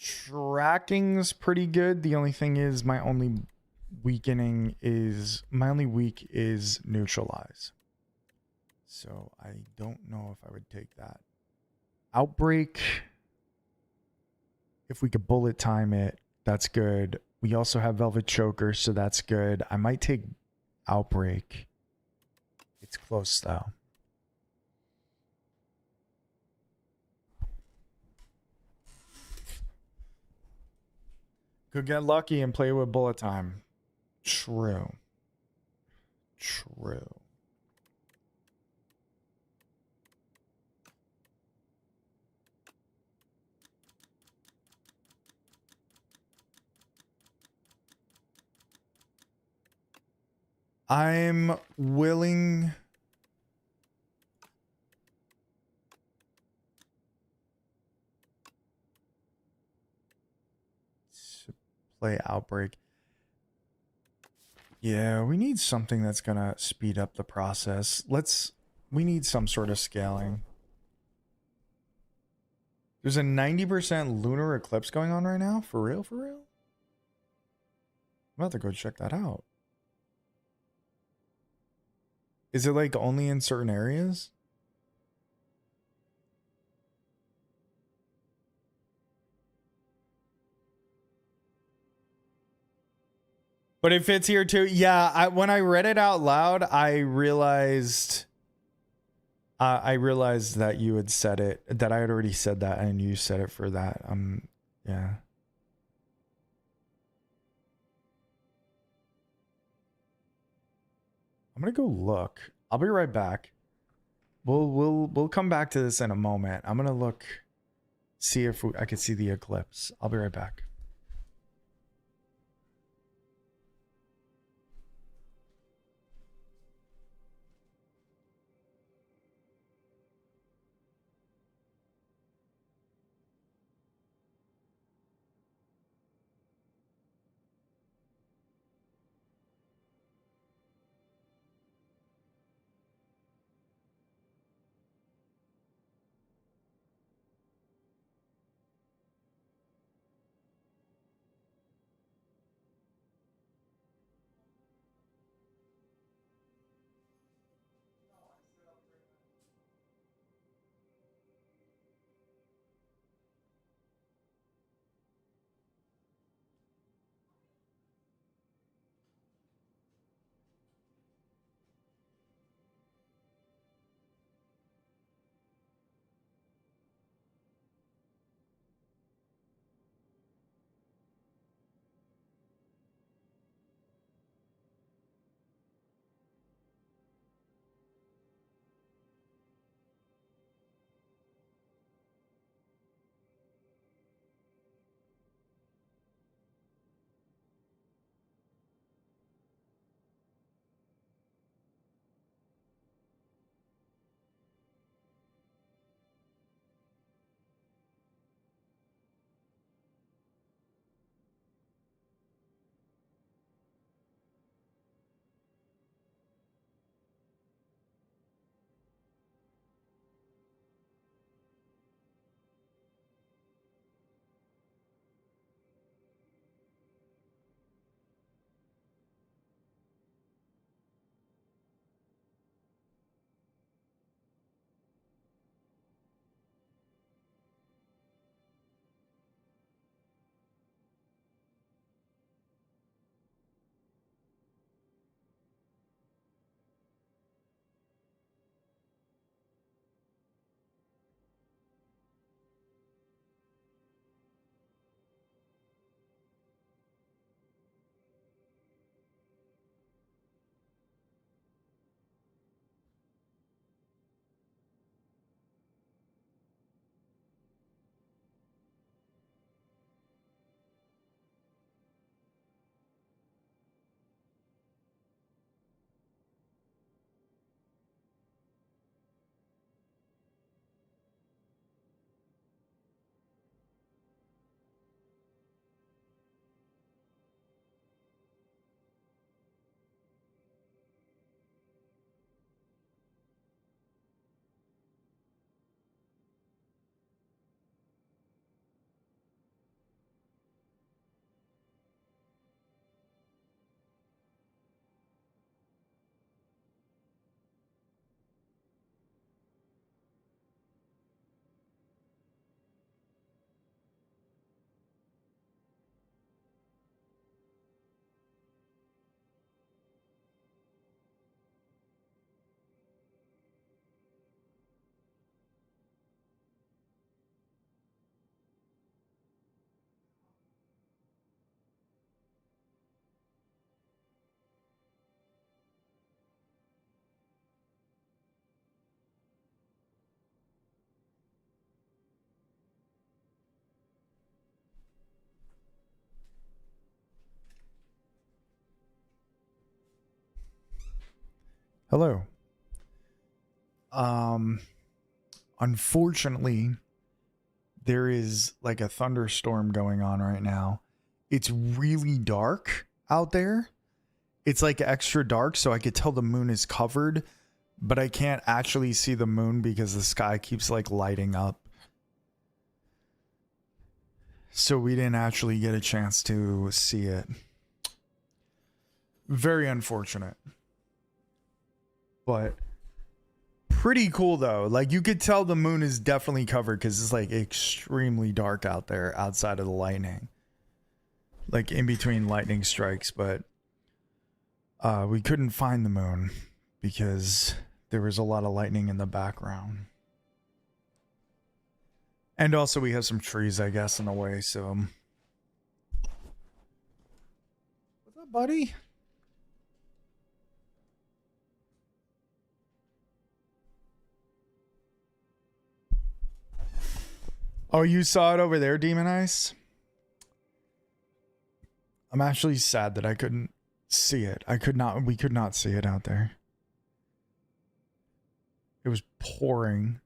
Tracking's pretty good. The only thing is my only weak is neutralize. So I don't know if I would take that. Outbreak. If we could bullet time it. That's good. We also have Velvet Choker, so that's good. I might take Outbreak. It's close though. Could get lucky and play with bullet time. True. True. I'm willing to play Outbreak. Yeah, we need something that's gonna speed up the process. We need some sort of scaling. There's a 90% lunar eclipse going on right now? For real, for real? I'm about to go check that out. Is it like only in certain areas? But it fits here too. Yeah, when I read it out loud, I realized that you had said it, that I had already said that, and you said it for that. Yeah. I'm gonna go look. I'll be right back. We'll come back to this in a moment. I'm gonna look, see if I can see the eclipse. I'll be right back. Hello. Unfortunately, there is like a thunderstorm going on right now. It's really dark out there. It's like extra dark, so I could tell the moon is covered, but I can't actually see the moon because the sky keeps like lighting up. So we didn't actually get a chance to see it. Very unfortunate. But pretty cool though. Like you could tell the moon is definitely covered because it's like extremely dark out there outside of the lightning. Like in between lightning strikes, but we couldn't find the moon because there was a lot of lightning in the background. And also we have some trees, I guess, in the way, so. What's up, buddy? Oh, you saw it over there, Demon Ice? I'm actually sad that I couldn't see it. We could not see it out there. It was pouring.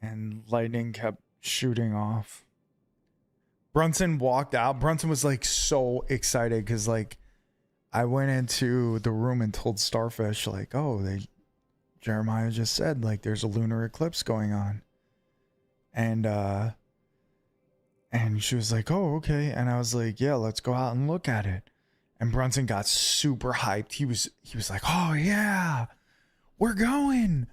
And lightning kept shooting off. Brunson walked out. Brunson was like so excited because like I went into the room and told Starfish like, oh, Jeremiah just said like there's a lunar eclipse going on. And she was like, oh, okay. And I was like, yeah, let's go out and look at it. And Brunson got super hyped. He was like, oh yeah, we're going.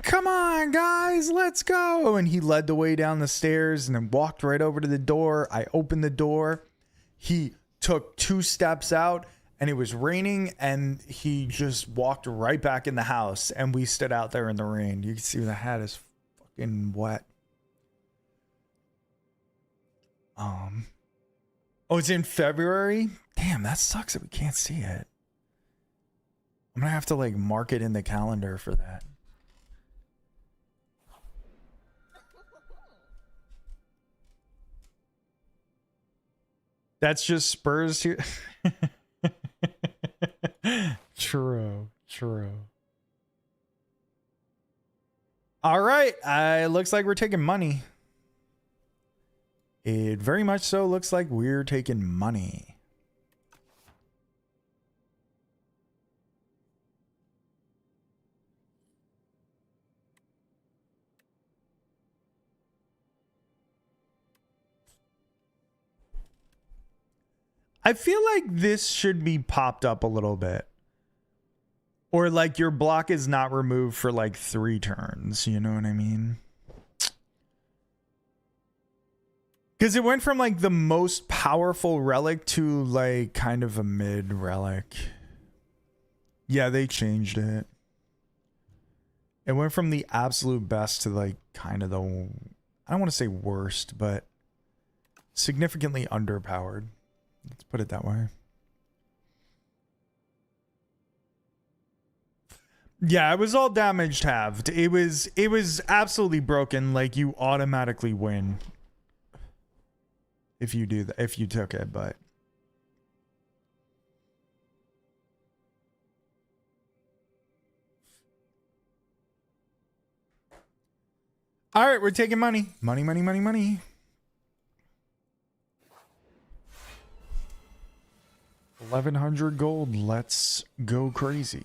Come on, guys, let's go. And he led the way down the stairs and then walked right over to the door. I opened the door. He took 2 steps out and it was raining and he just walked right back in the house and we stood out there in the rain. You can see the hat is fucking wet. Oh, it's in February? Damn, that sucks that we can't see it. I'm gonna have to like mark it in the calendar for that. That's just Spurs here. True. All right. Looks like we're taking money. It very much so looks like we're taking money. I feel like this should be popped up a little bit. Or like your block is not removed for like 3 turns. You know what I mean? Because it went from like the most powerful relic to like kind of a mid relic. Yeah, they changed it. It went from the absolute best to like kind of the, I don't want to say worst, but significantly underpowered. Let's put it that way. Yeah, it was all damaged halved. It was absolutely broken. Like you automatically win if you do that, if you took it, but all right, we're taking money. Money. 1,100 gold. Let's go crazy.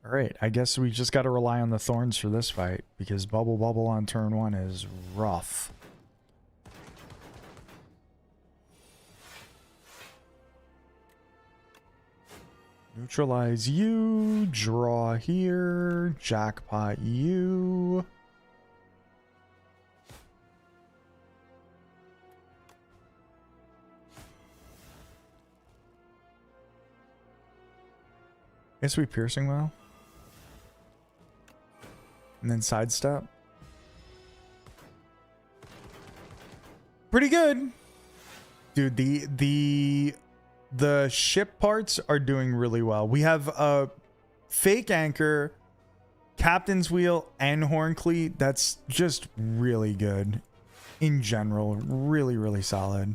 All right, I guess we just got to rely on the thorns for this fight because Bubble on turn 1 is rough. Neutralize you, draw here, jackpot you. Guess we piercing well. And then sidestep. Pretty good. Dude, the The ship parts are doing really well. We have a fake anchor, captain's wheel, and horn cleat. That's just really good in general. Really, really solid.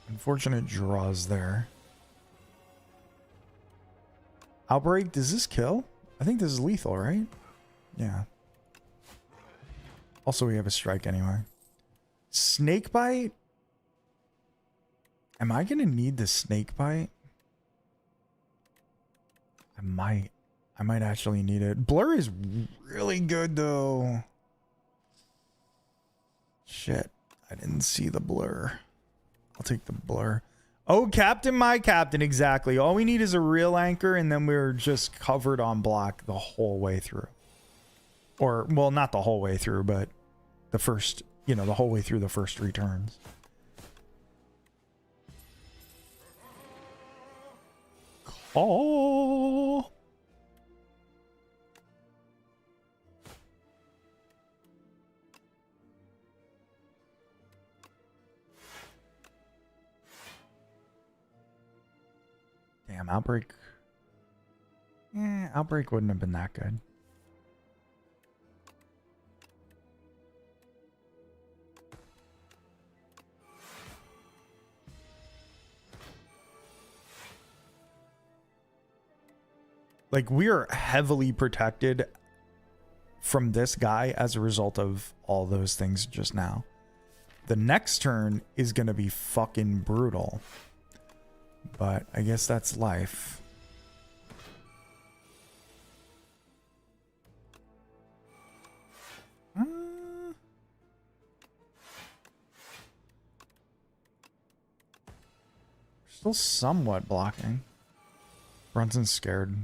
Unfortunate draws there. Outbreak, does this kill? I think this is lethal, right? Yeah. Also, we have a strike anyway. Snake bite? Am I going to need the snake bite? I might. I might actually need it. Blur is really good, though. Shit. I didn't see the blur. I'll take the blur. Oh, Captain, my Captain. Exactly. All we need is a real anchor, and then we're just covered on block the whole way through. Or, well, not the whole way through, but the first, you know, the whole way through the first 3 turns. Oh. Damn, Outbreak. Outbreak wouldn't have been that good. Like, we are heavily protected from this guy as a result of all those things just now. The next turn is going to be fucking brutal. But I guess that's life. Still somewhat blocking. Brunson's scared.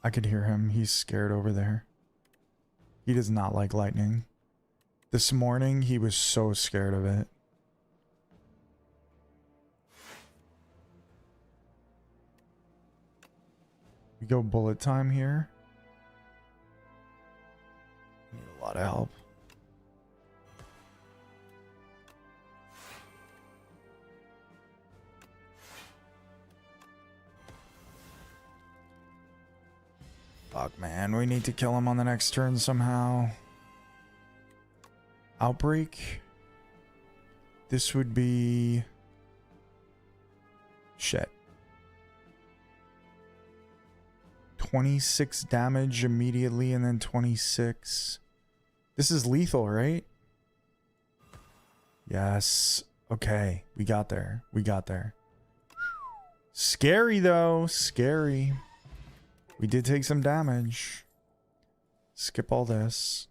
I could hear him. He's scared over there. He does not like lightning. This morning, he was so scared of it. We go bullet time here. Need a lot of help. Fuck, man. We need to kill him on the next turn somehow. Outbreak. This would be... Shit. 26 damage immediately and then 26. This is lethal, right? Yes. Okay. We got there. We got there. Scary, though. Scary. We did take some damage. Skip all this.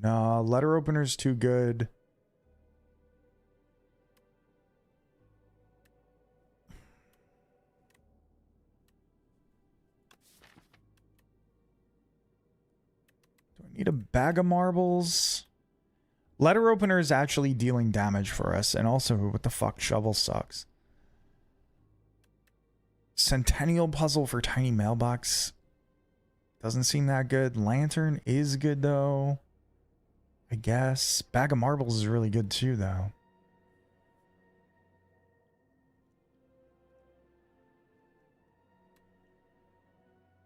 Nah, letter opener's too good. Do I need a bag of marbles? Letter opener is actually dealing damage for us. And also, what the fuck? Shovel sucks. Centennial puzzle for tiny mailbox. Doesn't seem that good. Lantern is good, though. I guess. Bag of marbles is really good, too, though.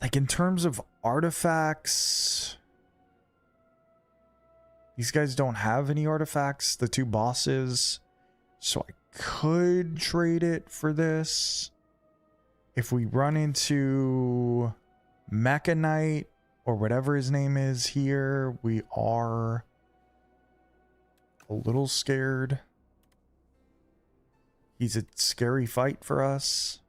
Like, in terms of artifacts... These guys don't have any artifacts. The 2 bosses. So I could trade it for this. If we run into Mechanite or whatever his name is here, we are a little scared. He's a scary fight for us.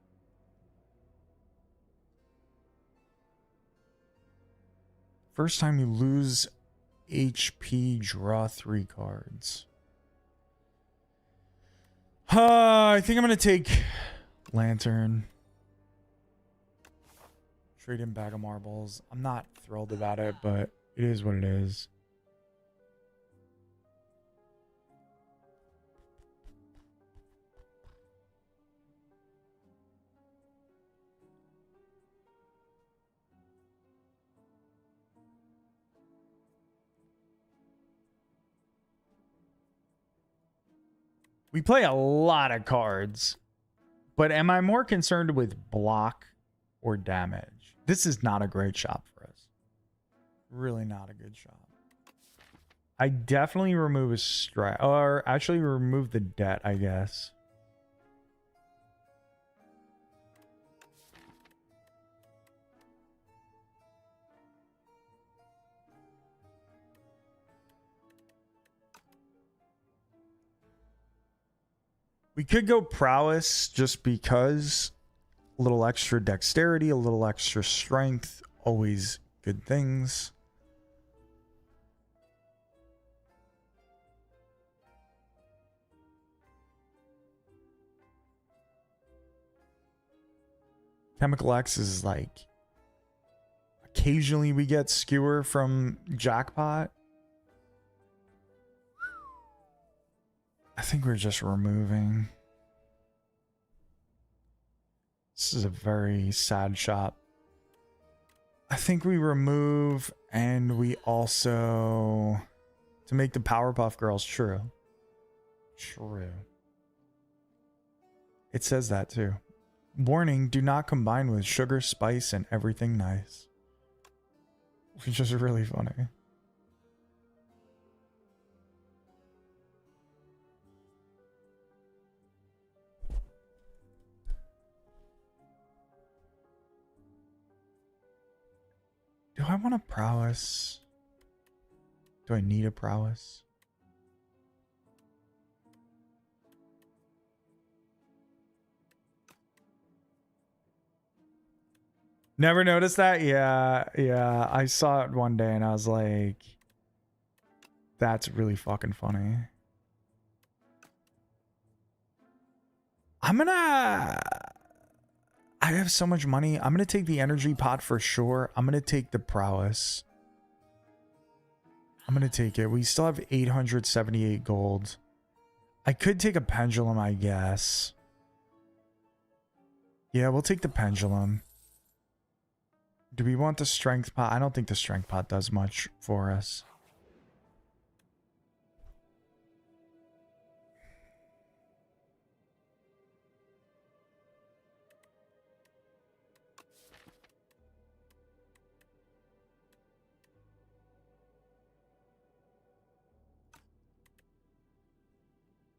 First time you lose HP, draw 3 cards. I think I'm going to take Lantern. Trade in bag of marbles. I'm not thrilled about it, but it is what it is. We play a lot of cards, but am I more concerned with block or damage? This is not a great shop for us. Really not a good shop. I definitely remove a strat, or actually remove the debt, I guess. We could go prowess just because a little extra dexterity, a little extra strength, always good things. Chemical X is like, occasionally we get skewer from jackpot. I think we're just removing. This is a very sad shop. I think we remove, and we also, to make the Powerpuff Girls true. True. It says that too. Warning, do not combine with sugar, spice, and everything nice. Which is really funny. Do I want a prowess? Do I need a prowess? Never noticed that? Yeah. I saw it one day and I was like, that's really fucking funny. I have so much money. I'm gonna take the energy pot for sure. I'm gonna take the prowess. I'm gonna take it. We still have 878 gold. I could take a pendulum, I guess. Yeah, we'll take the pendulum. Do we want the strength pot? I don't think the strength pot does much for us.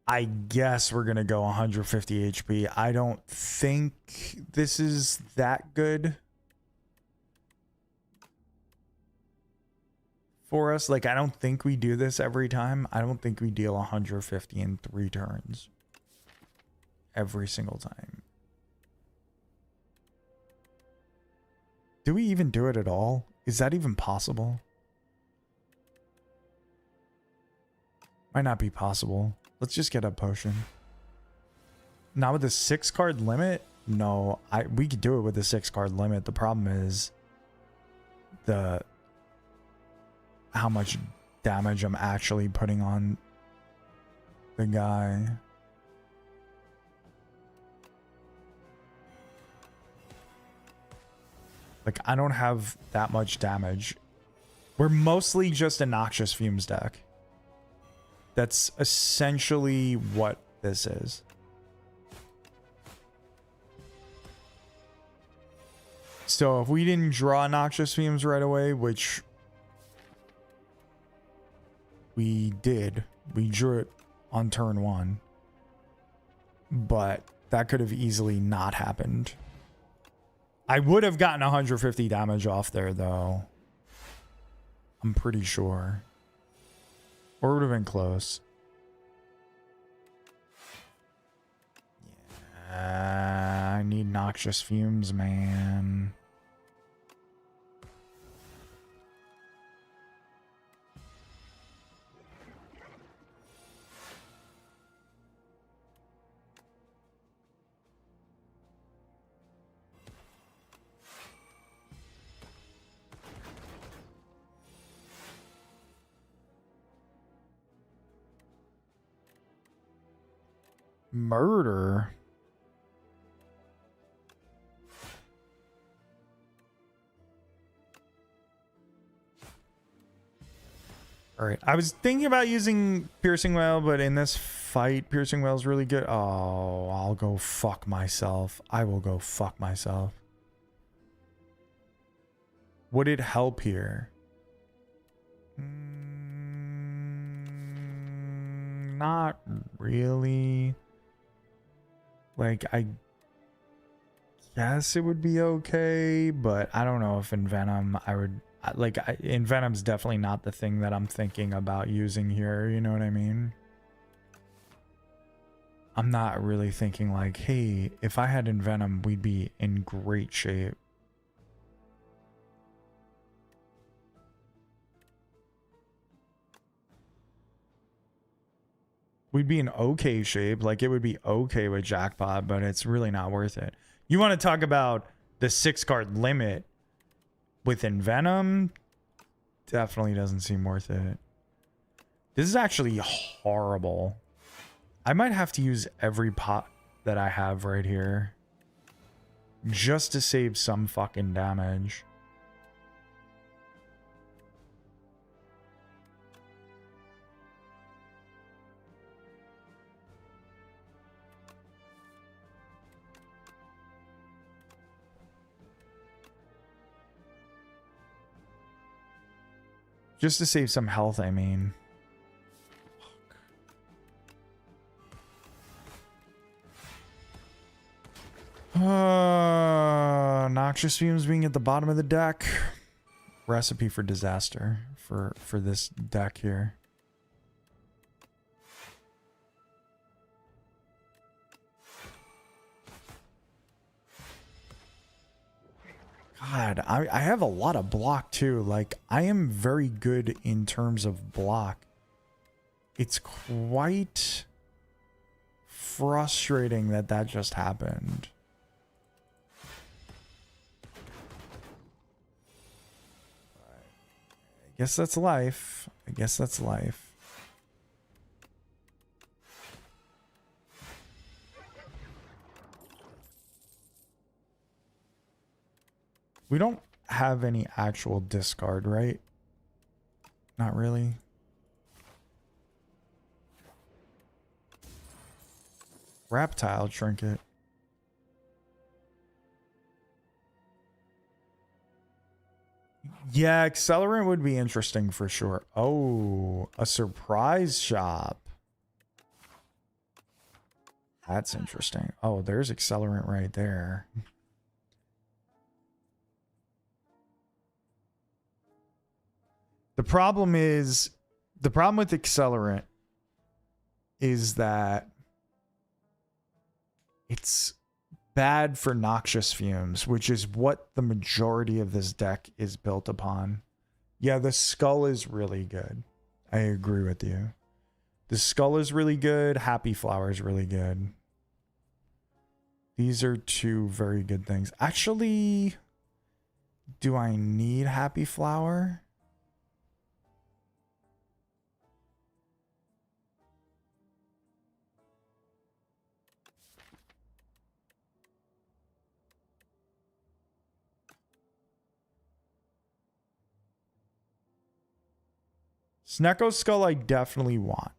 I guess we're going to go 150 HP. I don't think this is that good for us. Like, I don't think we do this every time. I don't think we deal 150 in 3 turns every single time. Do we even do it at all? Is that even possible? Might not be possible. Let's just get a potion. Not with a 6-card limit? No, we could do it with a 6-card limit. The problem is how much damage I'm actually putting on the guy. Like, I don't have that much damage. We're mostly just a Noxious Fumes deck. That's essentially what this is. So if we didn't draw Noxious Fumes right away, which we did, we drew it on turn 1. But that could have easily not happened. I would have gotten 150 damage off there, though. I'm pretty sure. Or it would have been close. Yeah, I need Noxious Fumes, man. Murder. All right. I was thinking about using Piercing Wail, but in this fight, Piercing Wail is really good. Oh, I'll go fuck myself. I will go fuck myself. Would it help here? Not really. Like, I guess it would be okay, but I don't know if in Venom I would... Like, in Venom's definitely not the thing that I'm thinking about using here, you know what I mean? I'm not really thinking like, hey, if I had in Venom, we'd be in great shape. We'd be in okay shape, like it would be okay with Jackpot, but it's really not worth it. You want to talk about the 6-card limit within Venom? Definitely doesn't seem worth it. This is actually horrible. I might have to use every pot that I have right here just to save some fucking damage. Just to save some health, I mean. Noxious Fumes being at the bottom of the deck. Recipe for disaster for this deck here. God, I have a lot of block too. Like, I am very good in terms of block. It's quite frustrating that that just happened. I guess that's life. I guess that's life. We don't have any actual discard, right? Not really. Reptile Trinket. Yeah, Accelerant would be interesting for sure. Oh, a surprise shop. That's interesting. Oh, there's Accelerant right there. The problem with Accelerant is that it's bad for Noxious Fumes, which is what the majority of this deck is built upon. Yeah, the Skull is really good. I agree with you. The Skull is really good. Happy Flower is really good. These are two very good things. Actually, do I need Happy Flower? Snecko's Skull I definitely want.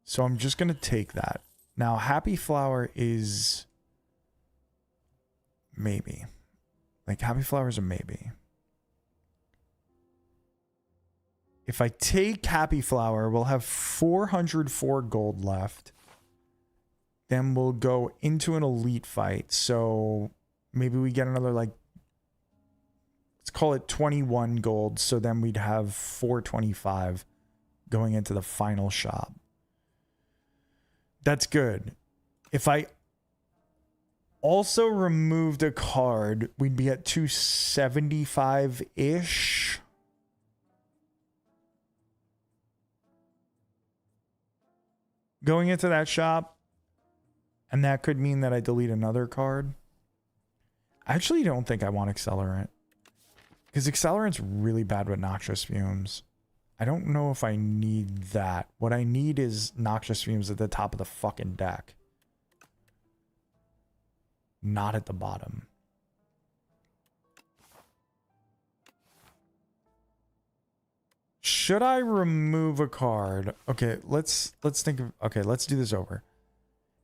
So I'm just going to take that. Now, Happy Flower is maybe. Like, Happy Flower is a maybe. If I take Happy Flower, we'll have 404 gold left. Then we'll go into an elite fight. So maybe we get another, like, let's call it 21 gold. So then we'd have 425 going into the final shop. That's good. If I also removed a card, we'd be at 275-ish. Going into that shop. And that could mean that I delete another card. I actually don't think I want Accelerant. Because Accelerant's really bad with Noxious Fumes. I don't know if I need that. What I need is Noxious Fumes at the top of the fucking deck. Not at the bottom. Should I remove a card? Okay, let's think of, okay, let's do this over.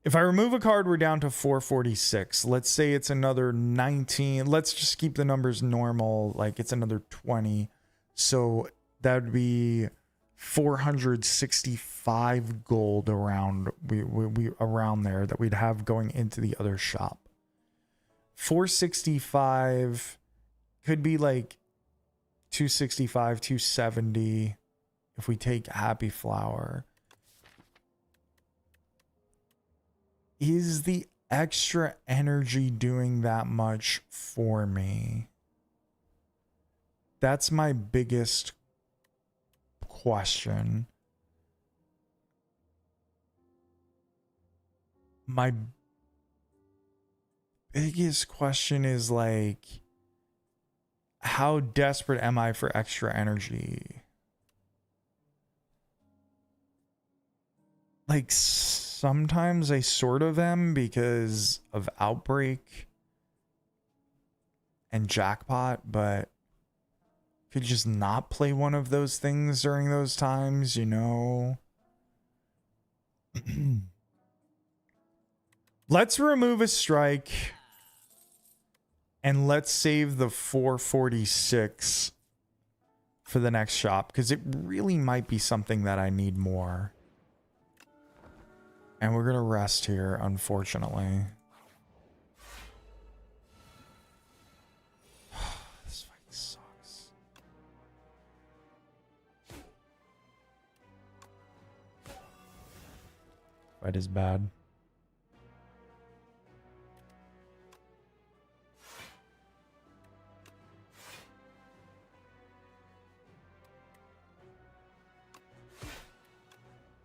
If I remove a card, we're down to 446. Let's say it's another 19. Let's just keep the numbers normal. Like it's another 20. So that would be 465 gold around we around there that we'd have going into the other shop. 465 could be like 265, 270 if we take Happy Flower. Is the extra energy doing that much for me? That's my biggest question. My biggest question is like, how desperate am I for extra energy? Like sometimes I sort of am because of Outbreak and Jackpot, but could just not play one of those things during those times, you know? Let's remove a strike and let's save the 446 for the next shop because it really might be something that I need more. And we're going to rest here, unfortunately. This fight sucks. Fight is bad.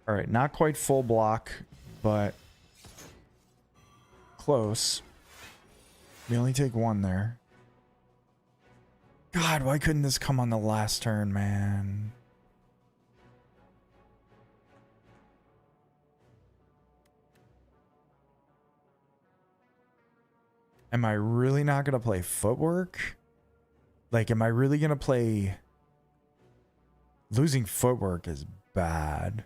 All right, not quite full block, but close. We only take one there. God, why couldn't this come on the last turn, man? Am I really not going to play Footwork? Like, am I really going to play... Losing Footwork is bad.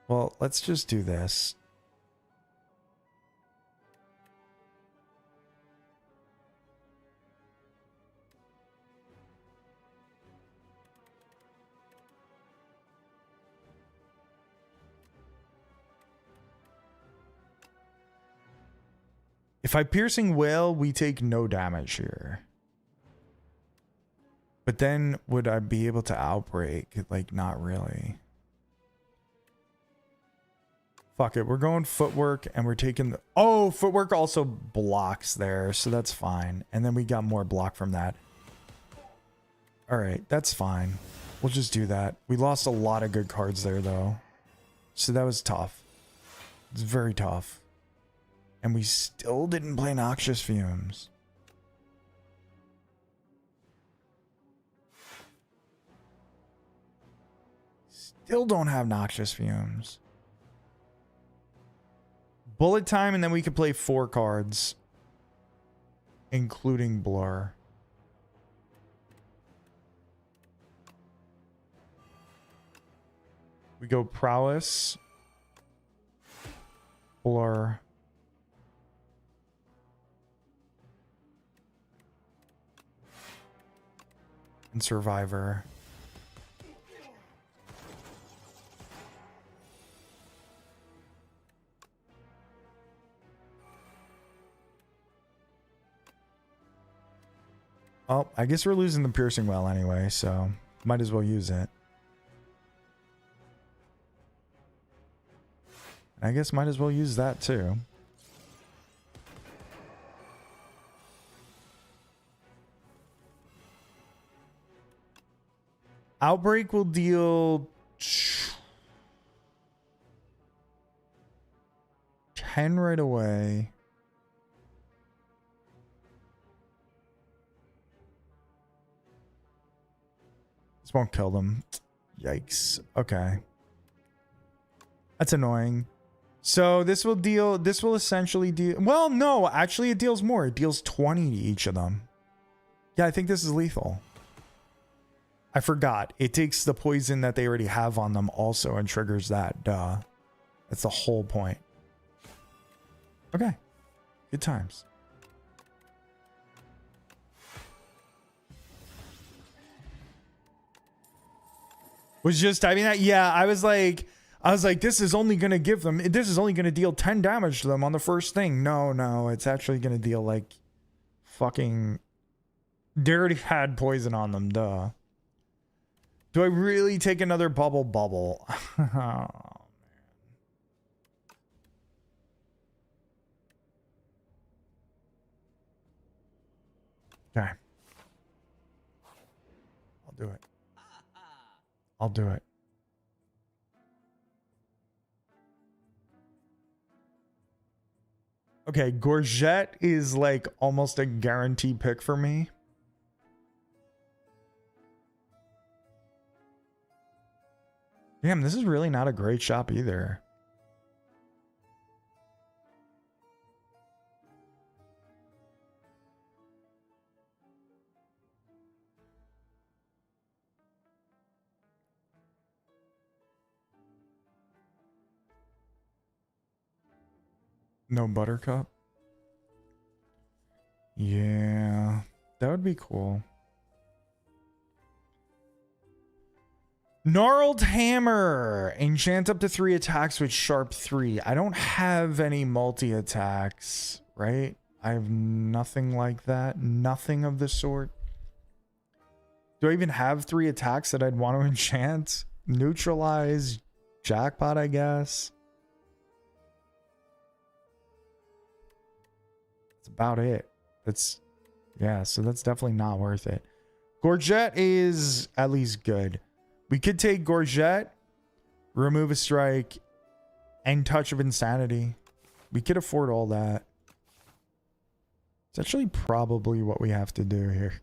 Well, let's just do this. If I Piercing Wail, we take no damage here. But then would I be able to Outbreak? Like, not really. Fuck it, we're going Footwork and we're taking the... Oh, Footwork also blocks there, so that's fine. And then we got more block from that. Alright, that's fine. We'll just do that. We lost a lot of good cards there, though. So that was tough. It's very tough. And we still didn't play Noxious Fumes. Still don't have Noxious Fumes. Bullet time, and then we could play 4 cards, including Blur. We go Prowess, Blur, and Survivor. Oh, I guess we're losing the Piercing Well anyway, so might as well use it. I guess might as well use that too. Outbreak will deal 10 right away. This won't kill them. Yikes. Okay. That's annoying. So this will essentially deal... Well, no, actually it deals more. It deals 20 to each of them. Yeah, I think this is lethal. I forgot. It takes the poison that they already have on them also and triggers that. Duh. That's the whole point. Okay. Good times. Was just typing that? Yeah, I was like, this is only going to give them, this is only going to deal 10 damage to them on the first thing. No, it's actually going to deal like fucking, they already had poison on them, duh. Do I really take another bubble? Oh, man. Okay. I'll do it. I'll do it. Okay, Gorget is like almost a guarantee pick for me. Damn, this is really not a great shop either. No Buttercup? Yeah, that would be cool. Gnarled Hammer. Enchant up to 3 attacks with Sharp 3. I don't have any multi-attacks, right? I have nothing like that. Nothing of the sort. Do I even have 3 attacks that I'd want to enchant? Neutralize. Jackpot, I guess. That's about it. That's, yeah, so that's definitely not worth it. Gorget is at least good. We could take Gorget, remove a strike, and Touch of Insanity. We could afford all that. It's actually probably what we have to do here.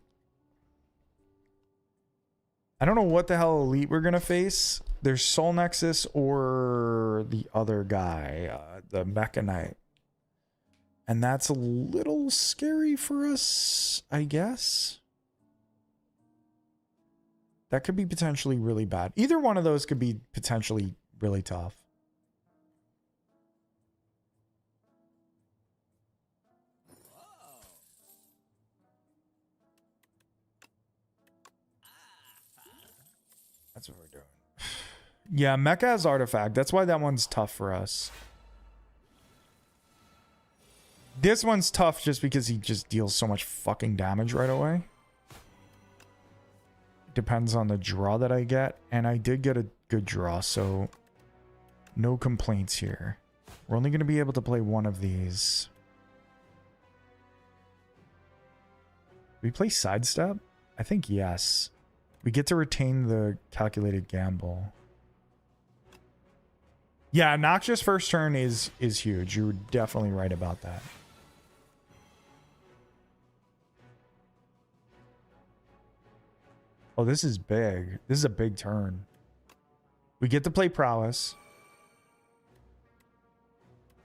I don't know what the hell elite we're going to face. There's Soul Nexus or the other guy, the Mecha Knight. And that's a little scary for us, I guess. That could be potentially really bad. Either one of those could be potentially really tough. That's what we're doing. Yeah, Mecha has Artifact. That's why that one's tough for us. This one's tough just because he just deals so much fucking damage right away. Depends on the draw that I get. And I did get a good draw, so no complaints here. We're only going to be able to play one of these. We play Sidestep? I think yes. We get to retain the calculated gamble. Yeah, Noxious first turn is huge. You're definitely right about that. Oh, this is big. This is a big turn. We get to play Prowess.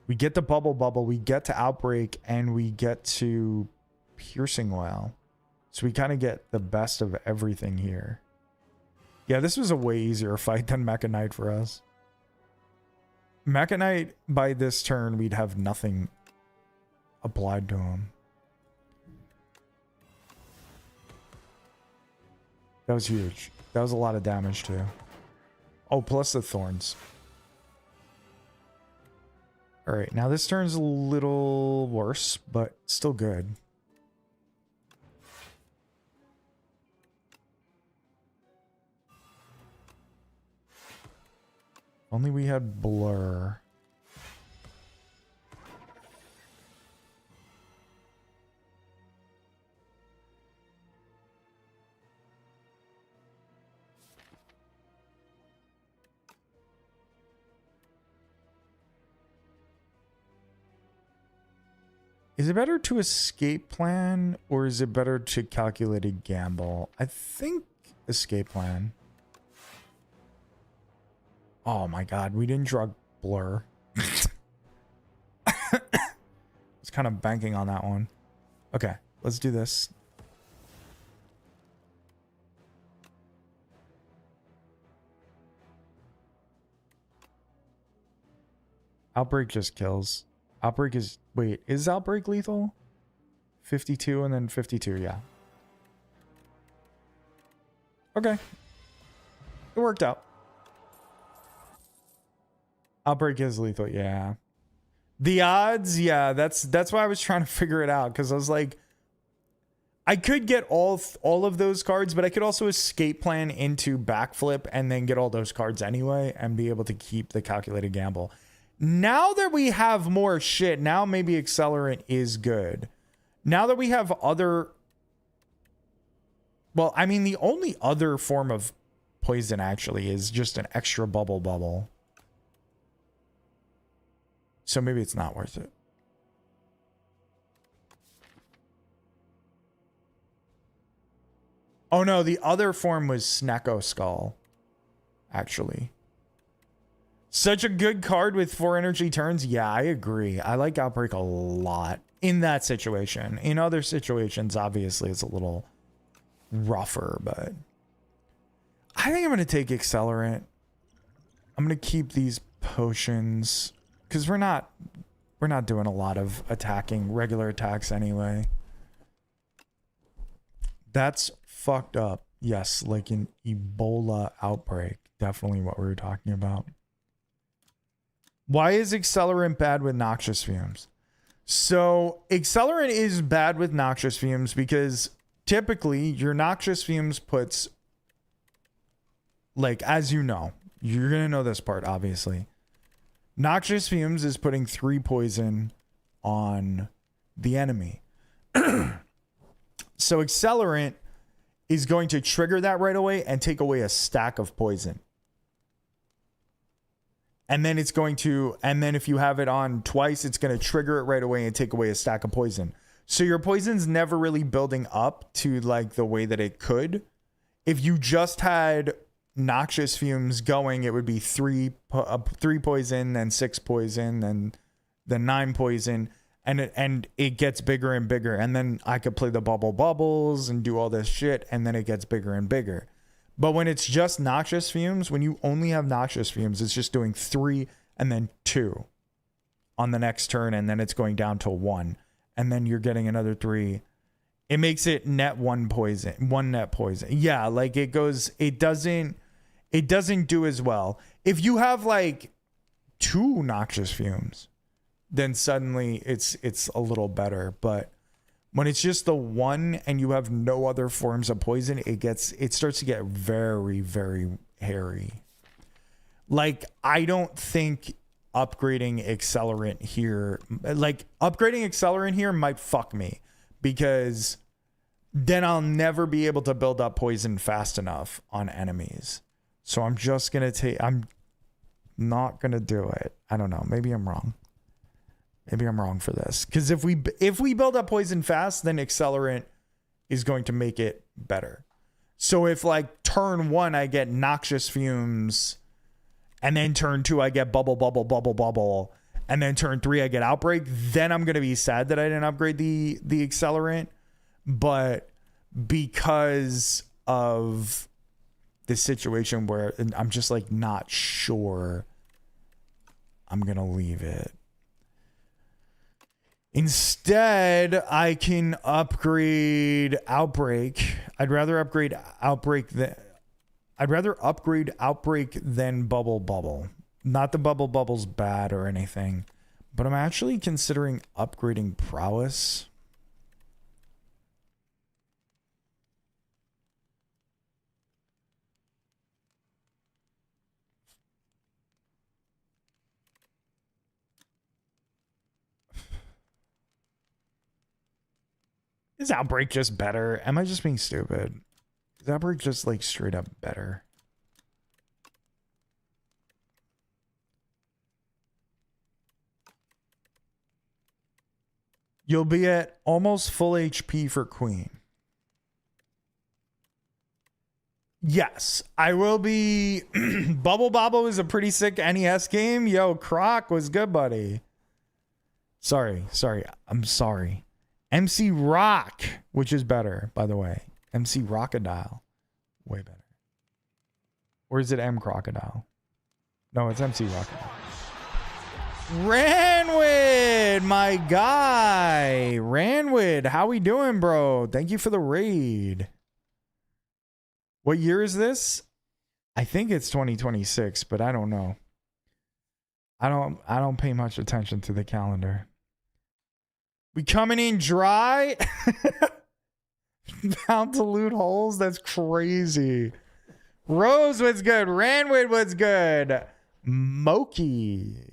We get the Bubble. We get to Outbreak. And we get to Piercing Well. So we kind of get the best of everything here. Yeah, this was a way easier fight than Mecha Knight for us. Mecha Knight, by this turn, we'd have nothing applied to him. That was huge. That was a lot of damage too. Oh, plus the thorns. Alright, now this turn's a little worse, but still good. Only we had Blur. Is it better to escape plan or is it better to calculate a gamble? I think escape plan. Oh my god, we didn't draw Blur. It's kind of banking on that one. Okay, let's do this. Outbreak just kills. Outbreak is... Wait, is Outbreak lethal? 52 and then 52, yeah. Okay. It worked out. Outbreak is lethal, yeah. The odds, yeah, that's why I was trying to figure it out, because I was like, I could get all of those cards, but I could also escape plan into backflip and then get all those cards anyway and be able to keep the calculated gamble. Now that we have more shit, now maybe Accelerant is good. Now that we have other... Well, I mean, the only other form of poison actually is just an extra bubble. So maybe it's not worth it. Oh no, the other form was Snecko Skull, actually. Such a good card with 4 energy turns. Yeah, I agree. I like Outbreak a lot in that situation. In other situations, obviously, it's a little rougher, but I think I'm going to take Accelerant. I'm going to keep these potions because we're not doing a lot of attacking, regular attacks anyway. That's fucked up. Yes, like an Ebola outbreak. Definitely what we were talking about. Why is Accelerant bad with noxious fumes? So Accelerant is bad with noxious fumes because typically your noxious fumes puts, like, as you know, you're going to know this part, obviously. Noxious fumes is putting 3 poison on the enemy. So Accelerant is going to trigger that right away and take away a stack of poison. And then it's going to, and then if you have it on twice, it's going to trigger it right away and take away a stack of poison. So your poison's never really building up to like the way that it could. If you just had noxious fumes going, it would be 3 poison, then 6 poison, then 9 poison. And it gets bigger and bigger. And then I could play the bubbles and do all this shit. And then it gets bigger and bigger. But when it's just noxious fumes, when you only have noxious fumes, it's just doing 3 and then 2 on the next turn. And then it's going down to 1. And then you're getting another 3. It makes it net 1 poison, 1 net poison. Yeah, like it goes, it doesn't do as well. If you have like 2 noxious fumes, then suddenly it's a little better. But when it's just the 1 and you have no other forms of poison, it starts to get very, very hairy. Like, I don't think upgrading Accelerant here, might fuck me, because then I'll never be able to build up poison fast enough on enemies. So I'm not gonna do it. I don't know. Maybe I'm wrong. Maybe I'm wrong for this. Because if we build up poison fast, then Accelerant is going to make it better. So if like turn 1 I get noxious fumes, and then turn 2 I get bubble, and then turn 3 I get outbreak, then I'm gonna be sad that I didn't upgrade the Accelerant. But because of the situation where I'm just like not sure, I'm gonna leave it. Instead, I can upgrade Outbreak. I'd rather upgrade Outbreak than Bubble. Not the Bubble's bad or anything, but I'm actually considering upgrading Prowess. Is Outbreak just better? Am I just being stupid? Is Outbreak just like straight up better? You'll be at almost full HP for Queen. Yes, I will be. Bubble is a pretty sick NES game. Yo, Croc was good, buddy. Sorry. I'm sorry. MC Rock, which is better, by the way. MC Rockadile. Way better. Or is it M Crocodile? No, it's MC Rockadile. Ranwood, my guy. Ranwood, how we doing, bro? Thank you for the raid. What year is this? I think it's 2026, but I don't know. I don't pay much attention to the calendar. We coming in dry? Bound to loot holes? That's crazy. Rose, what's good? Ranwood, what's good? Mochalicious.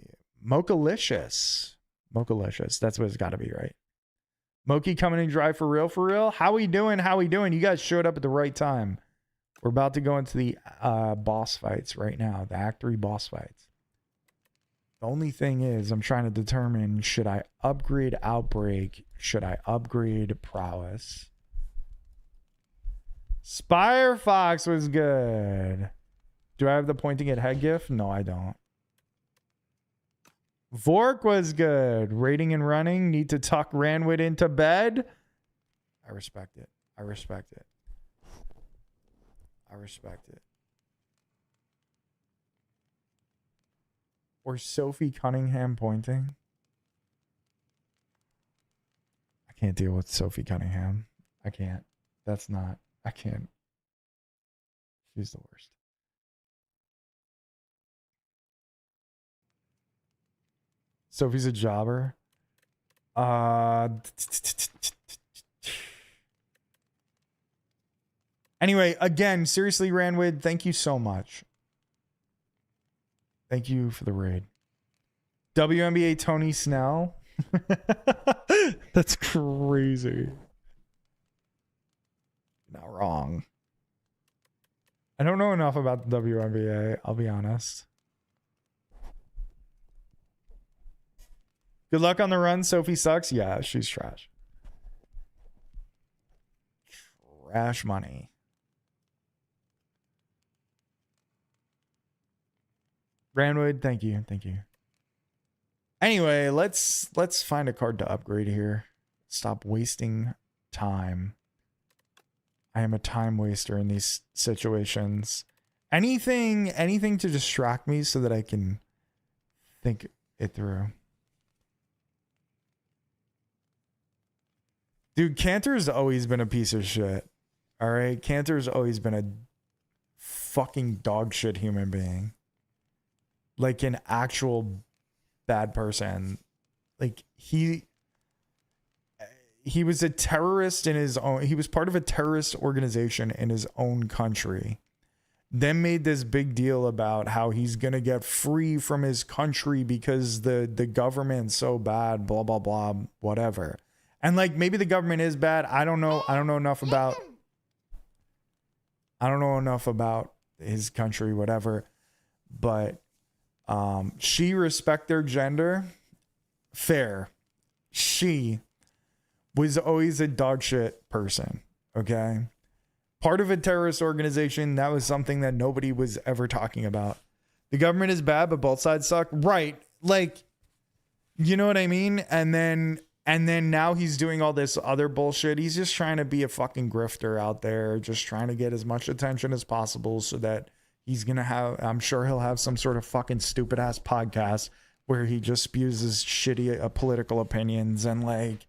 That's what it's got to be, right? Moki coming in dry for real, for real? How we doing? How we doing? You guys showed up at the right time. We're about to go into the boss fights right now. The Act 3 boss fights. The only thing is, I'm trying to determine, should I upgrade Outbreak? Should I upgrade Prowess? Spire Fox was good. Do I have the pointing at head gif? No, I don't. Vork was good. Raiding and running. Need to tuck Ranwood into bed. I respect it. I respect it. I respect it. Or Sophie Cunningham pointing. I can't deal with Sophie Cunningham. I can't. That's not. I can't. She's the worst. Sophie's a jobber. Anyway, again, seriously, Ranwood, thank you so much. Thank you for the raid. WNBA Tony Snell. That's crazy. Not wrong. I don't know enough about the WNBA, I'll be honest. Good luck on the run. Sophie sucks. Yeah, she's trash. Trash money. Ranwood, thank you. Thank you. Anyway, let's find a card to upgrade here. Stop wasting time. I am a time waster in these situations. Anything to distract me so that I can think it through. Dude, Cantor's always been a piece of shit. All right? Cantor's always been a fucking dog shit human being. Like an actual bad person. Like he was a terrorist in his own, he was part of a terrorist organization in his own country. Then made this big deal about how he's going to get free from his country because the government's so bad, blah, blah, blah, whatever. And like, maybe the government is bad. I don't know. I don't know enough about his country, whatever. But she respect their gender. Fair. She was always a dog shit person. Okay. Part of a terrorist organization. That was something that nobody was ever talking about. The government is bad, but both sides suck. Right. Like, you know what I mean? And then now he's doing all this other bullshit. He's just trying to be a fucking grifter out there, just trying to get as much attention as possible so that he's going to have, I'm sure he'll have some sort of fucking stupid ass podcast where he just spews his shitty political opinions and like,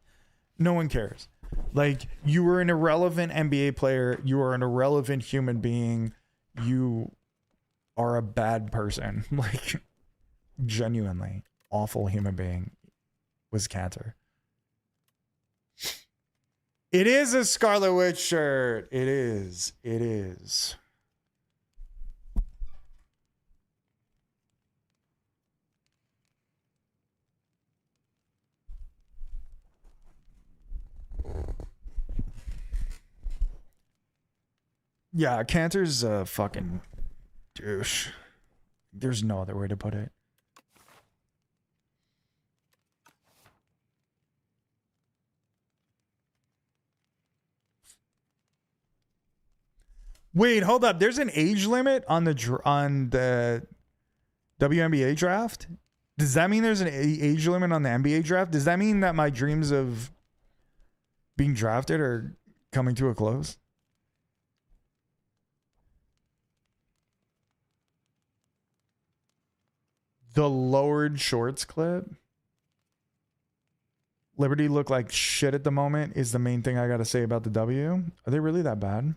no one cares. Like, you were an irrelevant NBA player. You are an irrelevant human being. You are a bad person. Like, genuinely awful human being was Cantor. It is a Scarlet Witch shirt. It is. It is. Yeah, Cantor's a fucking douche. There's no other way to put it. Wait, hold up. There's an age limit on the WNBA draft? Does that mean there's an age limit on the NBA draft? Does that mean that my dreams of being drafted are coming to a close? The lowered shorts clip. Liberty look like shit at the moment is the main thing I got to say about the W. Are they really that bad?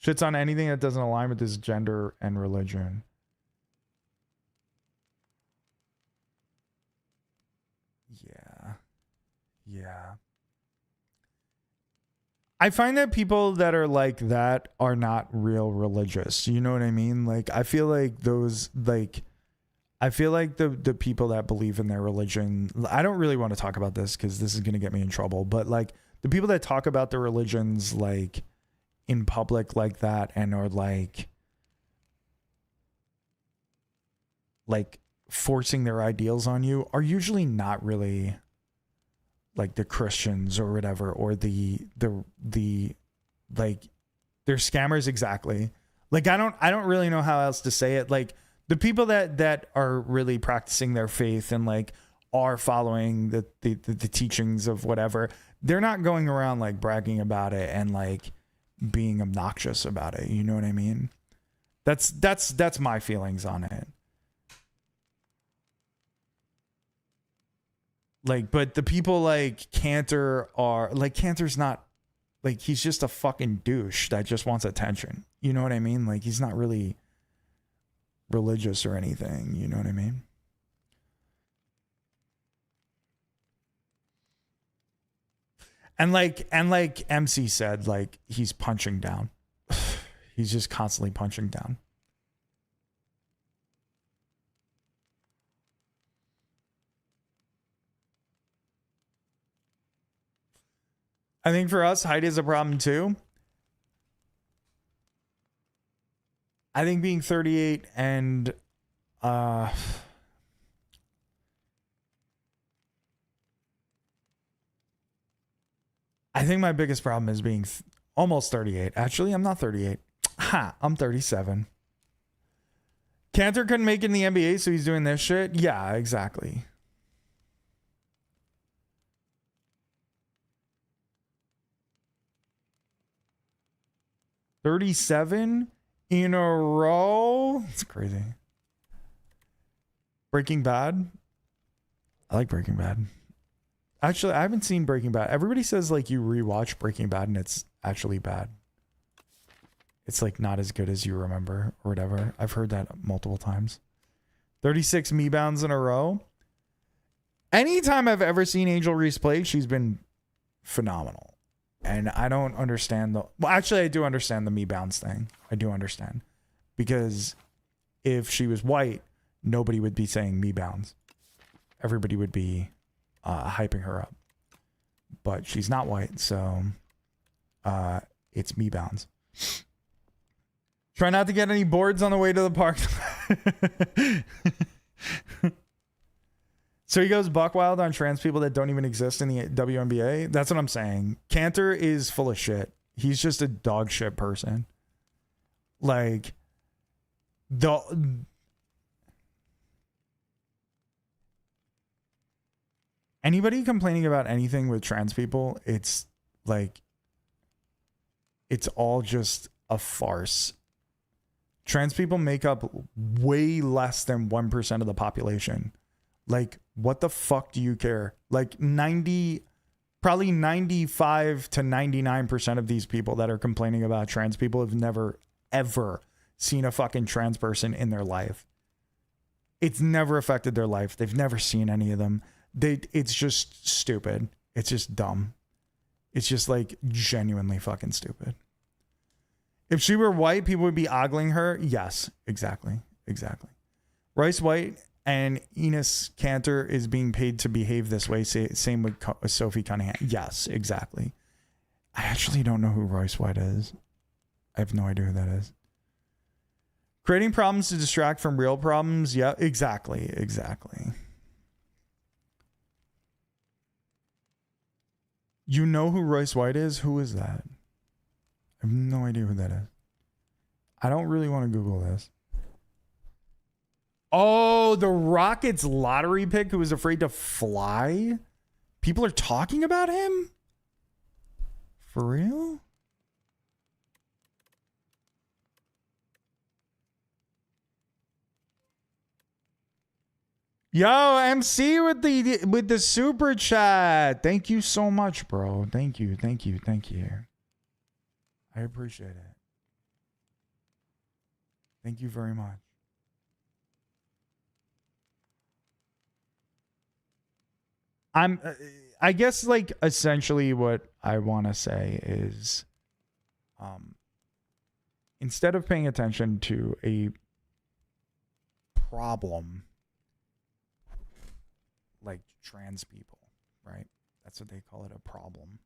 Shits on anything that doesn't align with his gender and religion. Yeah. Yeah. I find that people that are like that are not real religious. You know what I mean? Like, I feel like those, like, I feel like the people that believe in their religion, I don't really want to talk about this because this is going to get me in trouble, but like the people that talk about their religions, like in public like that, and are like forcing their ideals on you, are usually not really like the Christians or whatever, or the like, they're scammers. Exactly. Like, I don't really know how else to say it. Like, the people that are really practicing their faith and like are following the teachings of whatever, they're not going around like bragging about it and like being obnoxious about it. You know what I mean? That's my feelings on it. Like, but the people like Cantor are like, Cantor's not like, he's just a fucking douche that just wants attention. You know what I mean? Like, he's not really religious or anything. You know what I mean? And like MC said, like, he's punching down. He's just constantly punching down. I think for us, height is a problem too. I think being 38 and I think my biggest problem is being almost 38. Actually, I'm not 38. Ha, I'm 37. Cantor couldn't make it in the NBA, so he's doing this shit. Yeah, exactly. $37 in a row. It's crazy. Breaking Bad. I like Breaking Bad. Actually, I haven't seen Breaking Bad. Everybody says like you rewatch Breaking Bad and it's actually bad. It's like not as good as you remember or whatever. I've heard that multiple times. 36 me bounds in a row. Anytime I've ever seen Angel Reese play, she's been phenomenal. And I don't understand well, actually, I do understand the me bounds thing. I do understand. Because if she was white, nobody would be saying me bounds. Everybody would be hyping her up. But she's not white, so it's me bounds. Try not to get any boards on the way to the park. So he goes buck wild on trans people that don't even exist in the WNBA. That's what I'm saying. Cantor is full of shit. He's just a dog shit person. Like, anybody complaining about anything with trans people, it's like, it's all just a farce. Trans people make up way less than 1% of the population. Like, what the fuck do you care? Like, probably 95 to 99% of these people that are complaining about trans people have never, ever seen a fucking trans person in their life. It's never affected their life. They've never seen any of them. It's just stupid. It's just dumb. It's just like genuinely fucking stupid. If she were white, people would be ogling her. Yes, exactly. Exactly. Royce White and Enos Cantor is being paid to behave this way. Same with Sophie Cunningham. Yes, exactly. I actually don't know who Royce White is. I have no idea who that is. Creating problems to distract from real problems. Yeah, exactly. Exactly. You know who Royce White is? Who is that? I have no idea who that is. I don't really want to Google this. Oh, the Rockets lottery pick who was afraid to fly? People are talking about him? For real? Yo, MC with the super chat. Thank you so much, bro. Thank you. I appreciate it. Thank you very much. I guess like essentially what I want to say is instead of paying attention to a problem like trans people, right? That's what they call it, a problem.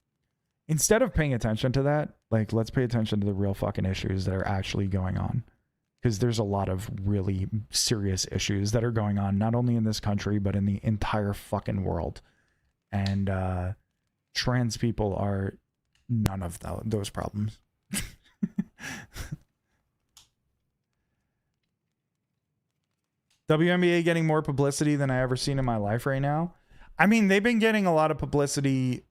Instead of paying attention to that, like let's pay attention to the real fucking issues that are actually going on. Because there's a lot of really serious issues that are going on, not only in this country, but in the entire fucking world. And trans people are none of those problems. WNBA getting more publicity than I ever seen in my life right now. I mean, they've been getting a lot of publicity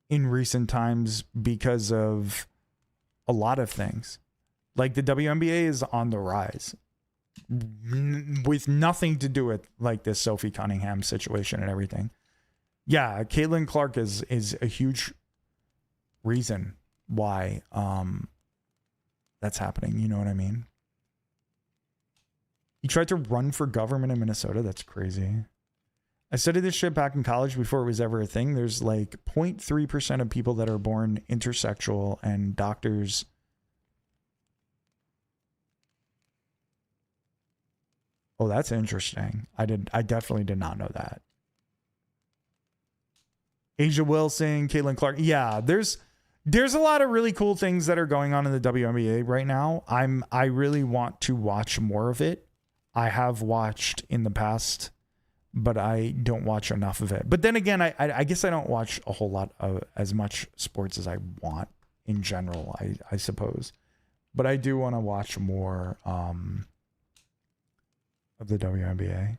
in recent times because of a lot of things. Like the WNBA is on the rise with nothing to do with like this Sophie Cunningham situation and everything. Yeah, Caitlin Clark is a huge reason why that's happening. You know what I mean? He tried to run for government in Minnesota. That's crazy. I studied this shit back in college before it was ever a thing. There's like 0.3% of people that are born intersexual, and doctors. Oh, that's interesting. I definitely did not know that. Asia Wilson, Caitlin Clark. Yeah, there's a lot of really cool things that are going on in the WNBA right now. I really want to watch more of it. I have watched in the past, but I don't watch enough of it. But then again, I guess I don't watch a whole lot of as much sports as I want in general, I suppose. But I do want to watch more of the WNBA.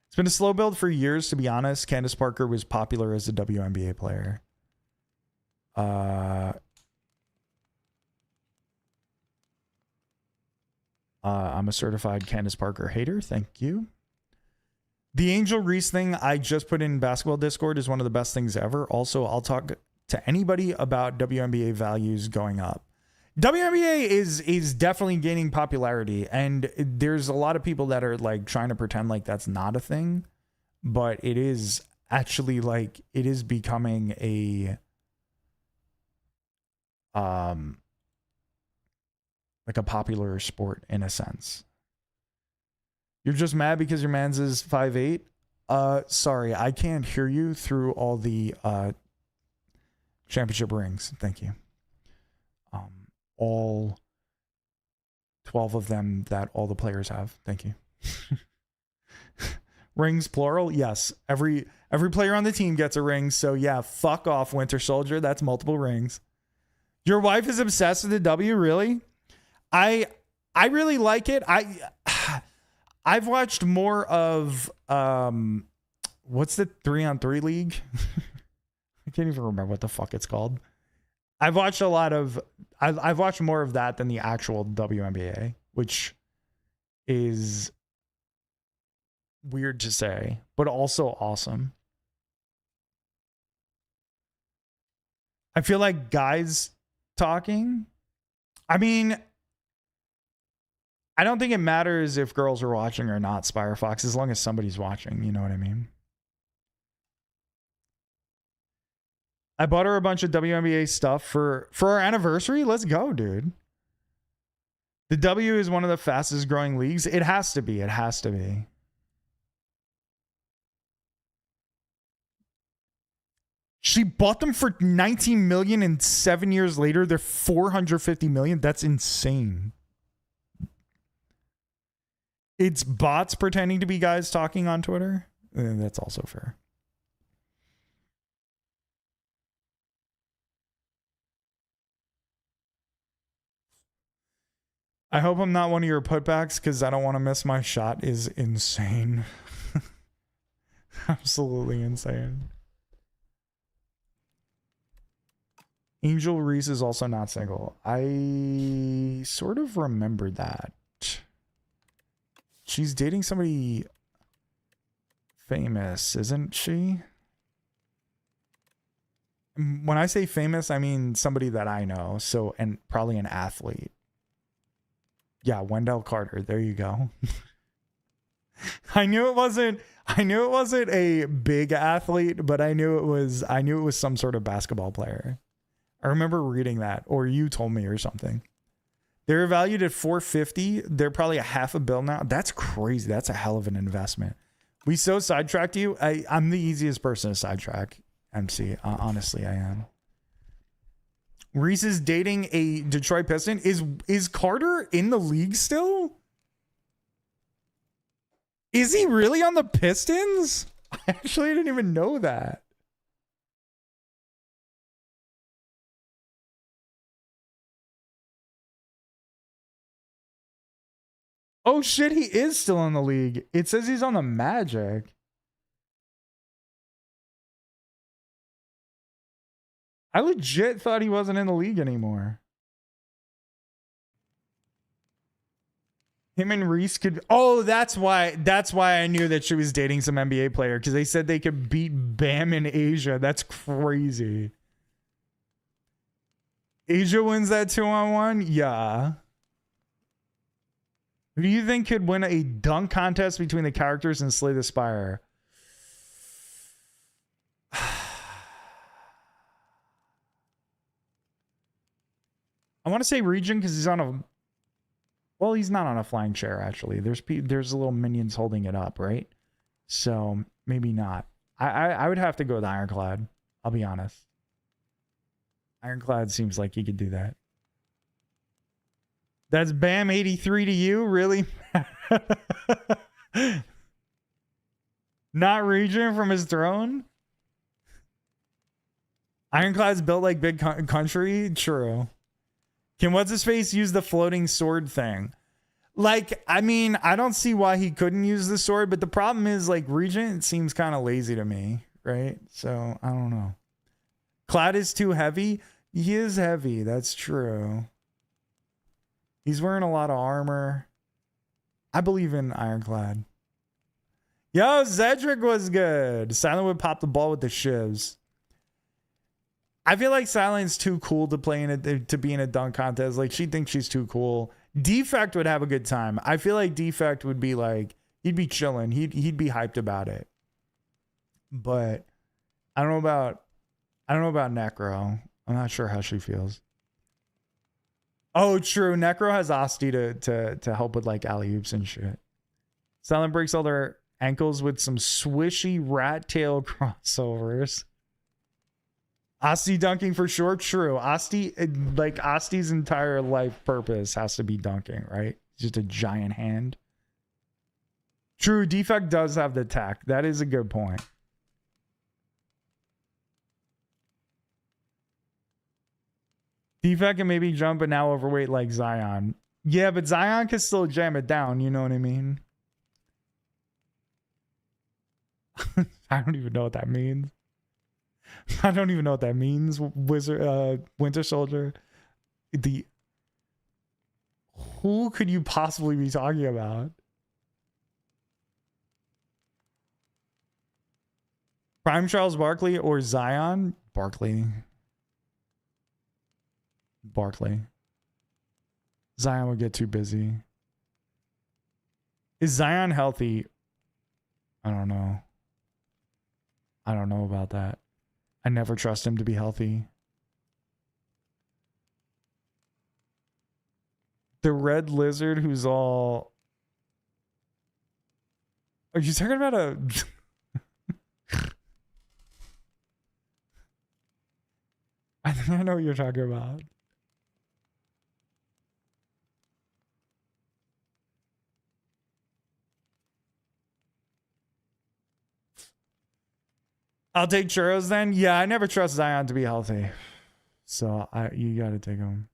It's been a slow build for years, to be honest. Candace Parker was popular as a WNBA player. I'm a certified Candace Parker hater. Thank you. The Angel Reese thing I just put in basketball Discord is one of the best things ever. Also, I'll talk to anybody about WNBA values going up. WNBA is definitely gaining popularity, and there's a lot of people that are like trying to pretend like that's not a thing, but it is actually like it is becoming a like a popular sport in a sense. You're just mad because your man's is 5'8"? Sorry, I can't hear you through all the championship rings. Thank you. All 12 of them that all the players have. Thank you. Rings plural? Yes. Every player on the team gets a ring. So yeah, fuck off, Winter Soldier. That's multiple rings. Your wife is obsessed with the W, really? I really like it. I've watched more of what's the 3-on-3 league? I can't even remember what the fuck it's called. I've watched I've watched more of that than the actual WNBA, which is weird to say, but also awesome. I feel like guys talking. I mean, I don't think it matters if girls are watching or not, Spire Fox, as long as somebody's watching. You know what I mean? I bought her a bunch of WNBA stuff for our anniversary. Let's go, dude. The W is one of the fastest growing leagues. It has to be. It has to be. She bought them for 19 million, and 7 years later they're 450 million. That's insane. It's bots pretending to be guys talking on Twitter. That's also fair. I hope I'm not one of your putbacks because I don't want to miss my shot is insane. Absolutely insane. Angel Reese is also not single. I sort of remember that. She's dating somebody. famous, isn't she? When I say famous, I mean somebody that I know. So, and probably an athlete. Yeah, Wendell Carter. There you go. I knew it wasn't a big athlete, but I knew it was some sort of basketball player. I remember reading that, or you told me or something. They're valued at $450. They're probably a $500 million now. That's crazy. That's a hell of an investment. We so sidetracked you. I'm the easiest person to sidetrack, MC. Honestly, I am. Reese is dating a Detroit Piston. Is Carter in the league still? Is he really on the Pistons? I actually didn't even know that. Oh shit, he is still in the league. It says he's on the Magic. I legit thought he wasn't in the league anymore. Him and Reese could... Oh, that's why I knew that she was dating some NBA player, because they said they could beat Bam in Asia. That's crazy. Asia wins that 2-on-1? Yeah. Who do you think could win a dunk contest between the characters in Slay the Spire? I want to say Region because he's on a... Well, he's not on a flying chair, actually. There's little minions holding it up, right? So, maybe not. I would have to go with Ironclad. I'll be honest. Ironclad seems like he could do that. That's Bam 83 to you? Really? Not Region from his throne? Ironclad's built like Big Country? True. Can what's-his-face use the floating sword thing? Like, I mean, I don't see why he couldn't use the sword, but the problem is, like, Regent seems kind of lazy to me, right? So, I don't know. Cloud is too heavy? He is heavy, that's true. He's wearing a lot of armor. I believe in Ironclad. Yo, Zedric was good. Silent would pop the ball with the shivs. I feel like Silent's too cool to play to be in a dunk contest. Like, she thinks she's too cool. Defect would have a good time. I feel like Defect would be like, he'd be chilling. He'd be hyped about it. But I don't know about Necro. I'm not sure how she feels. Oh, true. Necro has Asti to help with like alley-oops and shit. Silent breaks all their ankles with some swishy rat tail crossovers. Asti dunking for sure. True. Asti, like Asti's entire life purpose has to be dunking, right? Just a giant hand. True. Defect does have the tech. That is a good point. Defect can maybe jump, but now overweight like Zion. Yeah, but Zion can still jam it down. You know what I mean? I don't even know what that means. I don't even know what that means. Winter Soldier. Who could you possibly be talking about? Prime Charles Barkley or Zion? Barkley. Zion would get too busy. Is Zion healthy? I don't know. I don't know about that. I never trust him to be healthy. The red lizard who's all... Are you talking about a... I think I know what you're talking about. I'll take churros then. Yeah, I never trust Zion to be healthy. So you got to take him.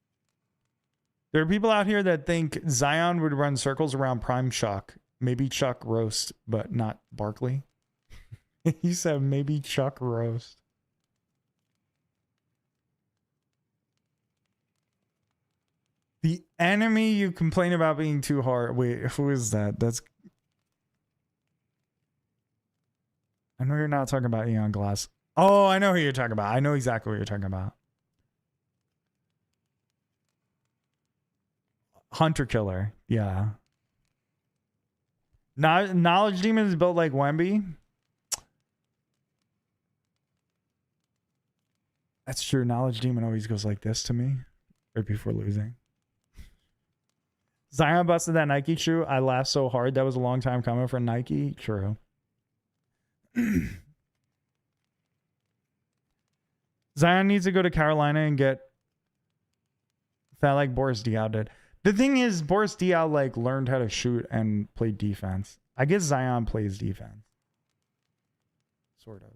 There are people out here that think Zion would run circles around Prime Chuck. Maybe Chuck roast, but not Barkley. He said maybe Chuck roast. The enemy you complain about being too hard. Wait, who is that? That's... I know you're not talking about Eon Glass. Oh, I know who you're talking about. I know exactly what you're talking about. Hunter Killer. Yeah. Knowledge Demon is built like Wemby. That's true. Knowledge Demon always goes like this to me right before losing. Zion busted that Nike shoe. I laughed so hard. That was a long time coming for Nike. True. Zion needs to go to Carolina and get fat like Boris Diaw did. The thing is, Boris Diaw like learned how to shoot and play defense. I guess Zion plays defense. Sort of.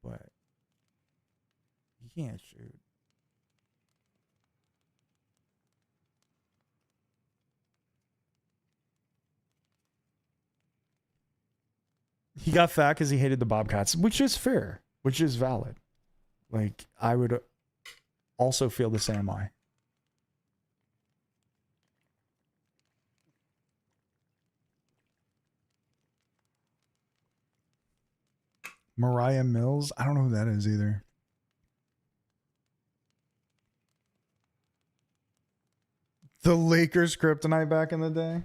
But he can't shoot. He got fat because he hated the Bobcats, which is fair, which is valid. Like, I would also feel the same way. Mariah Mills? I don't know who that is either. The Lakers kryptonite back in the day?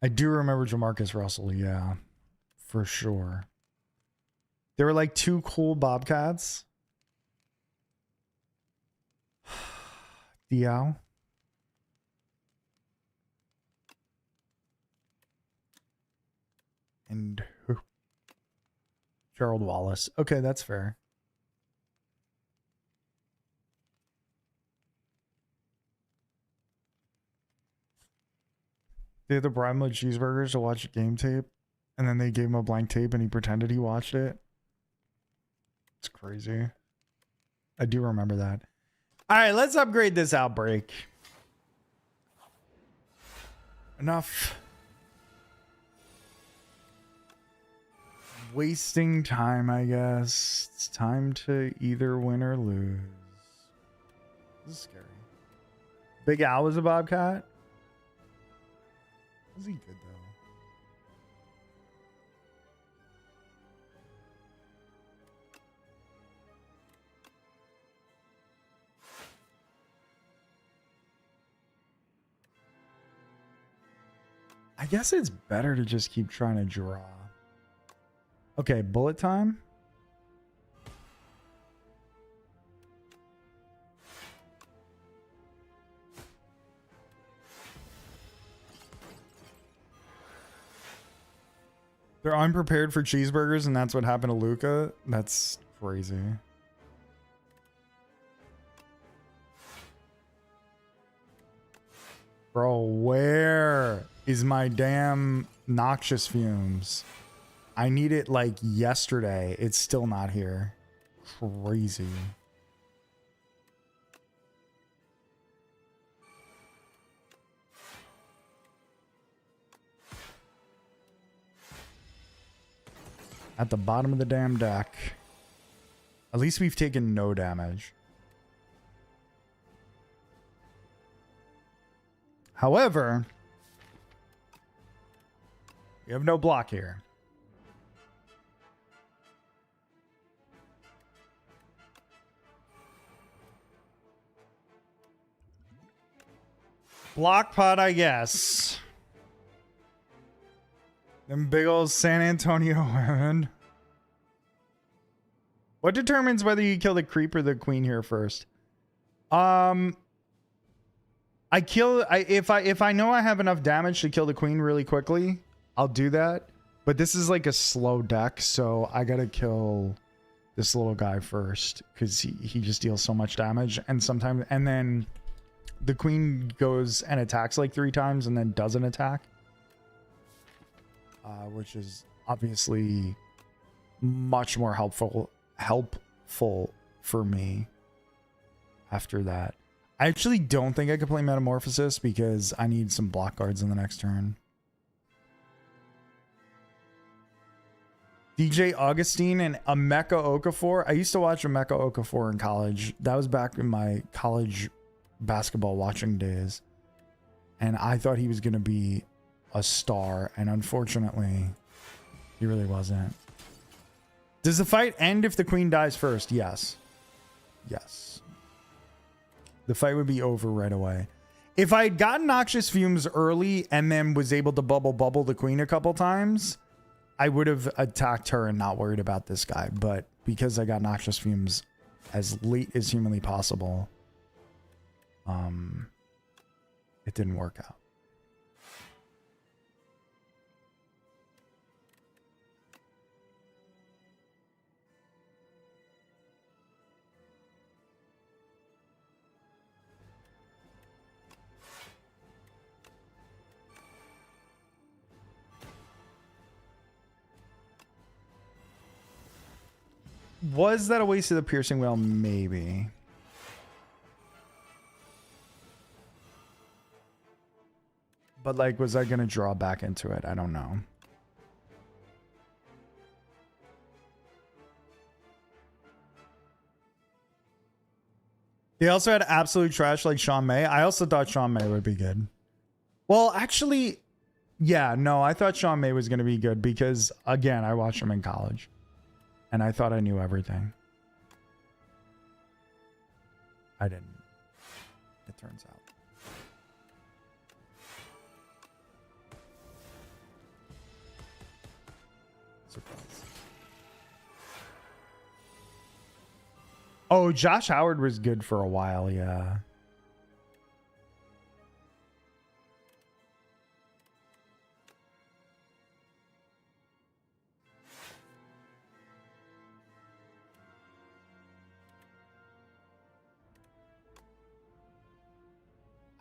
I do remember Jamarcus Russell, yeah, for sure. There were like two cool Bobcats. Diao. And Gerald Wallace. Okay, that's fair. They had to bribe him with cheeseburgers to watch game tape, and then they gave him a blank tape and he pretended he watched it. It's crazy. I do remember that. All right, let's upgrade this outbreak. Enough wasting time, I guess. It's time to either win or lose. This is scary. Big Al was a Bobcat? Was he good though? I guess it's better to just keep trying to draw. Okay, bullet time. They're unprepared for cheeseburgers, and that's what happened to Luca. That's crazy. Bro, where is my damn noxious fumes? I need it like yesterday. It's still not here. Crazy. At the bottom of the damn deck. At least we've taken no damage. However, we have no block here. Block pot, I guess. Them big old San Antonio women. What determines whether you kill the creep or the queen here first? If I know I have enough damage to kill the queen really quickly, I'll do that. But this is like a slow deck, so I gotta kill this little guy first because he just deals so much damage, and then the queen goes and attacks like 3 times and then doesn't attack. Which is obviously much more helpful for me after that. I actually don't think I could play Metamorphosis because I need some block guards in the next turn. DJ Augustine and Emeka Okafor. I used to watch Emeka Okafor in college. That was back in my college basketball watching days. And I thought he was going to be a star. And unfortunately, he really wasn't. Does the fight end if the queen dies first? Yes. Yes. The fight would be over right away. If I had gotten Noxious Fumes early and then was able to bubble the queen a couple times, I would have attacked her and not worried about this guy. But because I got Noxious Fumes as late as humanly possible, it didn't work out. Was that a waste of the piercing whale? Maybe. But like, was I going to draw back into it? I don't know. They also had absolute trash like Sean May. I also thought Sean May would be good. Well, actually, yeah, no, I thought Sean May was going to be good because, again, I watched him in college. And I thought I knew everything. I didn't. It turns out. Surprise. Oh, Josh Howard was good for a while, yeah.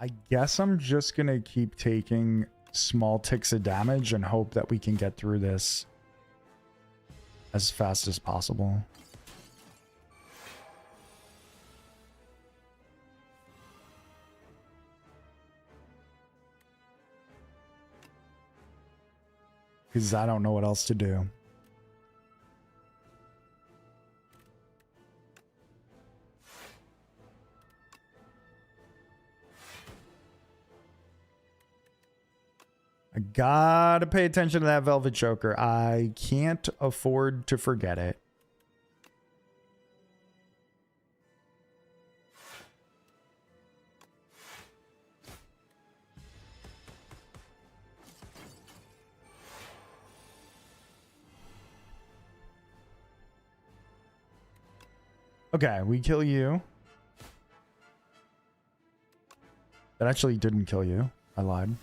I guess I'm just going to keep taking small ticks of damage and hope that we can get through this as fast as possible. Because I don't know what else to do. I gotta pay attention to that Velvet Choker. I can't afford to forget it. Okay, we kill you. That actually didn't kill you. I lied.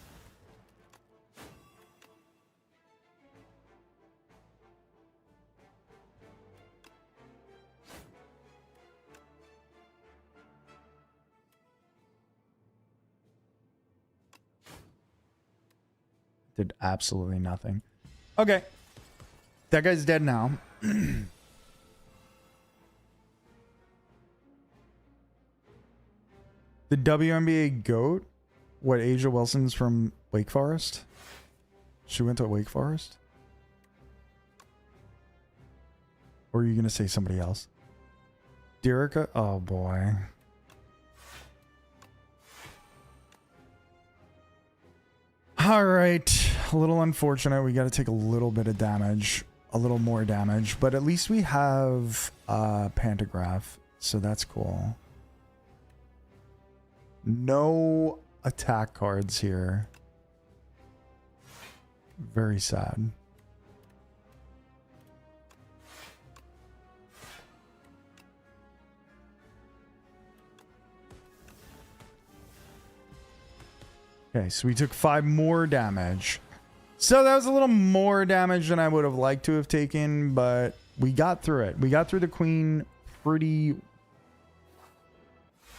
Did absolutely nothing. Okay. That guy's dead now. The WNBA GOAT? What, Asia Wilson's from Wake Forest? She went to Wake Forest? Or are you going to say somebody else? Derica? Oh, boy. All right. A little unfortunate. We got to take a little bit of damage. A little more damage. But at least we have Pantograph. So that's cool. No attack cards here. Very sad. Okay, so we took 5 more damage. So that was a little more damage than I would have liked to have taken, but we got through it. We got through the queen pretty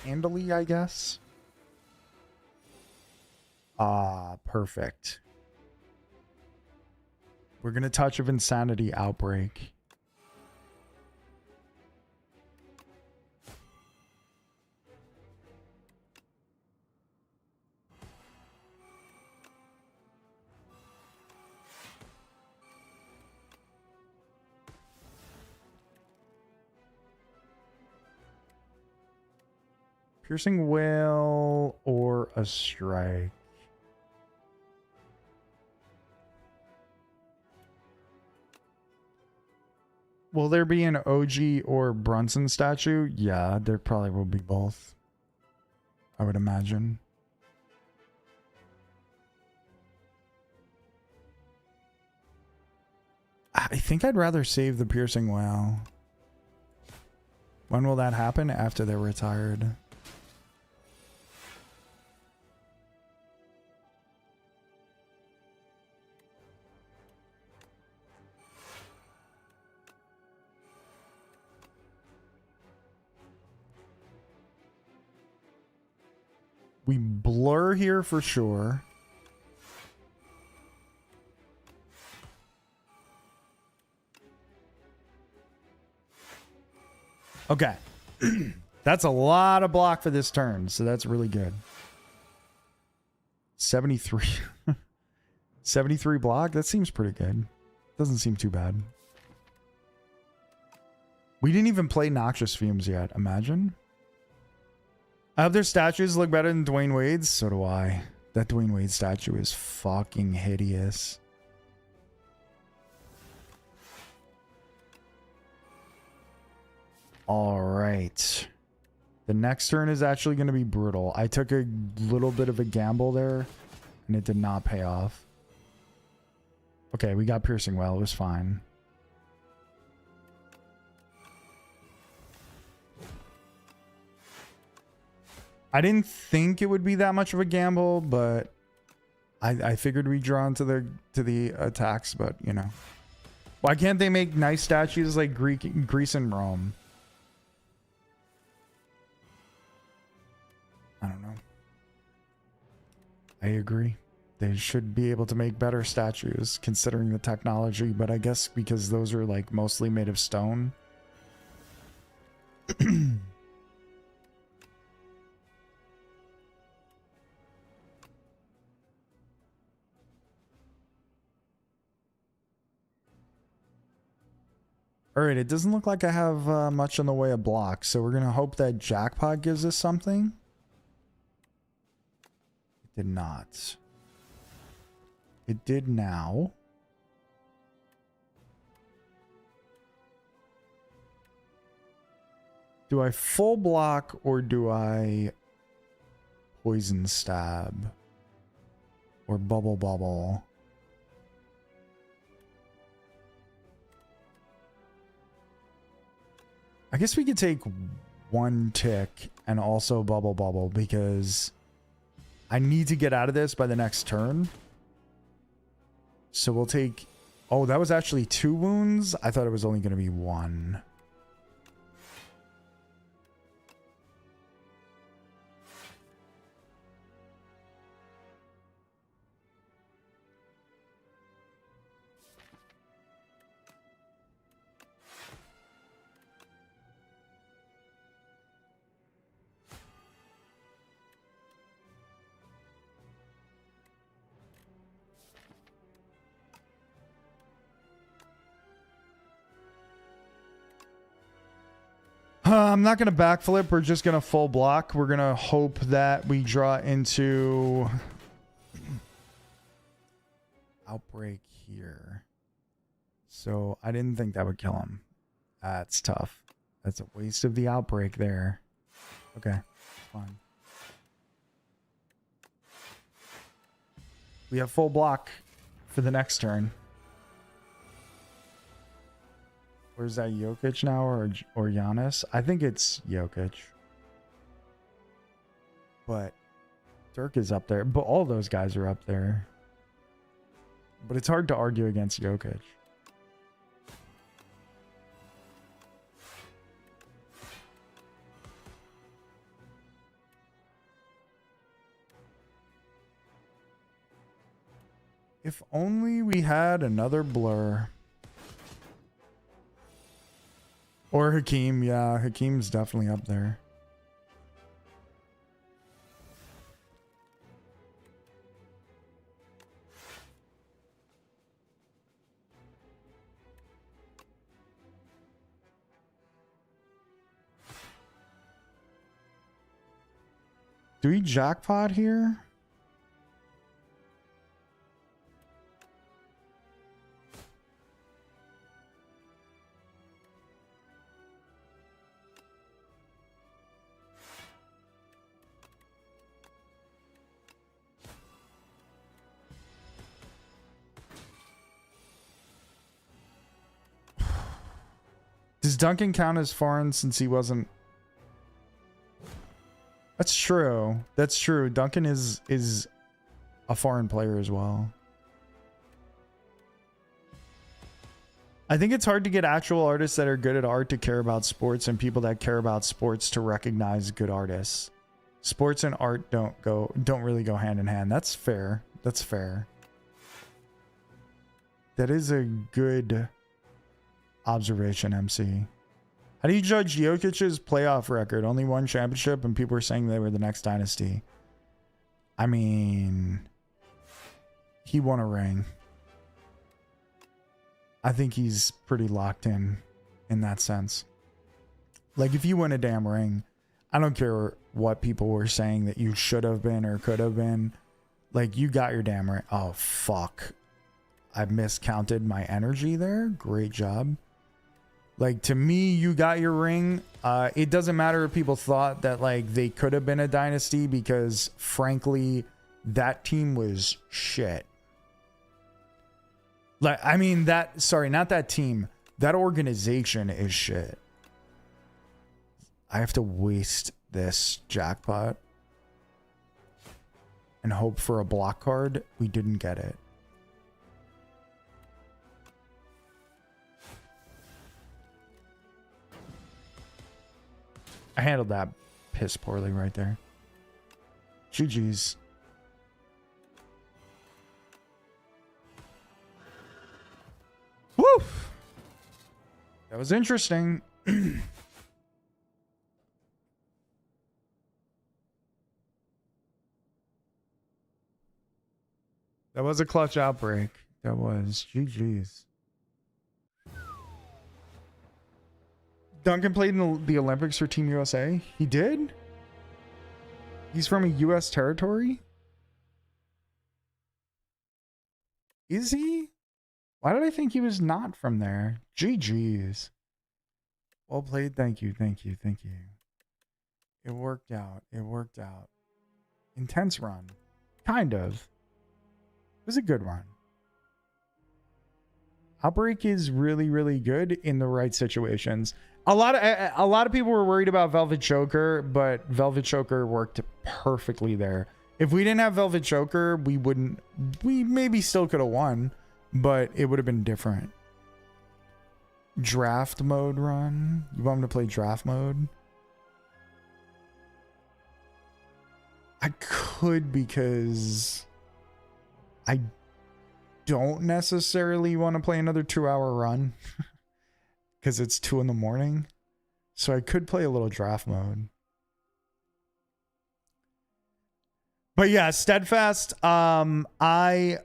handily, I guess. Ah, perfect. We're going to Touch of Insanity Outbreak. Piercing Whale or a Strike. Will there be an OG or Brunson statue? Yeah, there probably will be both. I would imagine. I think I'd rather save the piercing wow. When will that happen? After they're retired. We blur here for sure. Okay. That's a lot of block for this turn, so that's really good. 73. 73 block? That seems pretty good. Doesn't seem too bad. We didn't even play Noxious Fumes yet. Imagine. I hope their statues look better than Dwayne Wade's. So do I. That Dwayne Wade statue is fucking hideous. All right. The next turn is actually going to be brutal. I took a little bit of a gamble there, and it did not pay off. Okay, we got Piercing Well. It was fine. I didn't think it would be that much of a gamble, but I figured we'd draw into the attacks, but you know. Why can't they make nice statues like Greece and Rome? I don't know. I agree. They should be able to make better statues considering the technology, but I guess because those are like mostly made of stone. All right, it doesn't look like I have much in the way of blocks, so we're going to hope that Jackpot gives us something. It did not. It did now. Do I full block or do I poison stab? Or bubble bubble? I guess we could take one tick and also bubble bubble because I need to get out of this by the next turn. So we'll take... Oh, that was actually 2 wounds? I thought it was only going to be 1. I'm not going to backflip. We're just going to full block. We're going to hope that we draw into Outbreak here. So I didn't think that would kill him. That's tough. That's a waste of the Outbreak there. Okay, fine. We have full block for the next turn. Where's that, Jokic now or Giannis? I think it's Jokic. But Dirk is up there. But all those guys are up there. But it's hard to argue against Jokic. If only we had another blur. Or Hakeem, yeah, Hakeem's definitely up there. Do we jackpot here? Does Duncan count as foreign since he wasn't? That's true. That's true. Duncan is a foreign player as well. I think it's hard to get actual artists that are good at art to care about sports and people that care about sports to recognize good artists. Sports and art don't really go hand in hand. That's fair. That's fair. That is a good observation, MC. How do you judge Jokic's playoff record? Only one championship, and people were saying they were the next dynasty. I mean, he won a ring. I think he's pretty locked in that sense. Like, if you win a damn ring, I don't care what people were saying that you should have been or could have been. Like, you got your damn ring. Oh, fuck. I miscounted my energy there. Great job. Like, to me, you got your ring. It doesn't matter if people thought that, like, they could have been a dynasty because, frankly, that team was shit. Like, I mean, sorry, not that team. That organization is shit. I have to waste this jackpot and hope for a block card. We didn't get it. I handled that piss poorly right there. GG's. Woo! That was interesting. That was a clutch outbreak. That was GG's. Duncan played in the Olympics for Team USA. He did? He's from a US territory? Is he? Why did I think he was not from there? GG's. Well played. Thank you. Thank you. Thank you. It worked out. It worked out. Intense run. Kind of. It was a good run. Outbreak is really, really good in the right situations. A lot of people were worried about Velvet Choker, but Velvet Choker worked perfectly there. If we didn't have Velvet Choker, we maybe still could have won, but it would have been different. Draft mode run. You want me to play draft mode? I could, because I don't necessarily want to play another 2-hour run because it's 2 a.m. So I could play a little draft mode. But yeah, Steadfast. I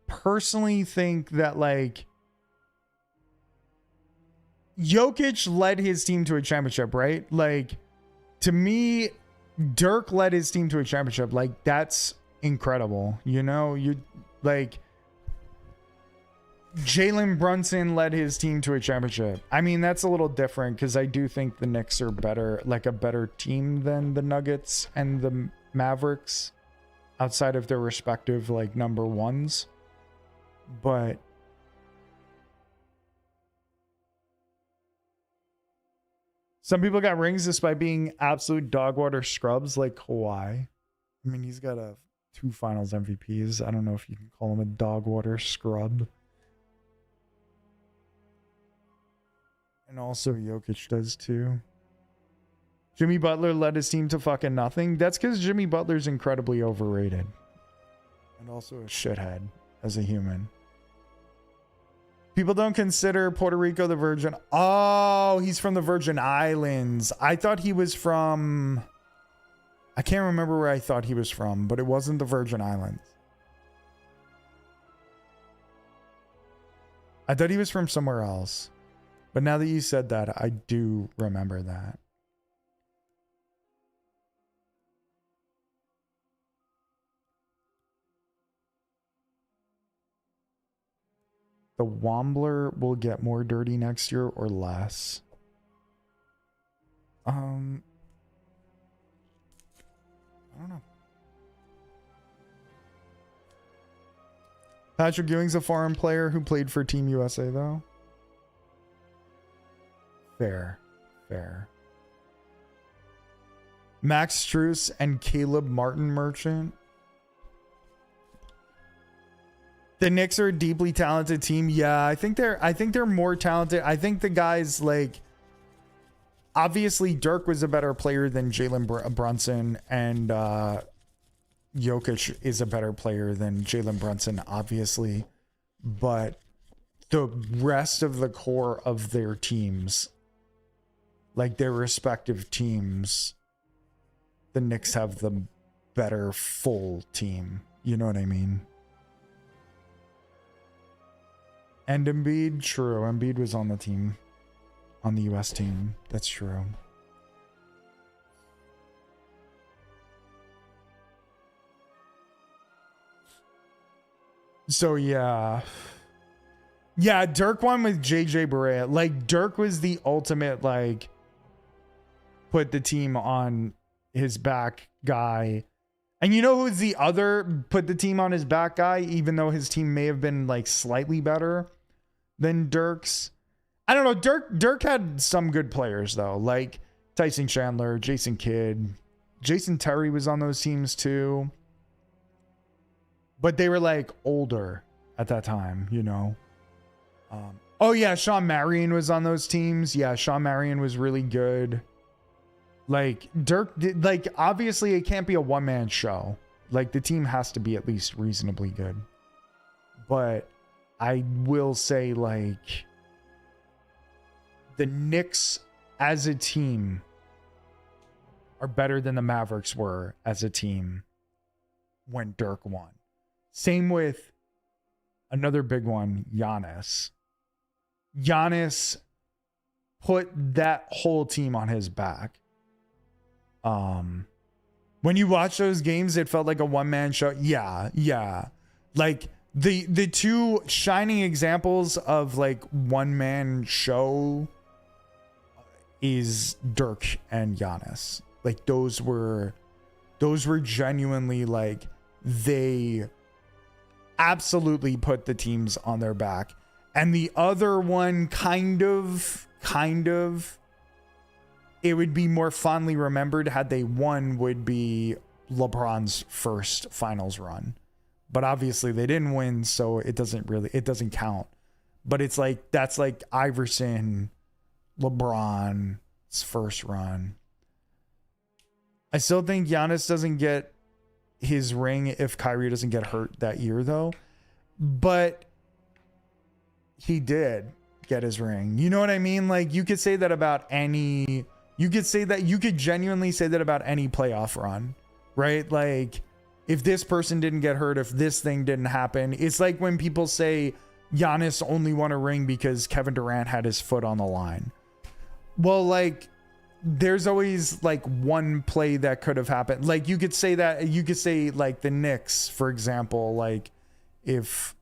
personally think that, like, Jokic led his team to a championship, right? Like, to me, Dirk led his team to a championship. Like, that's incredible. You know, you like Jalen Brunson led his team to a championship. I mean, that's a little different because I do think the Knicks are better, like a better team than the Nuggets and the Mavericks outside of their respective, like, number ones. But some people got rings despite being absolute dog water scrubs like Kawhi. I mean, he's got 2 finals MVPs. I don't know if you can call him a dog water scrub. And also Jokic does too. Jimmy Butler led his team to fucking nothing. That's because Jimmy Butler's incredibly overrated. And also a shithead as a human. People don't consider Puerto Rico the Virgin. Oh, he's from the Virgin Islands. I thought he was from... I can't remember where I thought he was from, but it wasn't the Virgin Islands. I thought he was from somewhere else. But now that you said that, I do remember that. The Wombler will get more dirty next year or less. I don't know. Patrick Ewing's a foreign player who played for Team USA, though. Fair. Fair. Max Strus and Caleb Martin Merchant. The Knicks are a deeply talented team. Yeah, I think they're more talented. I think the guys like obviously Dirk was a better player than Jalen Brunson, and Jokic is a better player than Jalen Brunson, obviously. But the rest of the core of their teams, like their respective teams, the Knicks have the better full team. You know what I mean? And Embiid, true. Embiid was on the team, on the US team. That's true. So yeah. Yeah, Dirk won with JJ Barea. Like Dirk was the ultimate, like, put the team on his back guy. And you know who's the other put the team on his back guy, even though his team may have been like slightly better than Dirk's? I don't know. Dirk had some good players though, like Tyson Chandler, Jason Kidd, Jason Terry was on those teams too. But they were like older at that time, you know. Oh yeah, Sean Marion was on those teams. Yeah, Sean Marion was really good. Like Dirk did, like obviously it can't be a one-man show. Like the team has to be at least reasonably good. But I will say like the Knicks as a team are better than the Mavericks were as a team when Dirk won. Same with another big one, Giannis. Giannis put that whole team on his back. When you watch those games, it felt like a one-man show. Yeah. Like the two shining examples of like one-man show is Dirk and Giannis. Like those were genuinely like they absolutely put the teams on their back. And the other one kind of it would be more fondly remembered had they won would be LeBron's first finals run. But obviously they didn't win, so it doesn't count. But it's like that's like Iverson, LeBron's first run. I still think Giannis doesn't get his ring if Kyrie doesn't get hurt that year though. But he did get his ring. You know what I mean? Like you could say that about any, you could genuinely say that about any playoff run, right? Like if this person didn't get hurt, if this thing didn't happen, it's like when people say Giannis only won a ring because Kevin Durant had his foot on the line. Well, like there's always like one play that could have happened. Like you could say like the Knicks, for example, like if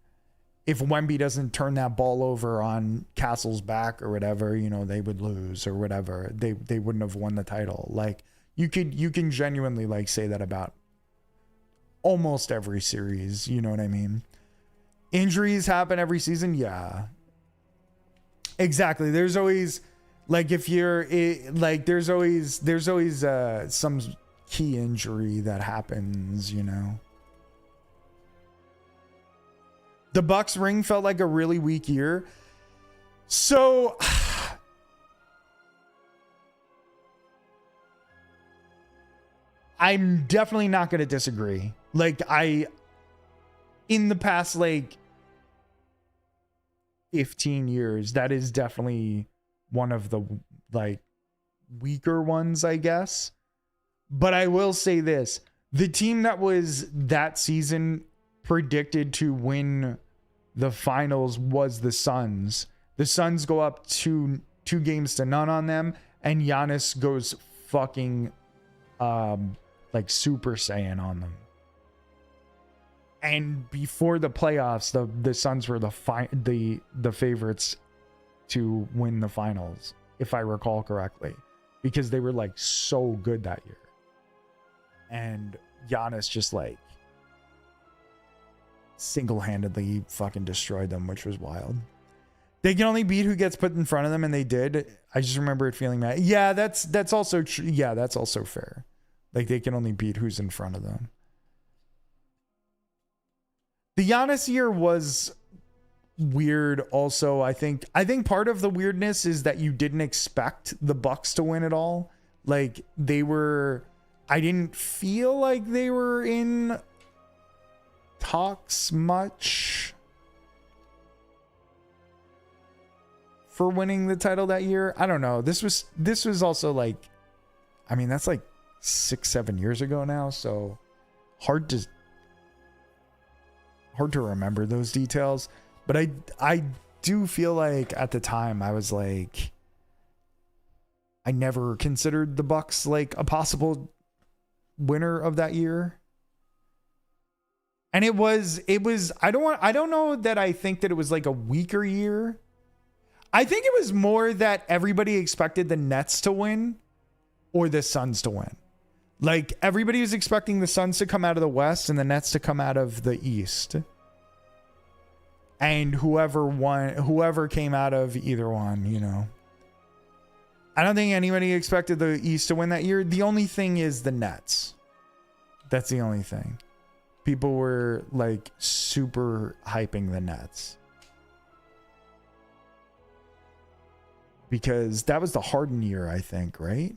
Wemby doesn't turn that ball over on Castle's back or whatever, you know, they would lose or whatever. They wouldn't have won the title. Like you can genuinely like say that about almost every series. You know what I mean? Injuries happen every season. Yeah, exactly. There's always like, if you're like, there's always some key injury that happens, you know. The Bucks ring felt like a really weak year. So I'm definitely not going to disagree. Like in the past, like 15 years, that is definitely one of the like weaker ones, I guess. But I will say this, the team that was that season predicted to win the finals was the Suns. The Suns go up 2-0 on them, and Giannis goes fucking like Super Saiyan on them. And before the playoffs, the Suns were the favorites to win the finals, if I recall correctly, because they were like so good that year. And Giannis just like single-handedly fucking destroyed them, which was wild. They can only beat who gets put in front of them, and they did. I just remember it feeling mad. Yeah, that's also true. Yeah, that's also fair. Like, they can only beat who's in front of them. The Giannis year was weird also. I think part of the weirdness is that you didn't expect the Bucks to win at all. Like, I didn't feel like they were in talks much for winning the title that year. I don't know. This was also like, I mean, that's like 6-7 years ago now, so hard to remember those details. But I do feel like at the time I was like, I never considered the Bucks like a possible winner of that year. And it was I don't know that I think that it was like a weaker year. I think it was more that everybody expected the Nets to win or the Suns to win. Like, everybody was expecting the Suns to come out of the West and the Nets to come out of the East. And whoever came out of either one, you know. I don't think anybody expected the East to win that year. The only thing is the Nets. That's the only thing. People were like super hyping the Nets. Because that was the Harden year, I think, right?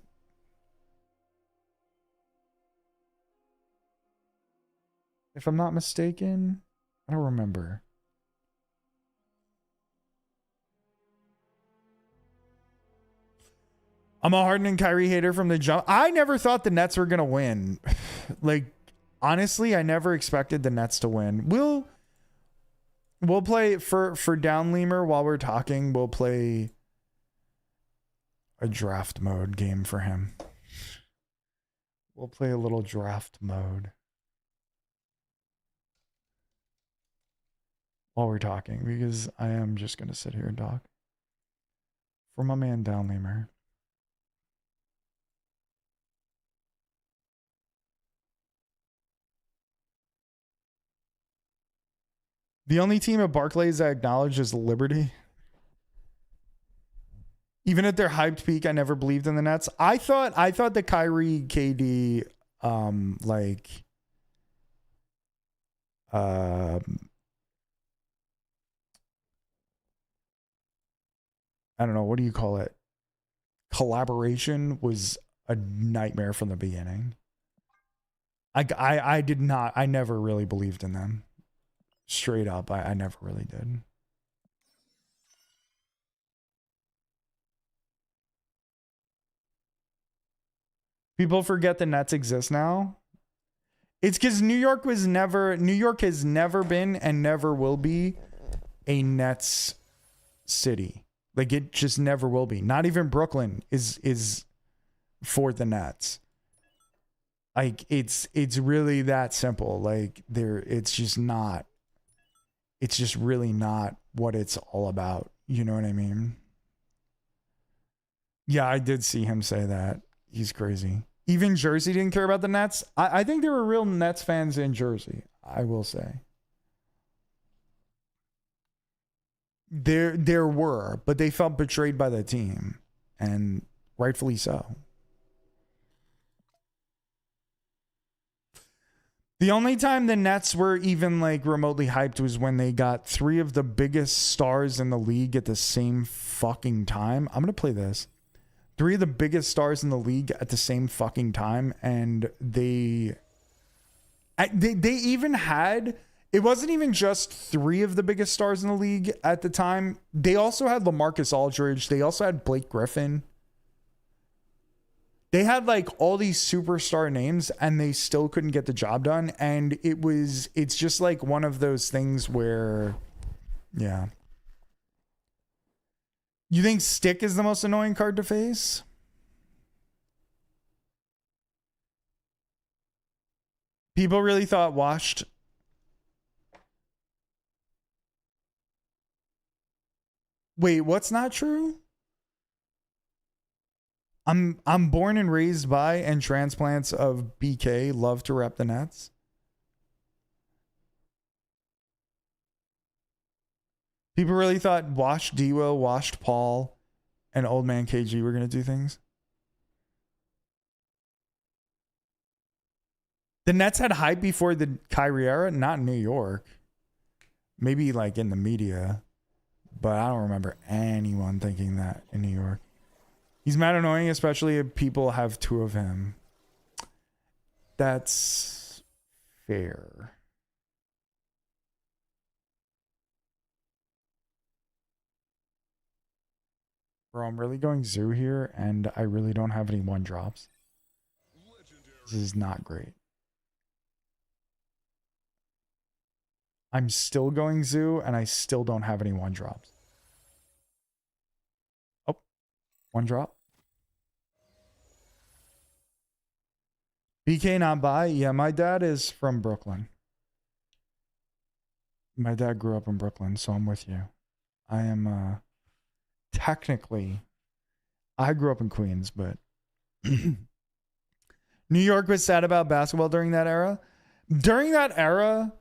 If I'm not mistaken, I don't remember. I'm a Harden and Kyrie hater from the jump. I never thought the Nets were going to win. Like, honestly, I never expected the Nets to win. We'll play for Down Lemur while we're talking. We'll play a draft mode game for him. We'll play a little draft mode while we're talking, because I am just going to sit here and talk. For my man Down Lemur. The only team at Barclays I acknowledge is Liberty. Even at their hyped peak, I never believed in the Nets. I thought the Kyrie KD I don't know, what do you call it? Collaboration was a nightmare from the beginning. I never really believed in them. Straight up, I never really did. People forget the Nets exist now. It's because New York has never been and never will be a Nets city. Like, it just never will be. Not even Brooklyn is for the Nets. Like, it's really that simple. Like, it's just really not what it's all about. You know what I mean? Yeah, I did see him say that. He's crazy. Even Jersey didn't care about the Nets. I think there were real Nets fans in Jersey, I will say. There were, but they felt betrayed by the team, and rightfully so. The only time the Nets were even like remotely hyped was when they got 3 of the biggest stars in the league at the same fucking time. I'm going to play this. 3 of the biggest stars in the league at the same fucking time. And they even had, it wasn't even just 3 of the biggest stars in the league at the time. They also had LaMarcus Aldridge. They also had Blake Griffin. They had like all these superstar names and they still couldn't get the job done. And it's just like one of those things where, yeah. You think Stick is the most annoying card to face? People really thought Washed. Wait, what's not true? I'm born and raised by and transplants of BK love to rep the Nets. People really thought Washed D-Will, Washed Paul, and Old Man KG were going to do things. The Nets had hype before the Kyrie era, not in New York. Maybe like in the media, but I don't remember anyone thinking that in New York. He's mad annoying, especially if people have two of him. That's fair. Bro, I'm really going zoo here, and I really don't have any one drops. This is not great. I'm still going zoo, and I still don't have any one drops. Oh, one drop. BK not by? Yeah, my dad is from Brooklyn. My dad grew up in Brooklyn, so I'm with you. I am technically, I grew up in Queens, but New York was sad about basketball during that era. During that era,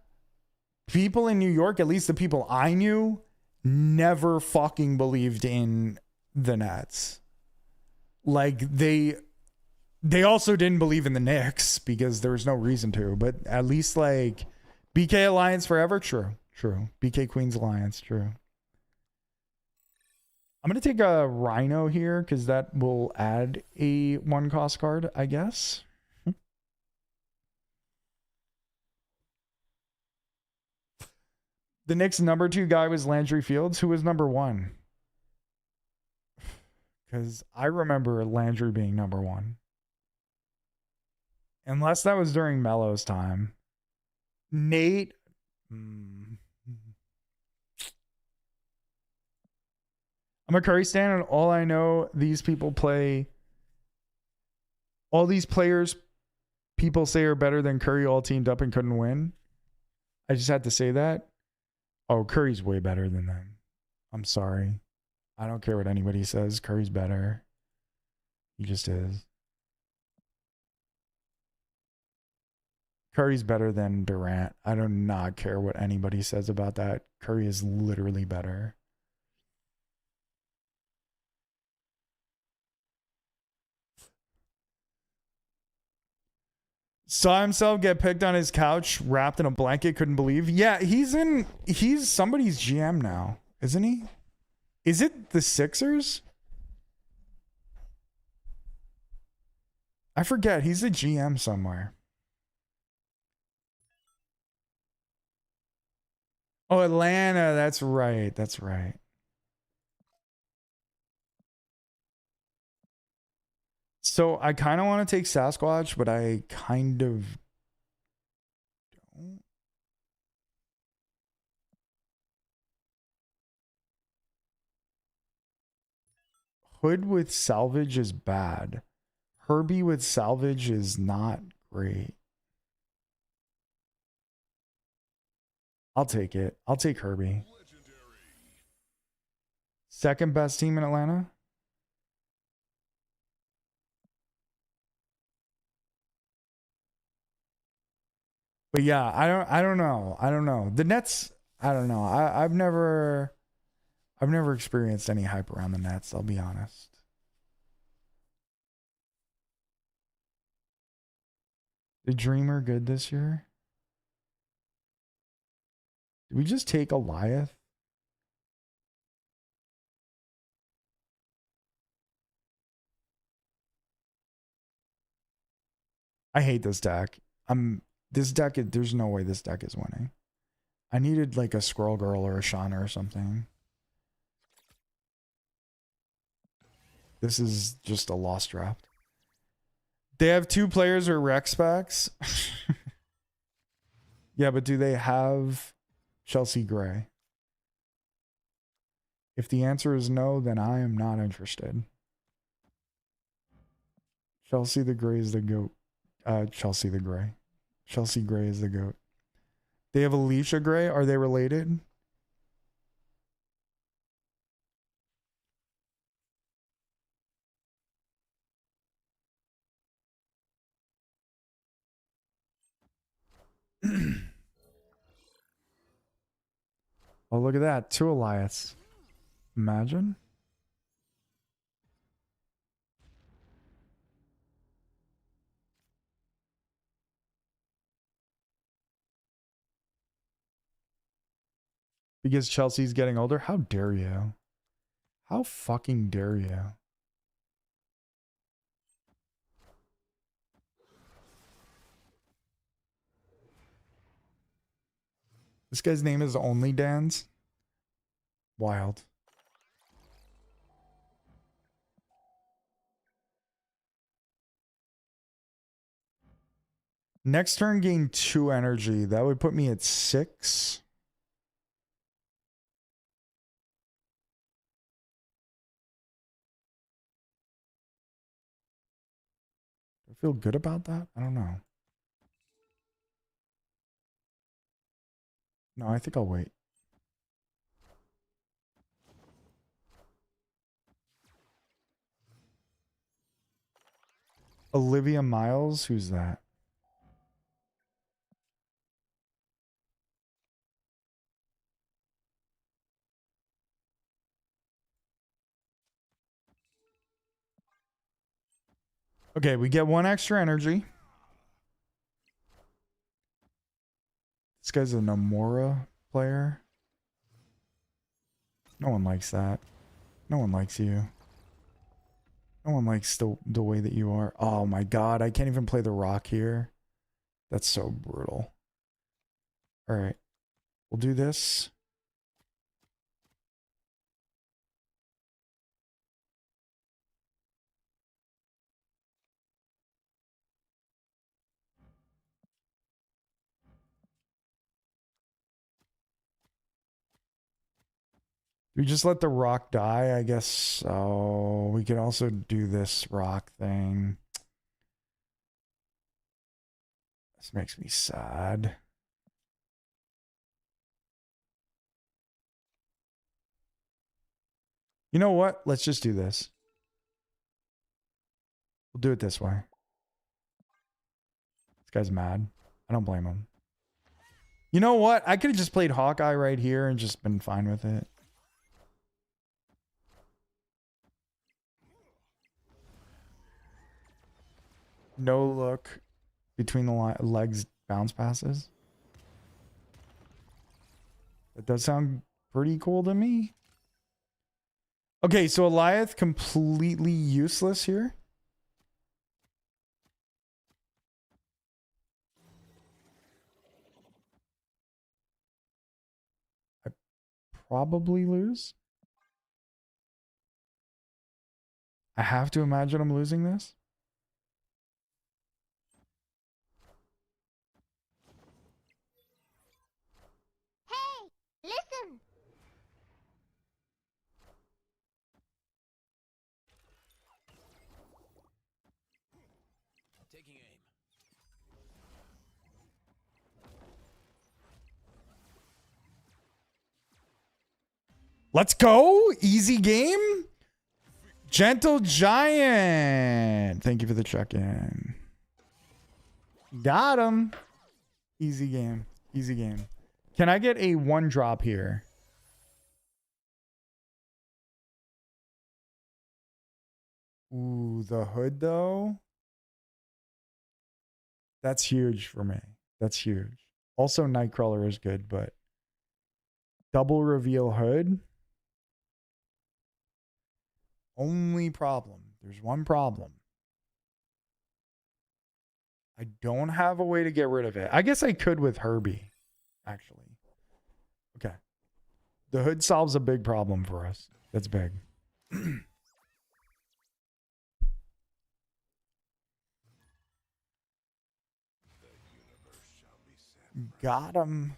people in New York, at least the people I knew, never fucking believed in the Nets. Like they also didn't believe in the Knicks because there was no reason to, but at least like BK Alliance forever, true. BK Queens Alliance, true. I'm going to take a Rhino here because that will add a one cost card, I guess. The Knicks' number 2 guy was Landry Fields. Who was number 1? Because I remember Landry being number 1. Unless that was during Melo's time. Nate. I'm a Curry stan, and all I know these people play. All these players people say are better than Curry all teamed up and couldn't win. I just had to say that. Oh, Curry's way better than them. I'm sorry. I don't care what anybody says. Curry's better. He just is. Curry's better than Durant. I do not care what anybody says about that. Curry is literally better. Saw himself get picked on his couch, wrapped in a blanket, couldn't believe. Yeah, he's somebody's GM now, isn't he? Is it the Sixers? I forget. He's a GM somewhere. Oh, Atlanta. That's right. That's right. So I kind of want to take Sasquatch, but I kind of don't. Hood with salvage is bad. Herbie with salvage is not great. I'll take it. I'll take Herbie. Second best team in Atlanta. But yeah, I don't know. The Nets, I don't know. I've never experienced any hype around the Nets, I'll be honest. The Dreamer good this year? Did we just take Goliath? I hate this deck. This deck, there's no way this deck is winning. I needed like a Squirrel Girl or a Shauna or something. This is just a lost draft. They have 2 players or rec specs. Yeah, but do they have Chelsea Gray? If the answer is no, then I am not interested. Chelsea the Gray is the GOAT. Chelsea the Gray. Chelsea Gray is the GOAT. They have Alicia Gray. Are they related? Oh, look at that. 2 Elias. Imagine. Because Chelsea's getting older? How dare you? How fucking dare you? This guy's name is Only Dan's. Wild. Next turn, gain 2 energy. That would put me at 6. Do I feel good about that? I don't know. No, I think I'll wait. Olivia Miles? Who's that? Okay, we get 1 extra energy. This guy's a Nomura player. No one likes that. No one likes you. No one likes the way that you are. Oh my god, I can't even play the rock here. That's so brutal. Alright. We'll do this. We just let the rock die, I guess. So we could also do this rock thing. This makes me sad. You know what? Let's just do this. We'll do it this way. This guy's mad. I don't blame him. You know what? I could have just played Hawkeye right here and just been fine with it. No look between the legs bounce passes. That does sound pretty cool to me. Okay, so Eliath completely useless here. I probably lose. I have to imagine I'm losing this. Hey, listen. Taking aim. Let's go. Easy game. Gentle Giant. Thank you for the check-in. Got him. Easy game. Easy game. Can I get a 1 drop here? Ooh, the hood though. That's huge for me. That's huge. Also, Nightcrawler is good, but double reveal hood. Only problem. There's one problem. I don't have a way to get rid of it. I guess I could with Herbie, actually. Okay. The hood solves a big problem for us. That's big. Got him.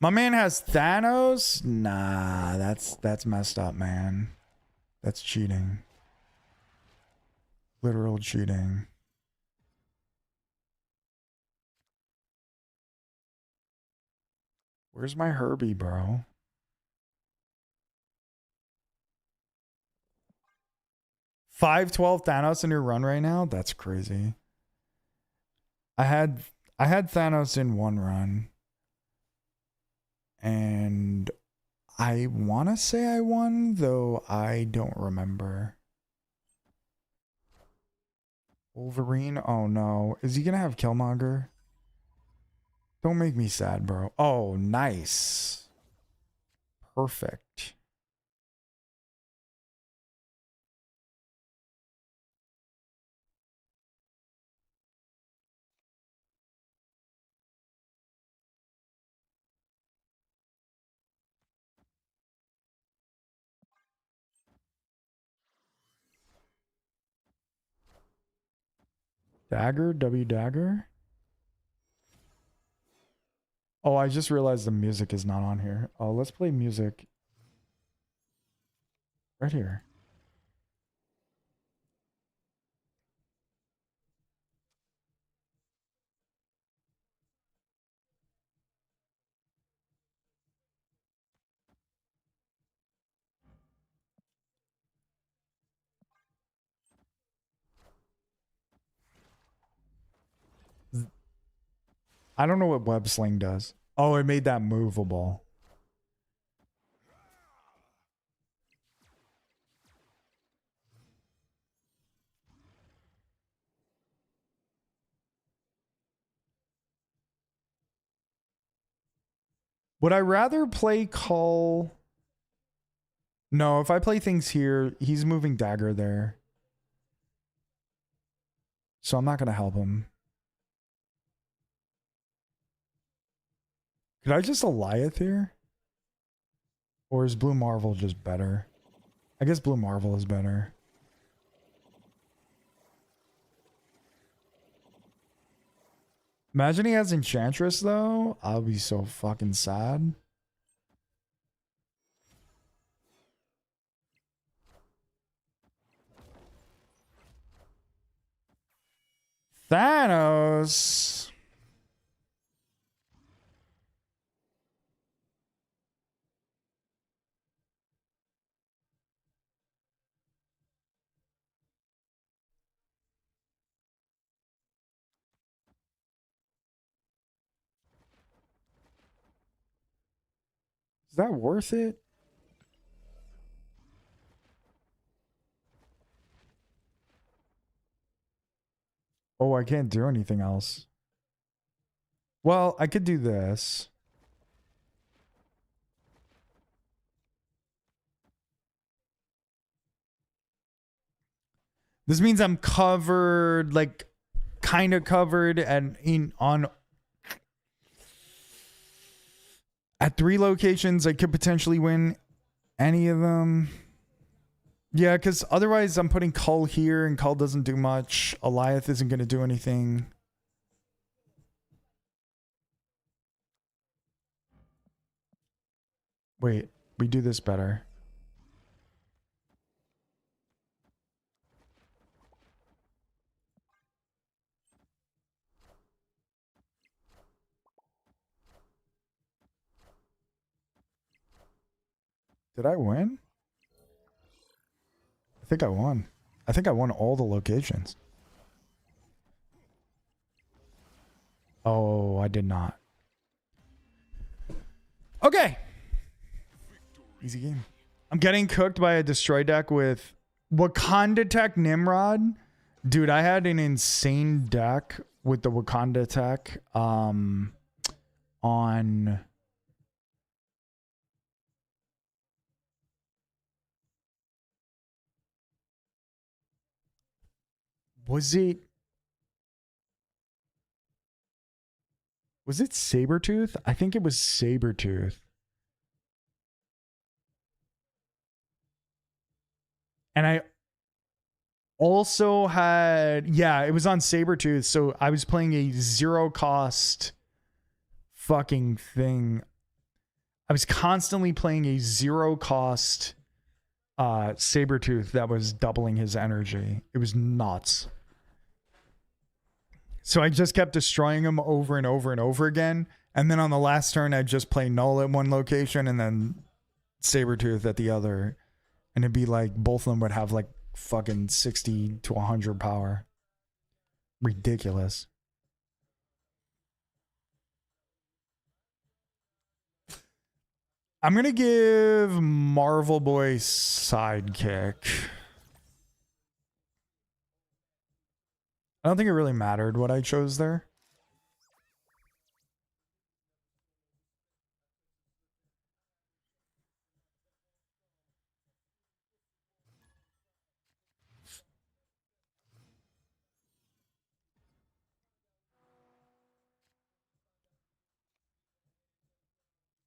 My man has Thanos? Nah, that's messed up, man. That's cheating. Literal cheating. Where's my Herbie, bro? 512 Thanos in your run right now? That's crazy. I had Thanos in one run. And I want to say I won, though I don't remember. Wolverine? Oh no. Is he going to have Killmonger? Don't make me sad, bro. Oh, nice. Perfect. Dagger? W Dagger? Oh, I just realized the music is not on here. Oh, let's play music. Right here. I don't know what web sling does. Oh, it made that movable. Would I rather play Cull? No, if I play things here, he's moving dagger there. So I'm not going to help him. Could I just Eliath here? Or is Blue Marvel just better? I guess Blue Marvel is better. Imagine he has Enchantress though. I'll be so fucking sad. Thanos. Is that worth it? Oh, I can't do anything else. Well, I could do this. This means I'm covered, like kind of covered and at 3 locations. I could potentially win any of them. Yeah, because otherwise I'm putting Cull here and Cull doesn't do much. Eliath isn't going to do anything. Wait, we do this better. Did I win? I think I won. I think I won all the locations. Oh, I did not. Okay. Easy game. I'm getting cooked by a destroy deck with Wakanda Tech Nimrod. Dude, I had an insane deck with the Wakanda Tech on... Was it Sabretooth? I think it was Sabretooth. And I also had, yeah, it was on Sabretooth. So I was playing a 0 cost fucking thing. I was constantly playing a 0 cost Sabretooth that was doubling his energy. It was nuts. So I just kept destroying him over and over and over again. And then on the last turn, I'd just play Null at one location and then Sabretooth at the other. And it'd be like both of them would have like fucking 60 to 100 power. Ridiculous. I'm gonna give Marvel Boy Sidekick. I don't think it really mattered what I chose there.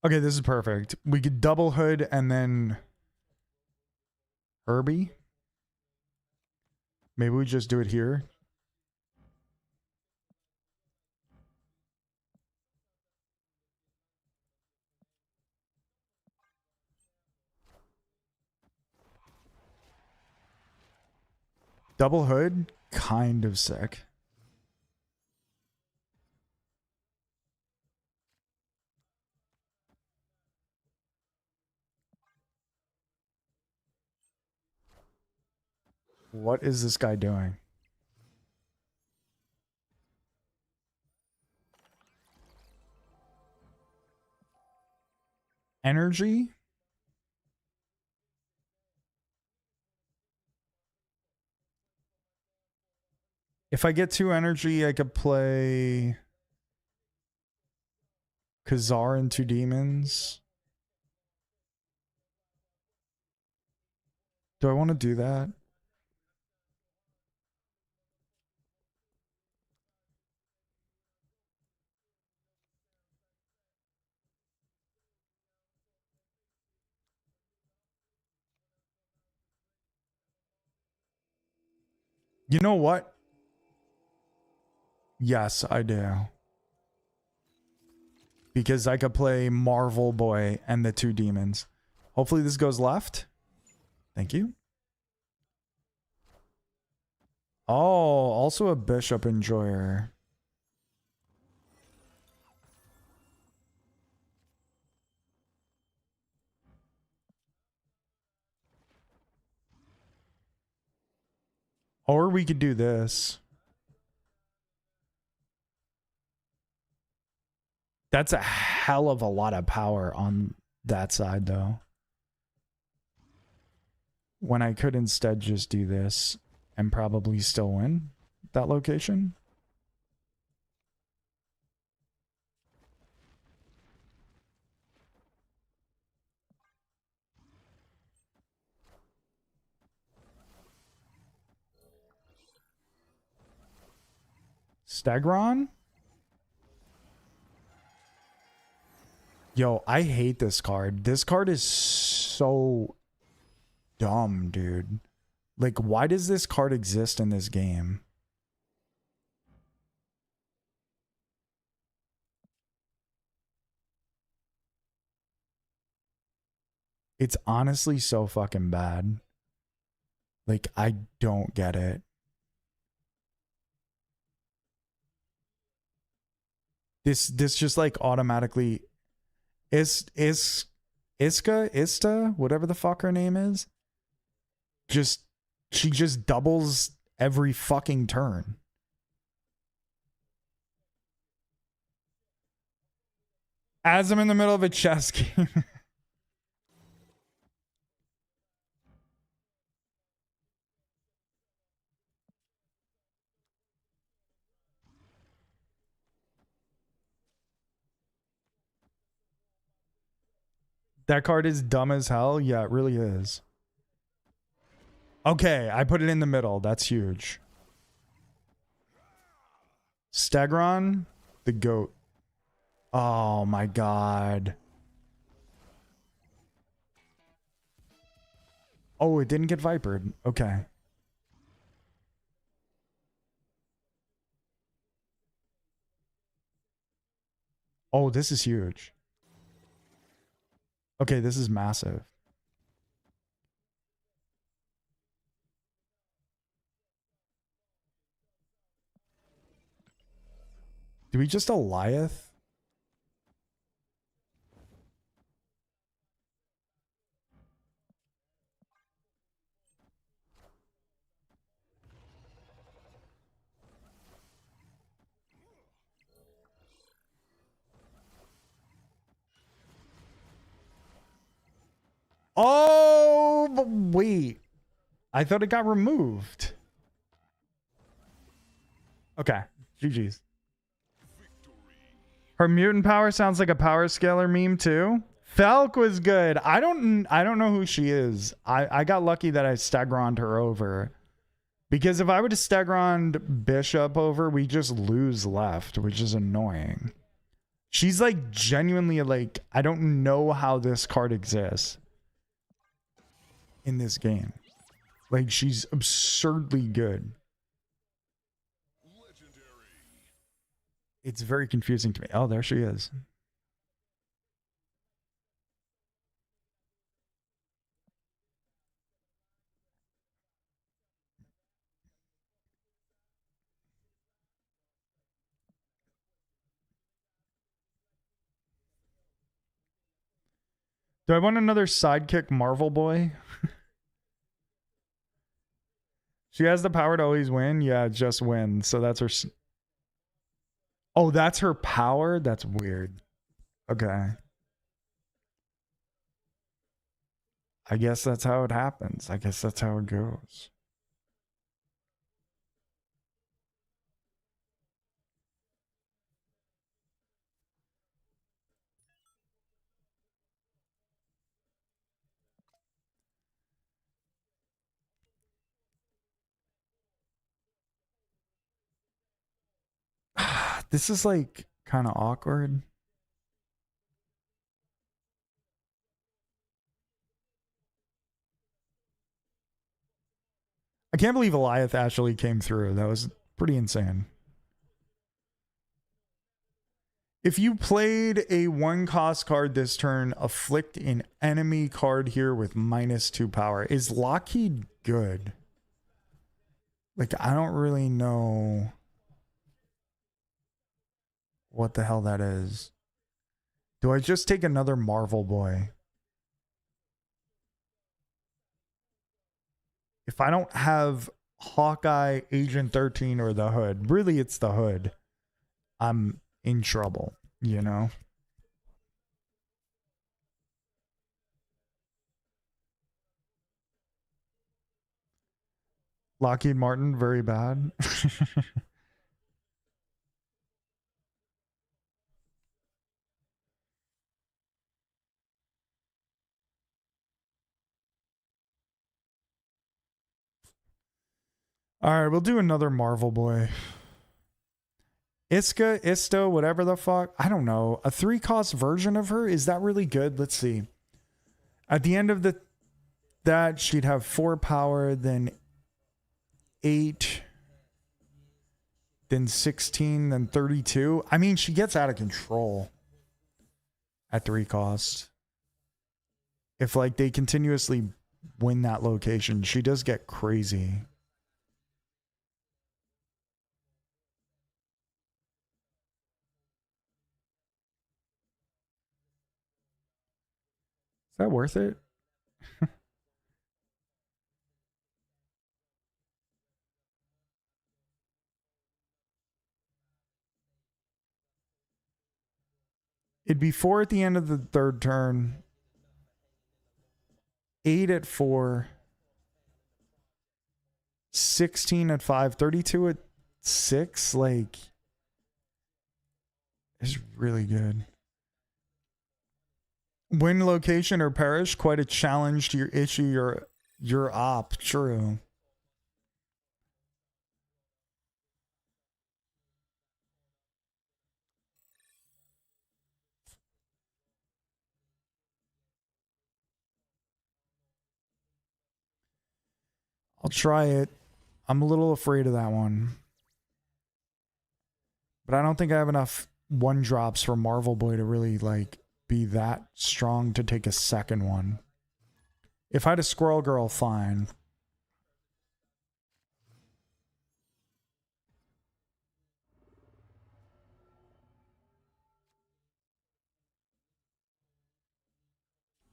Okay, this is perfect. We could double hood and then Herbie. Maybe we just do it here. Double hood, kind of sick. What is this guy doing? Energy? If I get 2 energy, I could play Khazar and 2 demons. Do I want to do that? You know what? Yes, I do. Because I could play Marvel Boy and the 2 demons. Hopefully this goes left. Thank you. Oh, also a Bishop Enjoyer. Or we could do this. That's a hell of a lot of power on that side, though. When I could instead just do this and probably still win that location. Stegron? Yo, I hate this card. This card is so dumb, dude. Like, why does this card exist in this game? It's honestly so fucking bad. Like, I don't get it. This just like automatically Ista, whatever the fuck her name is. She just doubles every fucking turn. As I'm in the middle of a chess game. That card is dumb as hell. Yeah, it really is. Okay, I put it in the middle. That's huge. Stegron, the goat. Oh my god. Oh, it didn't get vipered. Okay. Oh, this is huge. Okay, this is massive. Do we just Eliath? Oh, wait. I thought it got removed. Okay. GG's. Her mutant power sounds like a power scaler meme too. Falk was good. I don't know who she is. I got lucky that I Stegroned her over. Because if I would have Stegrond Bishop over, we just lose left, which is annoying. She's like genuinely like, I don't know how this card exists in this game. Like, she's absurdly good. It's very confusing to me. Oh, there she is. Do I want another sidekick Marvel boy? She has the power to always win. Yeah, just win. So that's her. Oh, that's her power? That's weird. Okay. I guess that's how it happens. I guess that's how it goes. This is like kind of awkward. I can't believe Eliath actually came through. That was pretty insane. If you played a 1-cost card this turn, afflict an enemy card here with -2 power. Is Lockheed good? Like, I don't really know what the hell that is. Do I just take another Marvel boy? If I don't have Hawkeye, Agent 13, or the Hood, really it's the Hood, I'm in trouble, you know? Lockheed Martin, very bad. All right, we'll do another Marvel boy. Iska, Isto, whatever the fuck. I don't know. A 3-cost version of her? Is that really good? Let's see. At the end of that, she'd have 4 power, then 8, then 16, then 32. I mean, she gets out of control at 3 cost. If like they continuously win that location, she does get crazy. Is that worth it? It'd be 4 at the end of the 3rd turn. 8 at 4. 16 at 5. 32 at 6. Like, it's really good. Win location or perish, quite a challenge to your op. True. I'll try it. I'm a little afraid of that one. But I don't think I have enough 1-drops for Marvel Boy to really like be that strong to take a second one. If I had a Squirrel Girl, fine.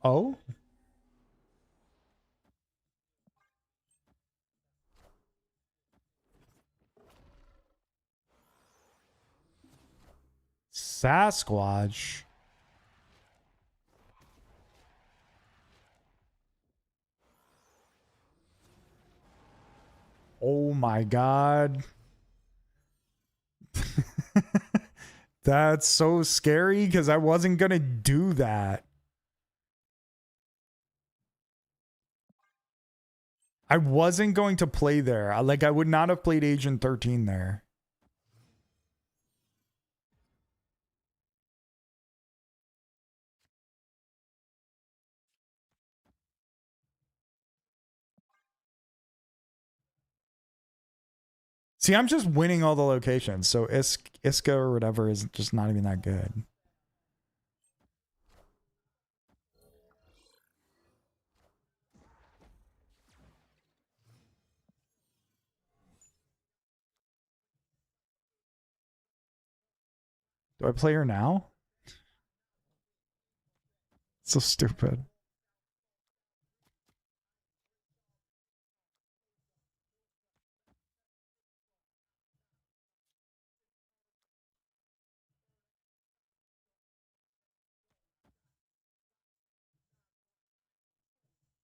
Oh? Sasquatch. Oh my god. That's so scary because I wasn't gonna do that. I wasn't going to play there. I would not have played Agent 13 there. See, I'm just winning all the locations, so Iska or whatever is just not even that good. Do I play her now? So stupid.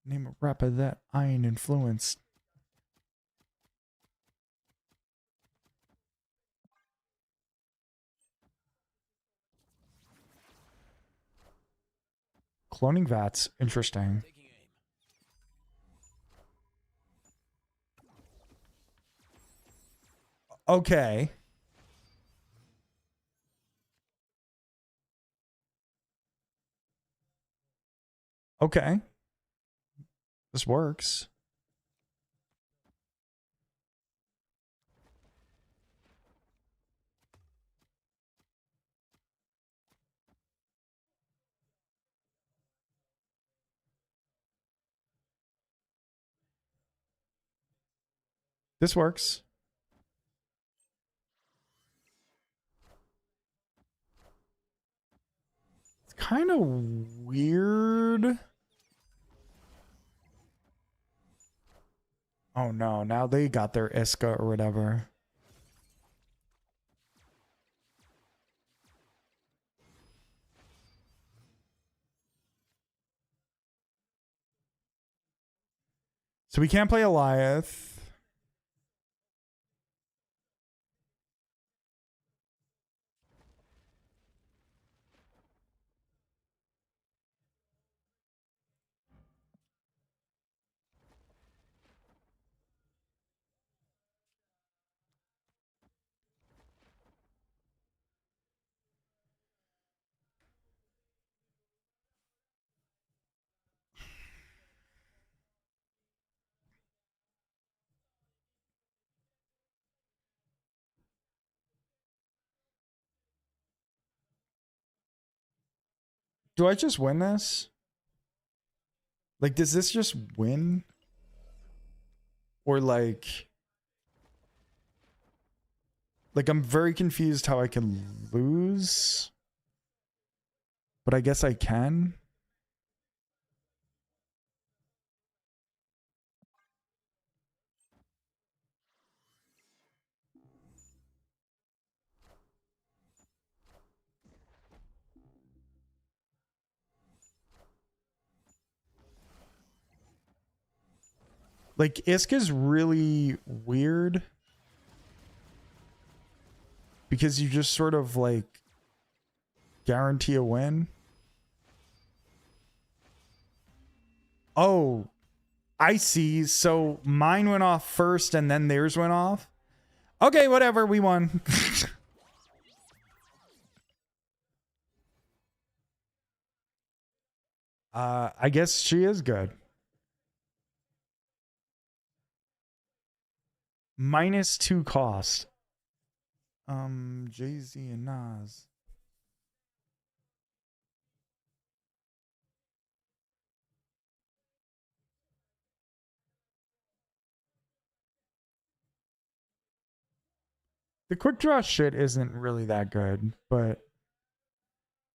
Name a rapper that I ain't influenced. Cloning vats, interesting. Okay. Okay. This works. This works. It's kind of weird. Oh no, now they got their Iska or whatever. So we can't play Eliath. Do I just win this? Like, does this just win? Or like I'm very confused how I can lose. But I guess I can. Like, Iska's really weird. Because you just sort of like guarantee a win. Oh, I see. So mine went off first and then theirs went off. Okay, whatever. We won. I guess she is good. -2 cost. Jay-Z and Nas. The quick draw shit isn't really that good, but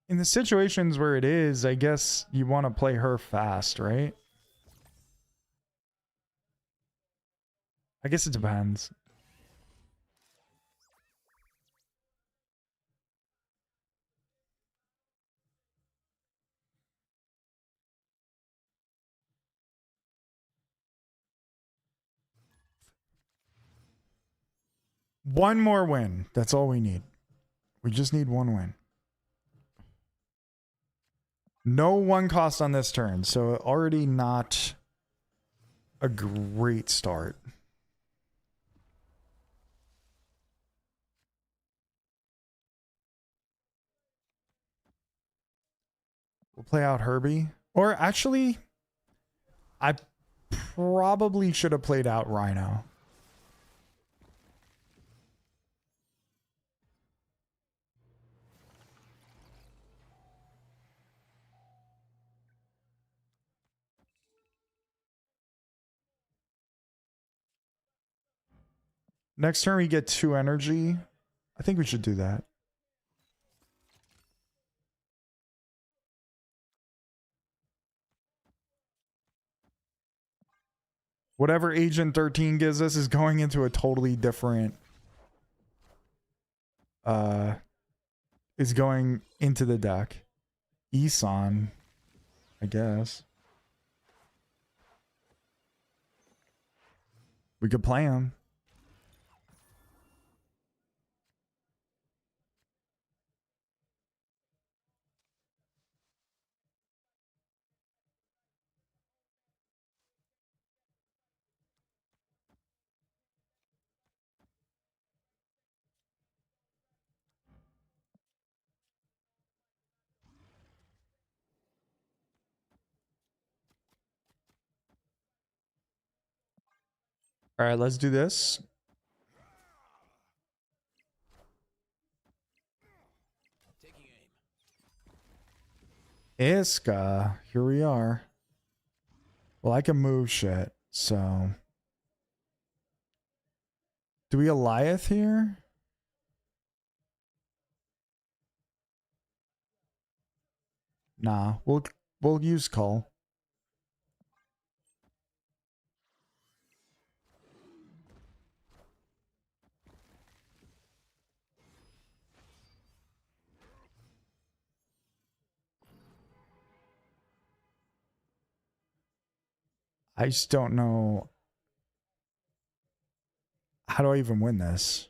in the situations where it is, I guess you want to play her fast, right? I guess it depends. One more win. That's all we need. We just need one win. No one cost on this turn, so already not a great start. We'll play out Herbie. Or actually, I probably should have played out Rhino. Next turn we get 2 energy. I think we should do that. Whatever Agent 13 gives us is going into a totally different is going into the deck. Isan, I guess. We could play him. All right, let's do this. Iska, here we are. Well, I can move shit, so. Do we Goliath here? Nah, we'll use Cull. I just don't know. How do I even win this?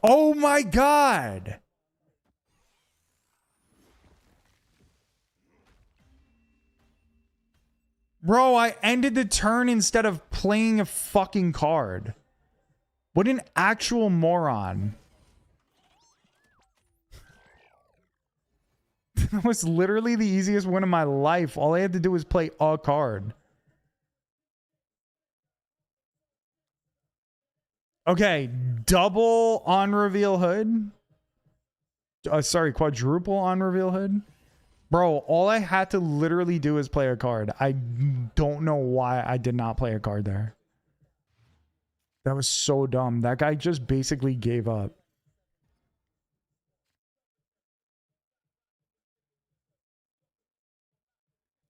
Oh my god! Bro, I ended the turn instead of playing a fucking card. What an actual moron. That was literally the easiest win of my life. All I had to do was play a card. Okay, double on reveal hood. Sorry, quadruple on reveal hood. Bro, all I had to literally do is play a card. I don't know why I did not play a card there. That was so dumb. That guy just basically gave up.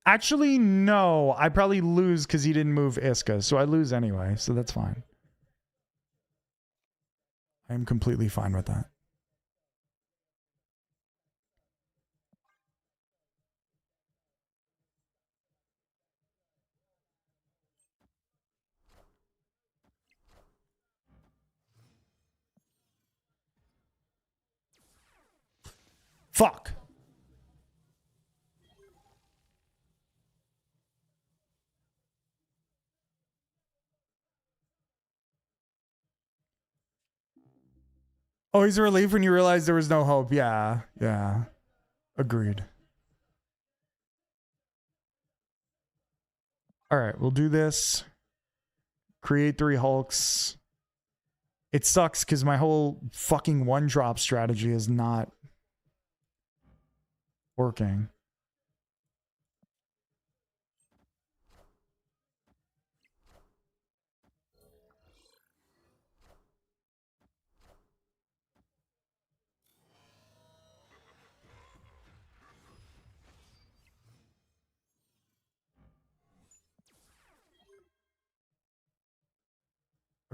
Actually, no. I probably lose because he didn't move Iska. So I lose anyway. So that's fine. I am completely fine with that. Fuck. Oh, he's a relief when you realize there was no hope. Yeah. Yeah. Agreed. All right, we'll do this. Create 3 Hulks. It sucks because my whole fucking 1-drop strategy is not working.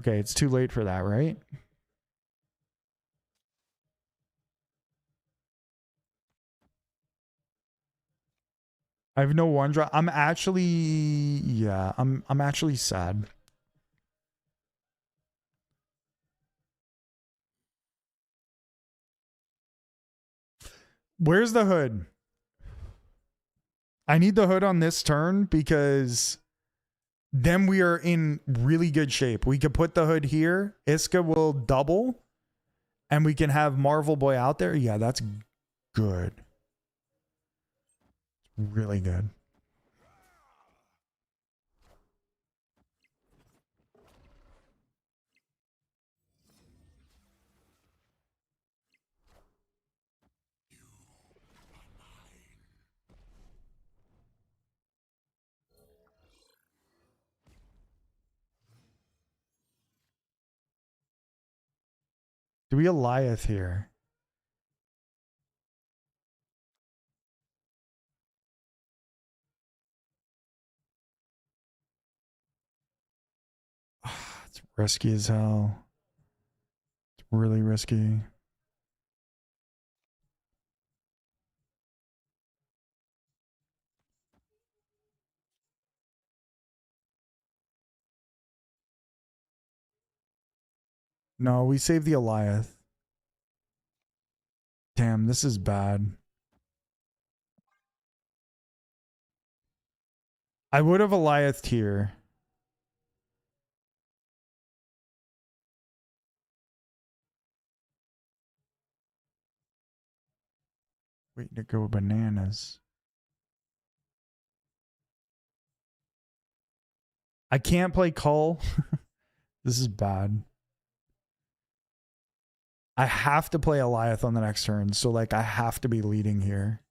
Okay, it's too late for that, right? I have no one drop. I'm actually, yeah, I'm actually sad. Where's the hood? I need the hood on this turn because then we are in really good shape. We could put the hood here. Iska will double and we can have Marvel Boy out there. Yeah, that's good. Really good. Do we Eliath here? It's risky as hell. It's really risky. No, we save the Eliath. Damn, this is bad. I would have Eliath here. Waiting to go bananas. I can't play Cull. This is bad. I have to play Eliath on the next turn. So, like, I have to be leading here.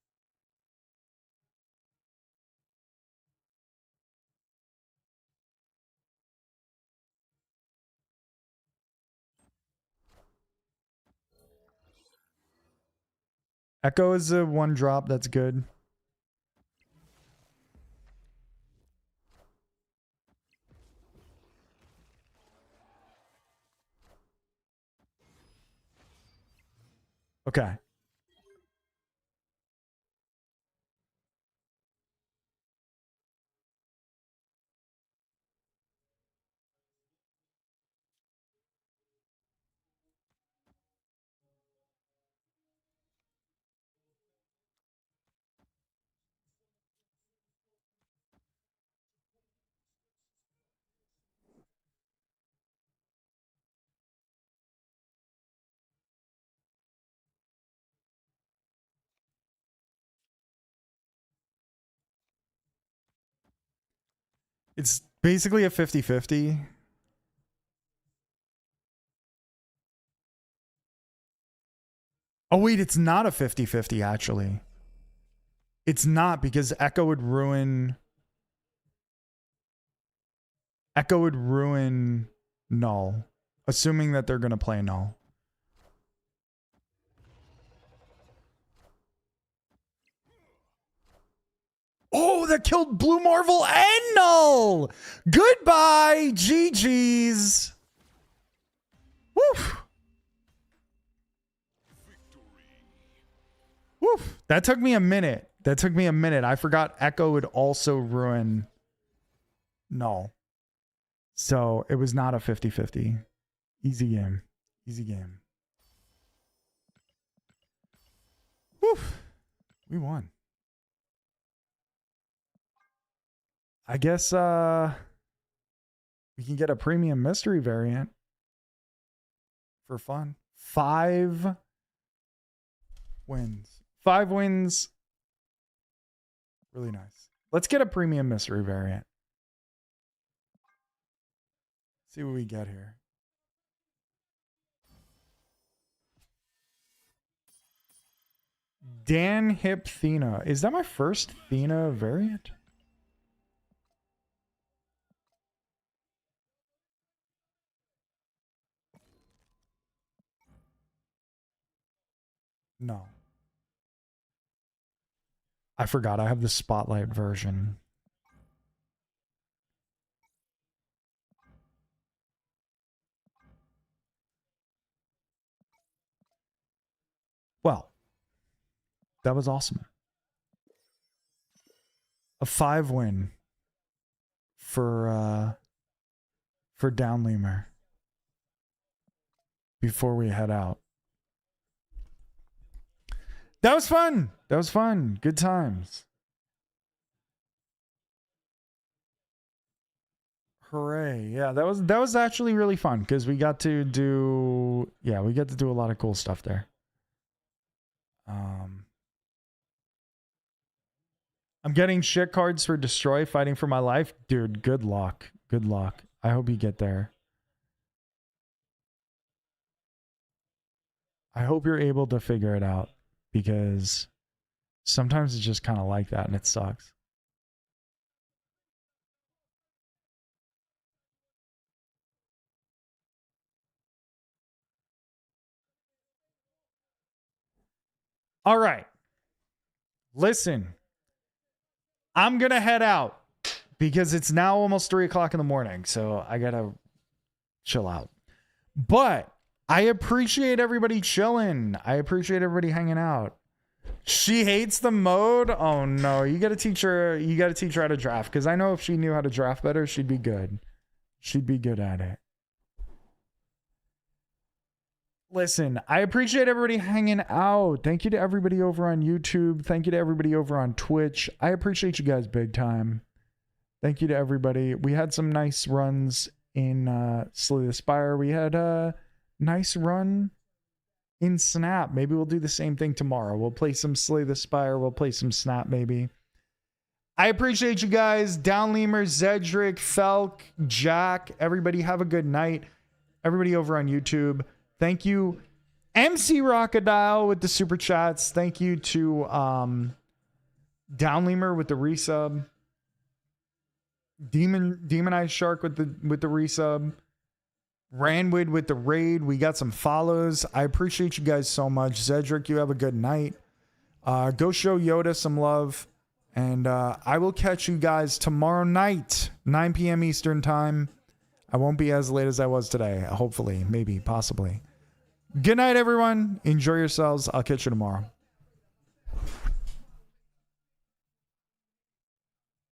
Echo is a 1-drop. That's good. Okay. It's basically a 50-50. Oh, wait, it's not a 50-50, actually. It's not because Echo would ruin... Echo would ruin Null. Assuming that they're going to play Null. Oh, that killed Blue Marvel and Null! Goodbye, GG's. Woof. Woof. That took me a minute. I forgot Echo would also ruin Null. So it was not a 50-50. Easy game. Easy game. Woof. We won. I guess we can get a premium mystery variant for fun. 5 wins. 5 wins. Really nice. Let's get a premium mystery variant. See what we get here. Dan Hip Thena. Is that my first Thena variant? No. I forgot I have the Spotlight version. That was awesome. A 5 win for Downlemur before we head out. That was fun. That was fun. Good times. Hooray. Yeah, that was actually really fun because we got to do a lot of cool stuff there. I'm getting shit cards for Destroy, fighting for my life. Dude, good luck. Good luck. I hope you get there. I hope you're able to figure it out because sometimes it's just kind of like that and it sucks. All right. Listen, I'm going to head out because it's now almost 3 o'clock in the morning. So I got to chill out. But I appreciate everybody chilling. I appreciate everybody hanging out. She hates the mode. Oh no, you got to teach her how to draft. Cause I know if she knew how to draft better, she'd be good. She'd be good at it. Listen, I appreciate everybody hanging out. Thank you to everybody over on YouTube. Thank you to everybody over on Twitch. I appreciate you guys big time. Thank you to everybody. We had some nice runs in Slay the Spire. We had a nice run in Snap. Maybe we'll do the same thing tomorrow. We'll play some Slay the Spire. We'll play some Snap maybe. I appreciate you guys. Downlemur, Zedric, Felk, Jack. Everybody have a good night. Everybody over on YouTube. Thank you, MC Rockadile with the super chats. Thank you to Downlemur with the resub. Demonized Shark with the resub. Ranwood with the raid. We got some follows. I appreciate you guys so much. Zedric, you have a good night. Go show Yoda some love. And I will catch you guys tomorrow night, 9 p.m. Eastern time. I won't be as late as I was today. Hopefully, maybe, possibly. Good night, everyone. Enjoy yourselves. I'll catch you tomorrow.